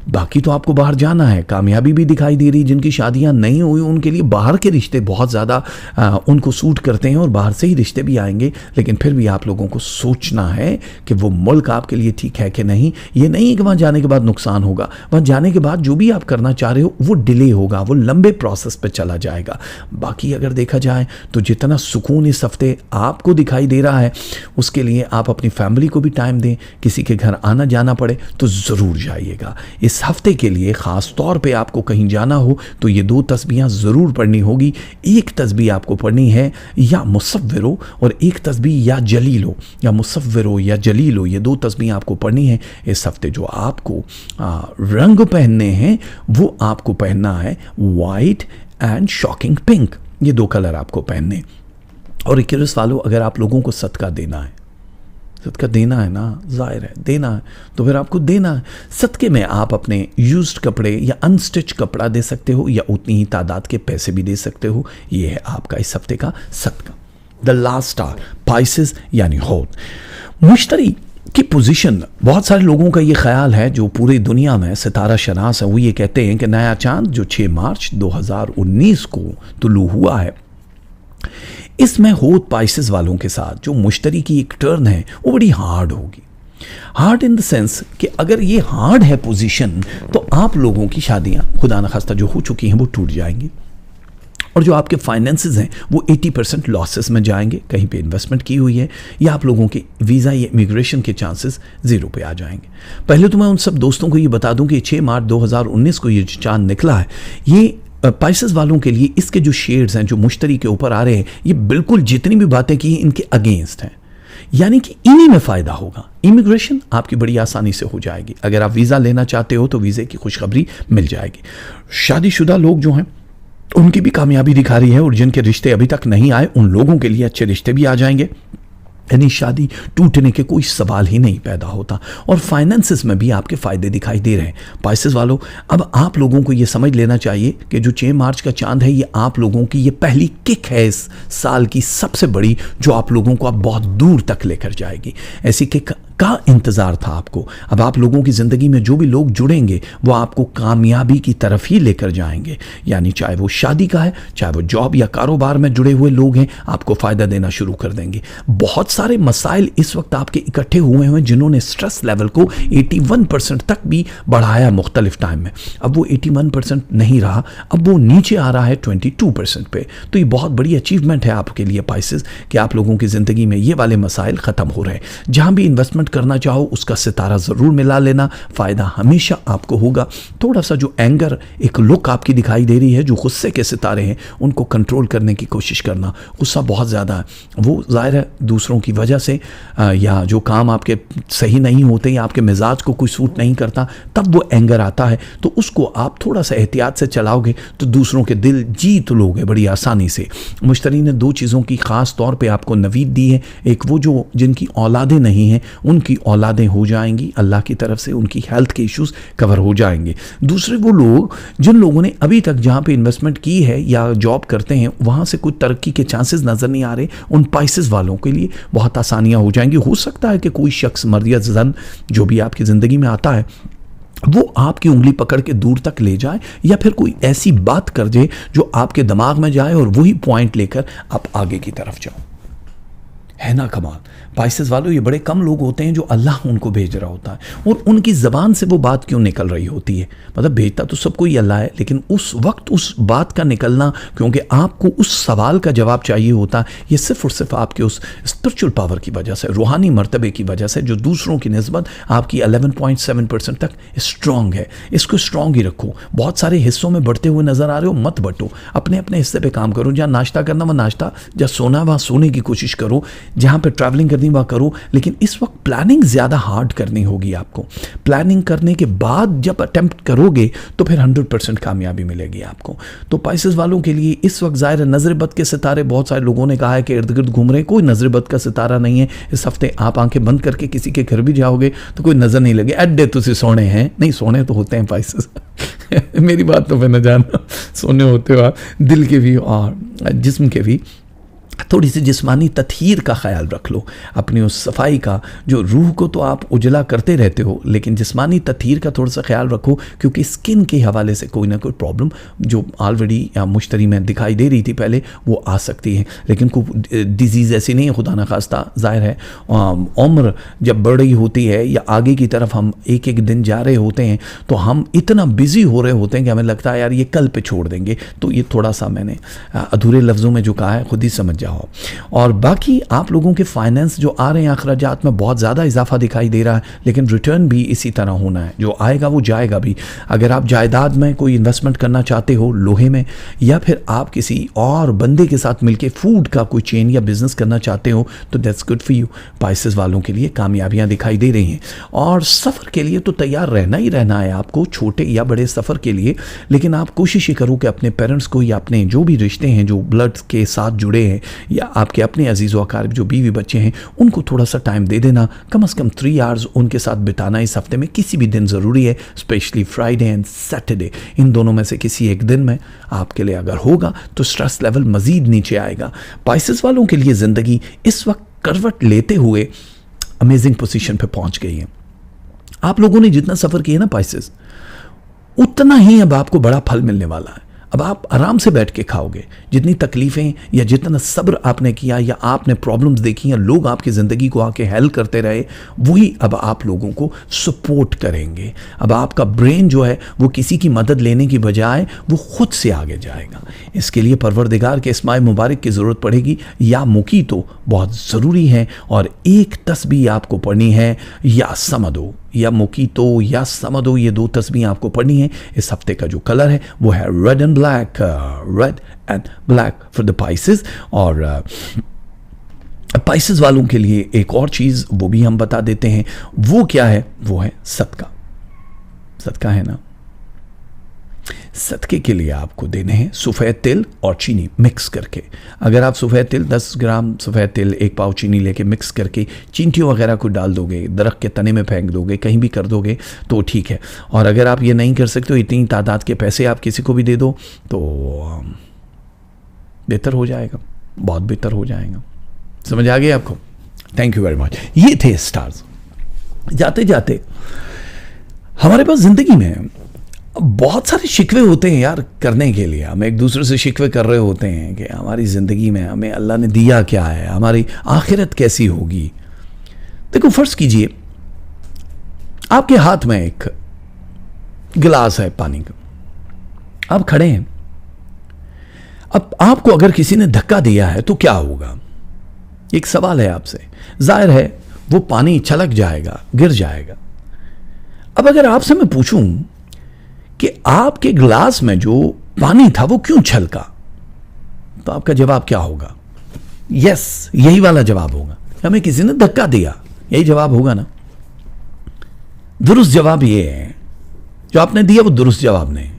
बाकी तो आपको बाहर जाना है, कामयाबी भी दिखाई दे रही। जिनकी शादियां नहीं हुई उनके लिए बाहर के रिश्ते बहुत ज़्यादा उनको सूट करते हैं और बाहर से ही रिश्ते भी आएंगे। लेकिन फिर भी आप लोगों को सोचना है कि वो मुल्क आपके लिए ठीक है कि नहीं। ये नहीं है कि वहाँ जाने के बाद नुकसान होगा, वहाँ जाने के बाद जो भी आप करना चाह रहे हो वो डिले होगा, वो लंबे प्रोसेस पे चला जाएगा। बाकी अगर देखा जाए तो जितना सुकून इस हफ्ते आपको दिखाई दे रहा है, उसके लिए आप अपनी फैमिली को भी टाइम दें। किसी के घर आना जाना पड़े तो ज़रूर जाइएगा। इस हफ्ते के लिए ख़ास तौर पे आपको कहीं जाना हो तो ये 2 तस्बीहां ज़रूर पढ़नी होगी। एक तस्बीह आपको पढ़नी है या मुसव्विरो, और एक तस्बीह या जलीलो, या मुसव्विरो या जलीलो। ये 2 तस्बीह आपको पढ़नी है इस हफ्ते। जो आपको रंग पहनने हैं वो आपको पहनना है वाइट एंड शॉकिंग पिंक। ये 2 कलर आपको पहनने। और एक्यूरेस वालों, अगर आप लोगों को सदका देना है, सदका देना है ना, ज़ाहिर है देना है, तो फिर आपको देना है। सदके में आप अपने यूज्ड कपड़े या अनस्टिच कपड़ा दे सकते हो, या उतनी ही तादाद के पैसे भी दे सकते हो। ये है आपका इस हफ्ते का सदका। द लास्ट स्टार पाइसेस यानी हौत। मुश्तरी की पोजीशन, बहुत सारे लोगों का ये ख्याल है जो पूरी दुनिया में सितारा शनास है, वो ये कहते हैं कि नया चांद जो 6 मार्च 2019 को तुलू हुआ है, इसमें होत पाइसेस वालों के साथ जो मुश्तरी की एक टर्न है वो बड़ी हार्ड होगी। हार्ड इन द सेंस कि अगर ये हार्ड है पोजीशन तो आप लोगों की शादियां खुदा न खास्ता जो हो चुकी हैं वो टूट जाएंगी, और जो आपके फाइनेंसेस हैं वो 80% लॉसेस में जाएंगे। कहीं पे इन्वेस्टमेंट की हुई है, या आप लोगों के वीज़ा या इमिग्रेशन के चांसेस 0 पे आ जाएंगे। पहले तो मैं उन सब दोस्तों को ये बता दूं कि 6 मार्च 2019 को ये चांद निकला है, ये पाइसेस वालों के लिए इसके जो शेड्स हैं जो मुश्तरी के ऊपर आ रहे हैं, ये बिल्कुल जितनी भी बातें की इनके अगेंस्ट हैं, यानी कि इन्हीं में फ़ायदा होगा। इमिग्रेशन आपकी बड़ी आसानी से हो जाएगी। अगर आप वीज़ा लेना चाहते हो तो वीज़े की खुशखबरी मिल जाएगी। शादीशुदा लोग जो हैं उनकी भी कामयाबी दिखा रही है, और जिनके रिश्ते अभी तक नहीं आए उन लोगों के लिए अच्छे रिश्ते भी आ जाएंगे। यानी शादी टूटने के कोई सवाल ही नहीं पैदा होता। और फाइनेंसेस में भी आपके फ़ायदे दिखाई दे रहे हैं। पाइसेस वालों, अब आप लोगों को ये समझ लेना चाहिए कि जो 6 मार्च का चांद है, ये आप लोगों की ये पहली किक है इस साल की सबसे बड़ी, जो आप लोगों को अब बहुत दूर तक लेकर जाएगी। ऐसी किक का इंतज़ार था आपको। अब आप लोगों की ज़िंदगी में जो भी लोग जुड़ेंगे वो आपको कामयाबी की तरफ ही लेकर जाएंगे। यानी चाहे वो शादी का है, चाहे वो जॉब या कारोबार में जुड़े हुए लोग हैं, आपको फ़ायदा देना शुरू कर देंगे। बहुत सारे मसाइल इस वक्त आपके इकट्ठे हुए हैं जिन्होंने स्ट्रेस लेवल को 81% तक भी बढ़ाया मुख्तलिफ टाइम में। अब वो 81% नहीं रहा, अब वो नीचे आ रहा है 22% पे। तो ये बहुत बड़ी अचीवमेंट है आपके लिए पाइसेस कि आप लोगों की ज़िंदगी में ये वाले मसाइल ख़त्म हो रहे हैं। जहाँ भी इन्वेस्टमेंट करना चाहो उसका सितारा ज़रूर मिला लेना, फ़ायदा हमेशा आपको होगा। थोड़ा सा जो एंगर, एक लुक आपकी दिखाई दे रही है, जो गुस्से के सितारे हैं उनको कंट्रोल करने की कोशिश करना। गुस्सा बहुत ज़्यादा है, वो ज़ाहिर है दूसरों की वजह से, या जो काम आपके सही नहीं होते या आपके मिजाज को कोई सूट नहीं करता, तब वो एंगर आता है। तो उसको आप थोड़ा सा एहतियात से चलाओगे तो दूसरों के दिल जीत लोगे बड़ी आसानी से। मुश्तरी ने 2 चीज़ों की ख़ास तौर पे आपको नवीद दी है। एक वो जो जिनकी औलादें नहीं हैं उनकी औलादें हो जाएंगी अल्लाह की तरफ से, उनकी हेल्थ के इश्यूज़ कवर हो जाएंगे। दूसरे वो लोग जिन लोगों ने अभी तक जहाँ पे इन्वेस्टमेंट की है या जॉब करते हैं वहाँ से कुछ तरक्की के चांसेस नज़र नहीं आ रहे, उन पाइसेस वालों के लिए बहुत आसानियाँ हो जाएंगी। हो सकता है कि कोई शख्स, मर्द या जन, जो भी आपकी ज़िंदगी में आता है वो आपकी उंगली पकड़ के दूर तक ले जाए, या फिर कोई ऐसी बात कर दे जो आपके दिमाग में जाए और वही पॉइंट लेकर आप आगे की तरफ जाओ। है ना कमाल। पाइसेस वालों, ये बड़े कम लोग होते हैं जो अल्लाह उनको भेज रहा होता है और उनकी ज़बान से वो बात क्यों निकल रही होती है। मतलब भेजता तो सबको ही अल्लाह है, लेकिन उस वक्त उस बात का निकलना, क्योंकि आपको उस सवाल का जवाब चाहिए होता है, ये सिर्फ और सिर्फ आपके उस स्पिरिचुअल पावर की वजह से, रूहानी मर्तबे की वजह से, जो दूसरों की निस्बत आपकी 11.7% तक स्ट्रॉन्ग है। इसको स्ट्रॉन्ग ही रखो। बहुत सारे हिस्सों में बढ़ते हुए नज़र आ रहे हो, मत बटो, अपने अपने हिस्से पे काम करो। जहाँ नाश्ता करना वहाँ नाश्ता, जहाँ सोना वहाँ सोने की कोशिश करो। जहाँ पे ट्रैवलिंग करनी वहाँ करो, लेकिन इस वक्त प्लानिंग ज़्यादा हार्ड करनी होगी आपको। प्लानिंग करने के बाद जब अटेम्प्ट करोगे तो फिर 100% कामयाबी मिलेगी आपको। तो पाइसेस वालों के लिए इस वक्त ज़ाहिर है नजर बद के सितारे, बहुत सारे लोगों ने कहा है कि इर्द गिर्द घूम रहे, कोई नजर बद का सितारा नहीं है। इस हफ्ते आप आंखें बंद करके किसी के घर भी जाओगे तो कोई नज़र नहीं लगे, अड्डे तुझे सोने हैं, नहीं सोने तो होते हैं पाइसेस मेरी बात तो फिर न जानना, सोने होते हो आप, दिल के भी और जिस्म के भी। थोड़ी सी जिस्मानी तत्हीर का ख्याल रख लो, अपनी उस सफाई का, जो रूह को तो आप उजला करते रहते हो, लेकिन जिस्मानी तत्हीर का थोड़ा सा ख्याल रखो, क्योंकि स्किन के हवाले से कोई ना कोई प्रॉब्लम जो ऑलरेडी मुश्तरी में दिखाई दे रही थी पहले, वो आ सकती है। लेकिन कोई डिजीज़ ऐसी नहीं है, खुदा न खास्ता। ज़ाहिर है उम्र जब बढ़ रही होती है या आगे की तरफ हम एक एक दिन जा रहे होते हैं, तो हम इतना बिजी हो रहे होते हैं कि हमें लगता है यार ये कल पे छोड़ देंगे। तो ये थोड़ा सा मैंने अधूरे लफ्ज़ों में जो कहा है खुद ही समझ जाओ। और बाकी आप लोगों के फाइनेंस जो आ रहे हैं, अखराजात में बहुत ज़्यादा इजाफा दिखाई दे रहा है, लेकिन रिटर्न भी इसी तरह होना है, जो आएगा वो जाएगा भी। अगर आप जायदाद में कोई इन्वेस्टमेंट करना चाहते हो, लोहे में, या फिर आप किसी और बंदे के साथ मिलके फूड का कोई चेन या बिजनेस करना चाहते हो, तो that's good for you. Pisces वालों के लिए कामयाबियां दिखाई दे रही हैं। और सफ़र के लिए तो तैयार रहना ही रहना है आपको, छोटे या बड़े सफ़र के लिए। लेकिन आप कोशिश ही करो कि अपने पेरेंट्स को या अपने जो भी रिश्ते हैं जो ब्लड के साथ जुड़े हैं, या आपके अपने अजीज़ व अकारिब जो बीवी बच्चे हैं, उनको थोड़ा सा टाइम दे देना। कम से कम 3 आवर्स उनके साथ बिताना इस हफ्ते में किसी भी दिन ज़रूरी है, स्पेशली फ्राइडे एंड सैटरडे। इन दोनों में से किसी एक दिन में आपके लिए अगर होगा तो स्ट्रेस लेवल मज़ीद नीचे आएगा। पाइसेस वालों के लिए ज़िंदगी इस वक्त करवट लेते हुए अमेजिंग पोजीशन पे पहुंच गई है। आप लोगों ने जितना सफ़र किया ना पाइसेस, उतना ही अब आपको बड़ा फल मिलने वाला है। अब आप आराम से बैठ के खाओगे। जितनी तकलीफ़ें या जितना सब्र आपने किया, या आपने प्रॉब्लम्स देखी, या लोग आपकी ज़िंदगी को आके हेल्प करते रहे, वही अब आप लोगों को सपोर्ट करेंगे। अब आपका ब्रेन जो है वो किसी की मदद लेने की बजाय वो खुद से आगे जाएगा। इसके लिए परवरदिगार के इस्माए मुबारक की ज़रूरत पड़ेगी, या मुकी तो बहुत ज़रूरी है। और एक तस्बीह आपको पढ़नी है, या समदो, या मुकीतो या समदो, ये 2 तस्बीह आपको पढ़नी है। इस हफ्ते का जो कलर है वो है red and black, red and black for the Pisces. और पाइसेस वालों के लिए एक और चीज़ वो भी हम बता देते हैं, वो क्या है? वो है सदका। सदका है ना, सदके के लिए आपको देने हैं सफ़ेद तिल और चीनी मिक्स करके। अगर आप सफ़ेद तिल 10 ग्राम सफ़ेद तिल, 1 पाव चीनी लेके मिक्स करके चींटियों वगैरह को डाल दोगे, दरख्त के तने में फेंक दोगे, कहीं भी कर दोगे तो ठीक है। और अगर आप ये नहीं कर सकते हो, इतनी तादाद के पैसे आप किसी को भी दे दो तो बेहतर हो जाएगा, बहुत बेहतर हो जाएगा। समझ आ गया आपको? Thank you very much. ये थे स्टार्स। जाते जाते हमारे पास ज़िंदगी में बहुत सारे शिकवे होते हैं यार करने के लिए। हम एक दूसरे से शिकवे कर रहे होते हैं कि हमारी ज़िंदगी में हमें अल्लाह ने दिया क्या है, हमारी आखिरत कैसी होगी। देखो, फ़र्ज़ कीजिए आपके हाथ में एक गिलास है पानी का, आप खड़े हैं। अब आपको अगर किसी ने धक्का दिया है तो क्या होगा? एक सवाल है आपसे। जाहिर है वो पानी छलक जाएगा, गिर जाएगा। अब अगर आपसे मैं पूछूं कि आपके गिलास में जो पानी था वो क्यों छलका, तो आपका जवाब क्या होगा? यस, यही वाला जवाब होगा, हमें किसी ने धक्का दिया, यही जवाब होगा ना। दुरुस्त जवाब ये है जो आपने दिया, वो दुरुस्त जवाब नहीं,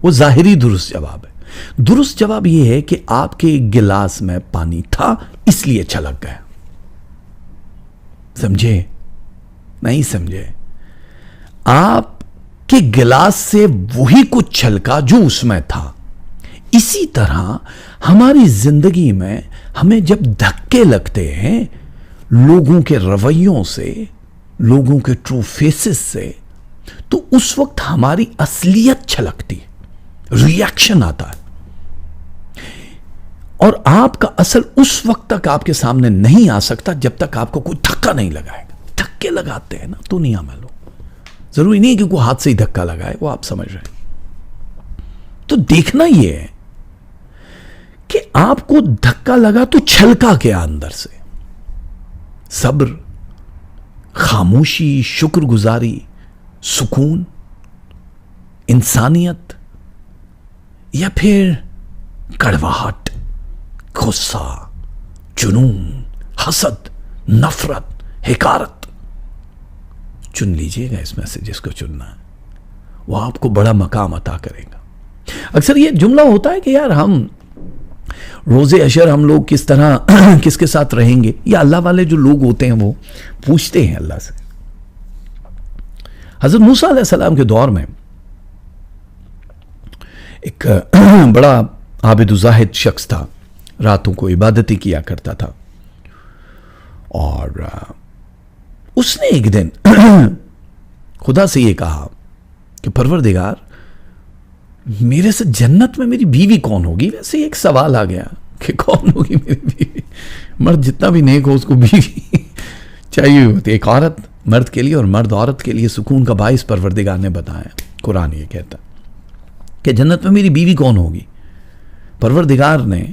वो जाहिरी दुरुस्त जवाब है। दुरुस्त जवाब ये है कि आपके गिलास में पानी था इसलिए छलक गया। समझे? नहीं समझे? आपके गिलास से वही कुछ छलका जो उसमें था। इसी तरह हमारी जिंदगी में हमें जब धक्के लगते हैं लोगों के रवैयों से, लोगों के ट्रू फेसेस से, तो उस वक्त हमारी असलियत छलकती है, रिएक्शन आता है। और आपका असल उस वक्त तक आपके सामने नहीं आ सकता जब तक आपको कोई धक्का नहीं लगाएगा। धक्के लगाते हैं ना दुनिया में लोग, जरूरी नहीं है कि कोई हाथ से ही धक्का लगाए, वो आप समझ रहे हैं। तो देखना यह है कि आपको धक्का लगा तो छलका क्या अंदर से? सब्र, खामोशी, शुक्रगुजारी, सुकून, इंसानियत, या फिर कड़वाहट, गुस्सा, जुनून, हसद, नफरत, हिकारत। चुन लीजिएगा इसमें से जिसको चुनना है, वो आपको बड़ा मकाम अता करेगा। अक्सर ये जुमला होता है कि यार हम रोजे अशर हम लोग किस तरह किसके साथ रहेंगे, या अल्लाह वाले जो लोग होते हैं वो पूछते हैं अल्लाह से। हजरत मूसा अलैहिस्सलाम के दौर में एक बड़ा आबिद ज़ाहिद शख्स था, रातों को इबादतें किया करता था, और उसने एक दिन खुदा से ये कहा कि परवरदिगार, मेरे से जन्नत में मेरी बीवी कौन होगी। वैसे एक सवाल आ गया कि कौन होगी मेरी बीवी। मर्द जितना भी नेक हो उसको बीवी चाहिए होती। एक औरत मर्द के लिए और मर्द औरत के लिए सुकून का बाइस परवरदिगार ने बताया। कुरान ये कहता कि जन्नत में मेरी बीवी कौन होगी। परवरदिगार ने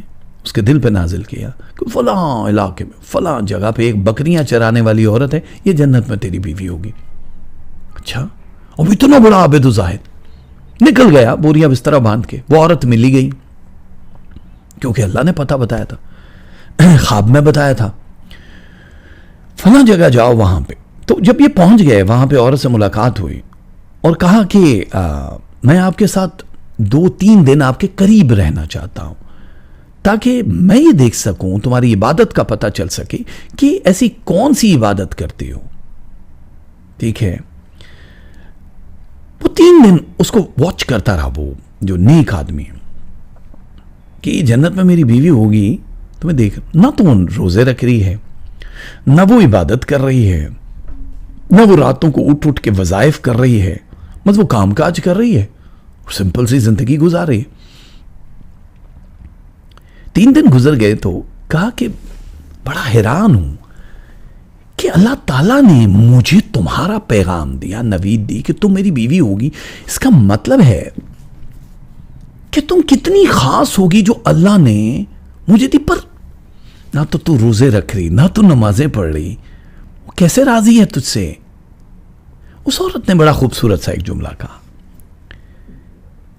उसके दिल पे नाजिल किया कि फलां इलाके में फलां जगह पे एक बकरियां चराने वाली औरत है, ये जन्नत में तेरी बीवी होगी। अच्छा, अब इतना बड़ा आबिद ज़ाहिद निकल गया बोरिया बिस्तरा बांध के। वो औरत मिली गई, क्योंकि अल्लाह ने पता बताया था, ख्वाब में बताया था, फलां जगह जाओ वहां पे। तो जब ये पहुंच गए वहां पे, औरत से मुलाकात हुई और कहा कि मैं आपके साथ 2-3 दिन आपके करीब रहना चाहता हूं, ताकि मैं ये देख सकूं, तुम्हारी इबादत का पता चल सके कि ऐसी कौन सी इबादत करती हो। ठीक है, वो 3 दिन उसको वॉच करता रहा, वो जो नेक आदमी कि जन्नत में मेरी बीवी होगी। तो मैं देख, ना तो वो रोजे रख रही है, ना वो इबादत कर रही है, ना वो रातों को उठ उठ के वज़ाइफ कर रही है, मतलब वो कामकाज कर रही है, सिंपल सी जिंदगी गुजार रही है। 3 दिन गुजर गए तो कहा कि बड़ा हैरान हूं कि अल्लाह ताला ने मुझे तुम्हारा पैगाम दिया, नवीद दी कि तुम मेरी बीवी होगी। इसका मतलब है कि तुम कितनी खास होगी जो अल्लाह ने मुझे दी। पर ना तो तू रोजे रख रही, ना तो नमाजें पढ़ रही, वो कैसे राजी है तुझसे। उस औरत ने बड़ा खूबसूरत सा एक जुमला कहा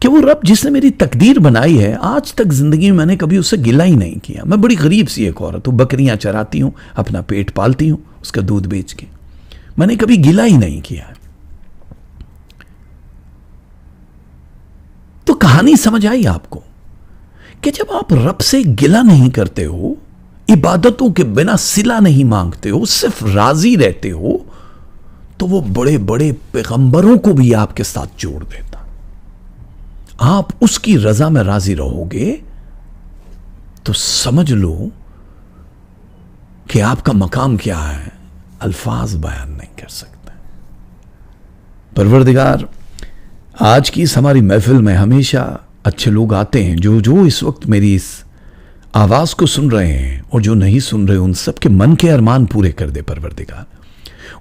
कि वो रब जिसने मेरी तकदीर बनाई है, आज तक जिंदगी में मैंने कभी उससे गिला ही नहीं किया। मैं बड़ी गरीब सी एक औरत हूं, बकरियां चराती हूं, अपना पेट पालती हूं उसका दूध बेच के, मैंने कभी गिला ही नहीं किया। तो कहानी समझ आई आपको कि जब आप रब से गिला नहीं करते हो, इबादतों के बिना सिला नहीं मांगते हो, सिर्फ राजी रहते हो, तो वो बड़े बड़े पैगंबरों को भी आपके साथ जोड़ देता। आप उसकी रजा में राजी रहोगे तो समझ लो कि आपका मकाम क्या है, अल्फाज बयान नहीं कर सकते। परवरदिगार, आज की इस हमारी महफिल में हमेशा अच्छे लोग आते हैं, जो इस वक्त मेरी इस आवाज को सुन रहे हैं और जो नहीं सुन रहे, उन सब के मन के अरमान पूरे कर दे परवरदिगार।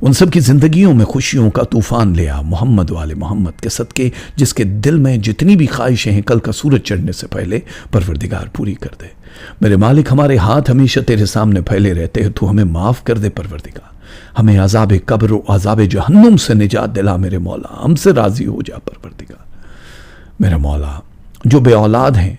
उन सब की जिंदगियों में खुशियों का तूफान ले आ मोहम्मद वाले मोहम्मद के सदके, जिसके दिल में जितनी भी ख्वाहिशें हैं कल का सूरज चढ़ने से पहले परवरदिगार पूरी कर दे। मेरे मालिक, हमारे हाथ हमेशा तेरे सामने फैले रहते हैं, तू हमें माफ कर दे परवरदिगार। हमें अज़ाब कब्र और अज़ाब जहन्नुम से निजात दिला मेरे मौला, हमसे राजी हो जा परवरदिगार। मेरे मौला, जो बे औलाद हैं,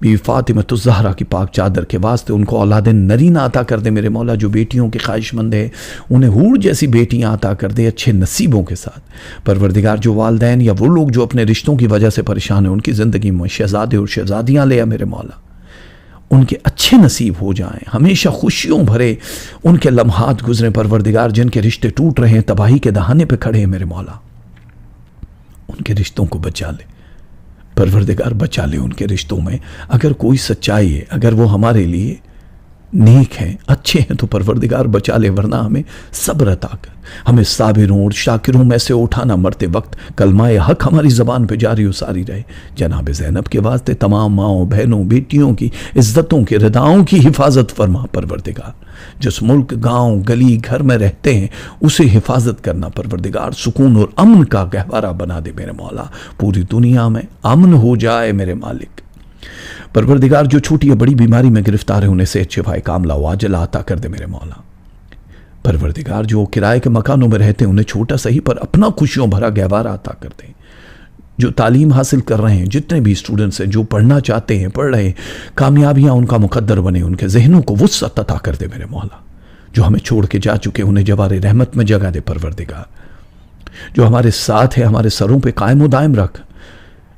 बीवी फातिमा ज़हरा की पाक चादर के वास्ते उनको औलादे नरीना अता कर दे मेरे मौला। जो बेटियों के ख्वाहिशमंद है उन्हें हूर जैसी बेटियां अता कर दे अच्छे नसीबों के साथ परवरदिगार। जो वालदैन या वो लोग जो अपने रिश्तों की वजह से परेशान हैं, उनकी ज़िंदगी में शहजादे और शहजादियाँ ले आ मेरे मौला, उनके अच्छे नसीब हो जाएं, हमेशा खुशियों भरे उनके लम्हात गुजरें परवरदिगार। जिनके रिश्ते टूट रहे हैं, तबाही के दहाने पे खड़े हैं मेरे मौला, उनके रिश्तों को बचा ले परवरदिगार, बचा ले उनके रिश्तों में। अगर कोई सच्चाई है, अगर वो हमारे लिए नेक हैं, अच्छे हैं, तो परवरदिगार बचा ले, वरना हमें सब्र अता कर। हमें साबिरों और शाकिरों में से उठाना मरते वक्त, कलमाए हक हमारी ज़बान पे जारी और सारी रहे। जनाब ज़ैनब के वास्ते तमाम माओं बहनों बेटियों की इज्जतों के रिदाओं की हिफाजत फरमा परवरदिगार। जिस मुल्क गांव गली घर में रहते हैं उसे हिफाजत करना परवरदिगार। सुकून और अमन का गहवारा बना दे मेरे मौला, पूरी दुनिया में अमन हो जाए मेरे मालिक परवरदिगार। जो छोटी या बड़ी बीमारी में गिरफ्तार है उन्हें सेहत शिफाए कामला वाजिला अता कर दे मेरे मौला परवरदिगार। जो किराए के मकानों में रहते हैं उन्हें छोटा सही पर अपना खुशियों भरा गहवारा अता कर दे। जो तालीम हासिल कर रहे हैं, जितने भी स्टूडेंट्स हैं जो पढ़ना चाहते हैं, पढ़ रहे हैं, कामयाबियाँ उनका मुकद्दर बने, उनके जहनों को वुस्अत अता कर दे मेरे मौला। जो हमें छोड़ के जा चुके उन्हें जवारे रहमत में जगह दे परवरदिगार। जो हमारे साथ है हमारे सरों पे कायम दायम रख।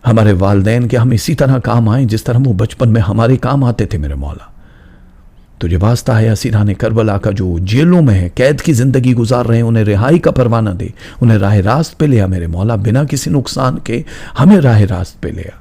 हमारे वालदैन के हम इसी तरह काम आए जिस तरह वो बचपन में हमारे काम आते थे मेरे मौला। तुझे वास्ता है असीराने करबला का जो जेलों में है, कैद की जिंदगी गुजार रहे हैं, उन्हें रिहाई का परवाना दे, उन्हें राह रास्त पे ले आ मेरे मौला। बिना किसी नुकसान के हमें राह रास्त पे ले आ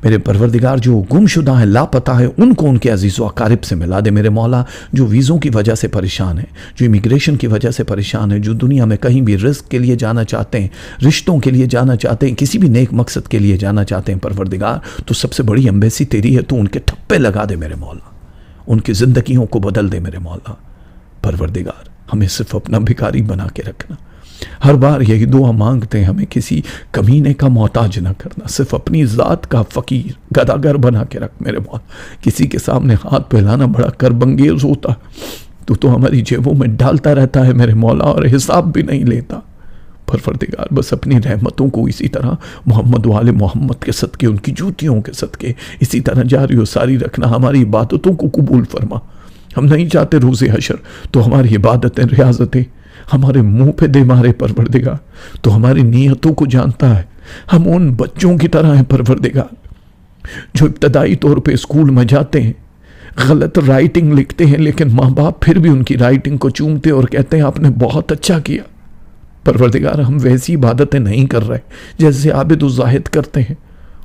मेरे परवरदिगार। जो गुमशुदा है, लापता है, उनको उनके अजीज़ व अकारिब से मिला दे मेरे मौला। जो वीज़ों की वजह से परेशान है, जो इमिग्रेशन की वजह से परेशान है, जो दुनिया में कहीं भी रिस्क के लिए जाना चाहते हैं, रिश्तों के लिए जाना चाहते हैं, किसी भी नेक मकसद के लिए जाना चाहते हैं परवरदिगार, तो सबसे बड़ी एम्बेसी तेरी है। तो उनके ठप्पे लगा दे मेरे मौला, उनकी ज़िंदगियों को बदल दे मेरे मौला। परवरदिगार हमें सिर्फ अपना भिखारी बना के रखना। हर बार यही दुआ मांगते हैं, हमें किसी कमीने का मोहताज ना करना, सिर्फ अपनी ज़ात का फ़कीर गदागर बना के रख मेरे मौला। किसी के सामने हाथ फैलाना बड़ा करबंगेज होता, तो हमारी जेबों में डालता रहता है मेरे मौला और हिसाब भी नहीं लेता। परवरदिगार बस अपनी रहमतों को इसी तरह मोहम्मद वाले मोहम्मद के सदके, उनकी जूतियों के सदके इसी तरह जारी और सारी रखना। हमारी इबादतों को कबूल फरमा। हम नहीं चाहते रोज़े हशर तो हमारी इबादतें, रियाजतें हमारे मुंह पे दे मारे परवरदिगार। तो हमारी नीयतों को जानता है। हम उन बच्चों की तरह हैं परवरदिगार जो इब्तदाई तौर पे स्कूल में जाते हैं, गलत राइटिंग लिखते हैं, लेकिन माँ बाप फिर भी उनकी राइटिंग को चूमते और कहते हैं आपने बहुत अच्छा किया। परवरदिगार हम वैसी इबादतें नहीं कर रहे जैसे आबिद उज़ ज़ाहिद करते हैं,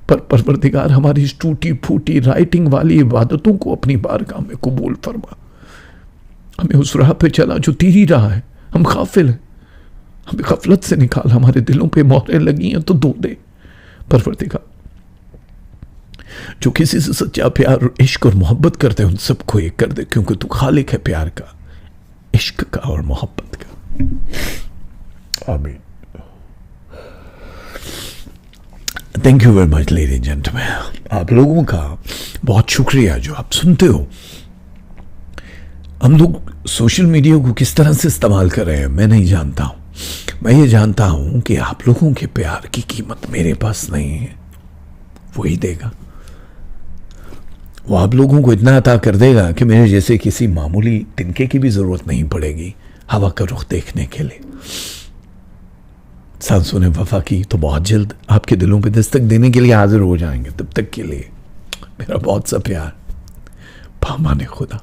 पर परवरदिगार हमारी टूटी फूटी राइटिंग वाली इबादतों को अपनी बारगाह में कबूल फरमा। हमें उस राह पे चला जो तेरी राह है। हम गाफिल हैं, हमें गफलत से निकाल। हमारे दिलों पे मोहरें लगी हैं तो धो दे परवरदिगार। जो किसी से सच्चा प्यार और इश्क और मोहब्बत करते हैं उन सबको एक कर दे, क्योंकि तू खालिक है प्यार का, इश्क का और मोहब्बत का। आमीन। Thank you very much ladies and gentleman. आप लोगों का बहुत शुक्रिया जो आप सुनते हो। हम लोग सोशल मीडिया को किस तरह से इस्तेमाल कर रहे हैं मैं नहीं जानता हूँ। मैं ये जानता हूँ कि आप लोगों के प्यार की कीमत मेरे पास नहीं है, वही देगा। वो आप लोगों को इतना अता कर देगा कि मेरे जैसे किसी मामूली तिनके की भी ज़रूरत नहीं पड़ेगी हवा का रुख देखने के लिए। सांसों ने वफा की तो बहुत जल्द आपके दिलों पे दस्तक देने के लिए हाजिर हो जाएंगे। तब तक के लिए मेरा बहुत सा प्यार। पामाने खुदा।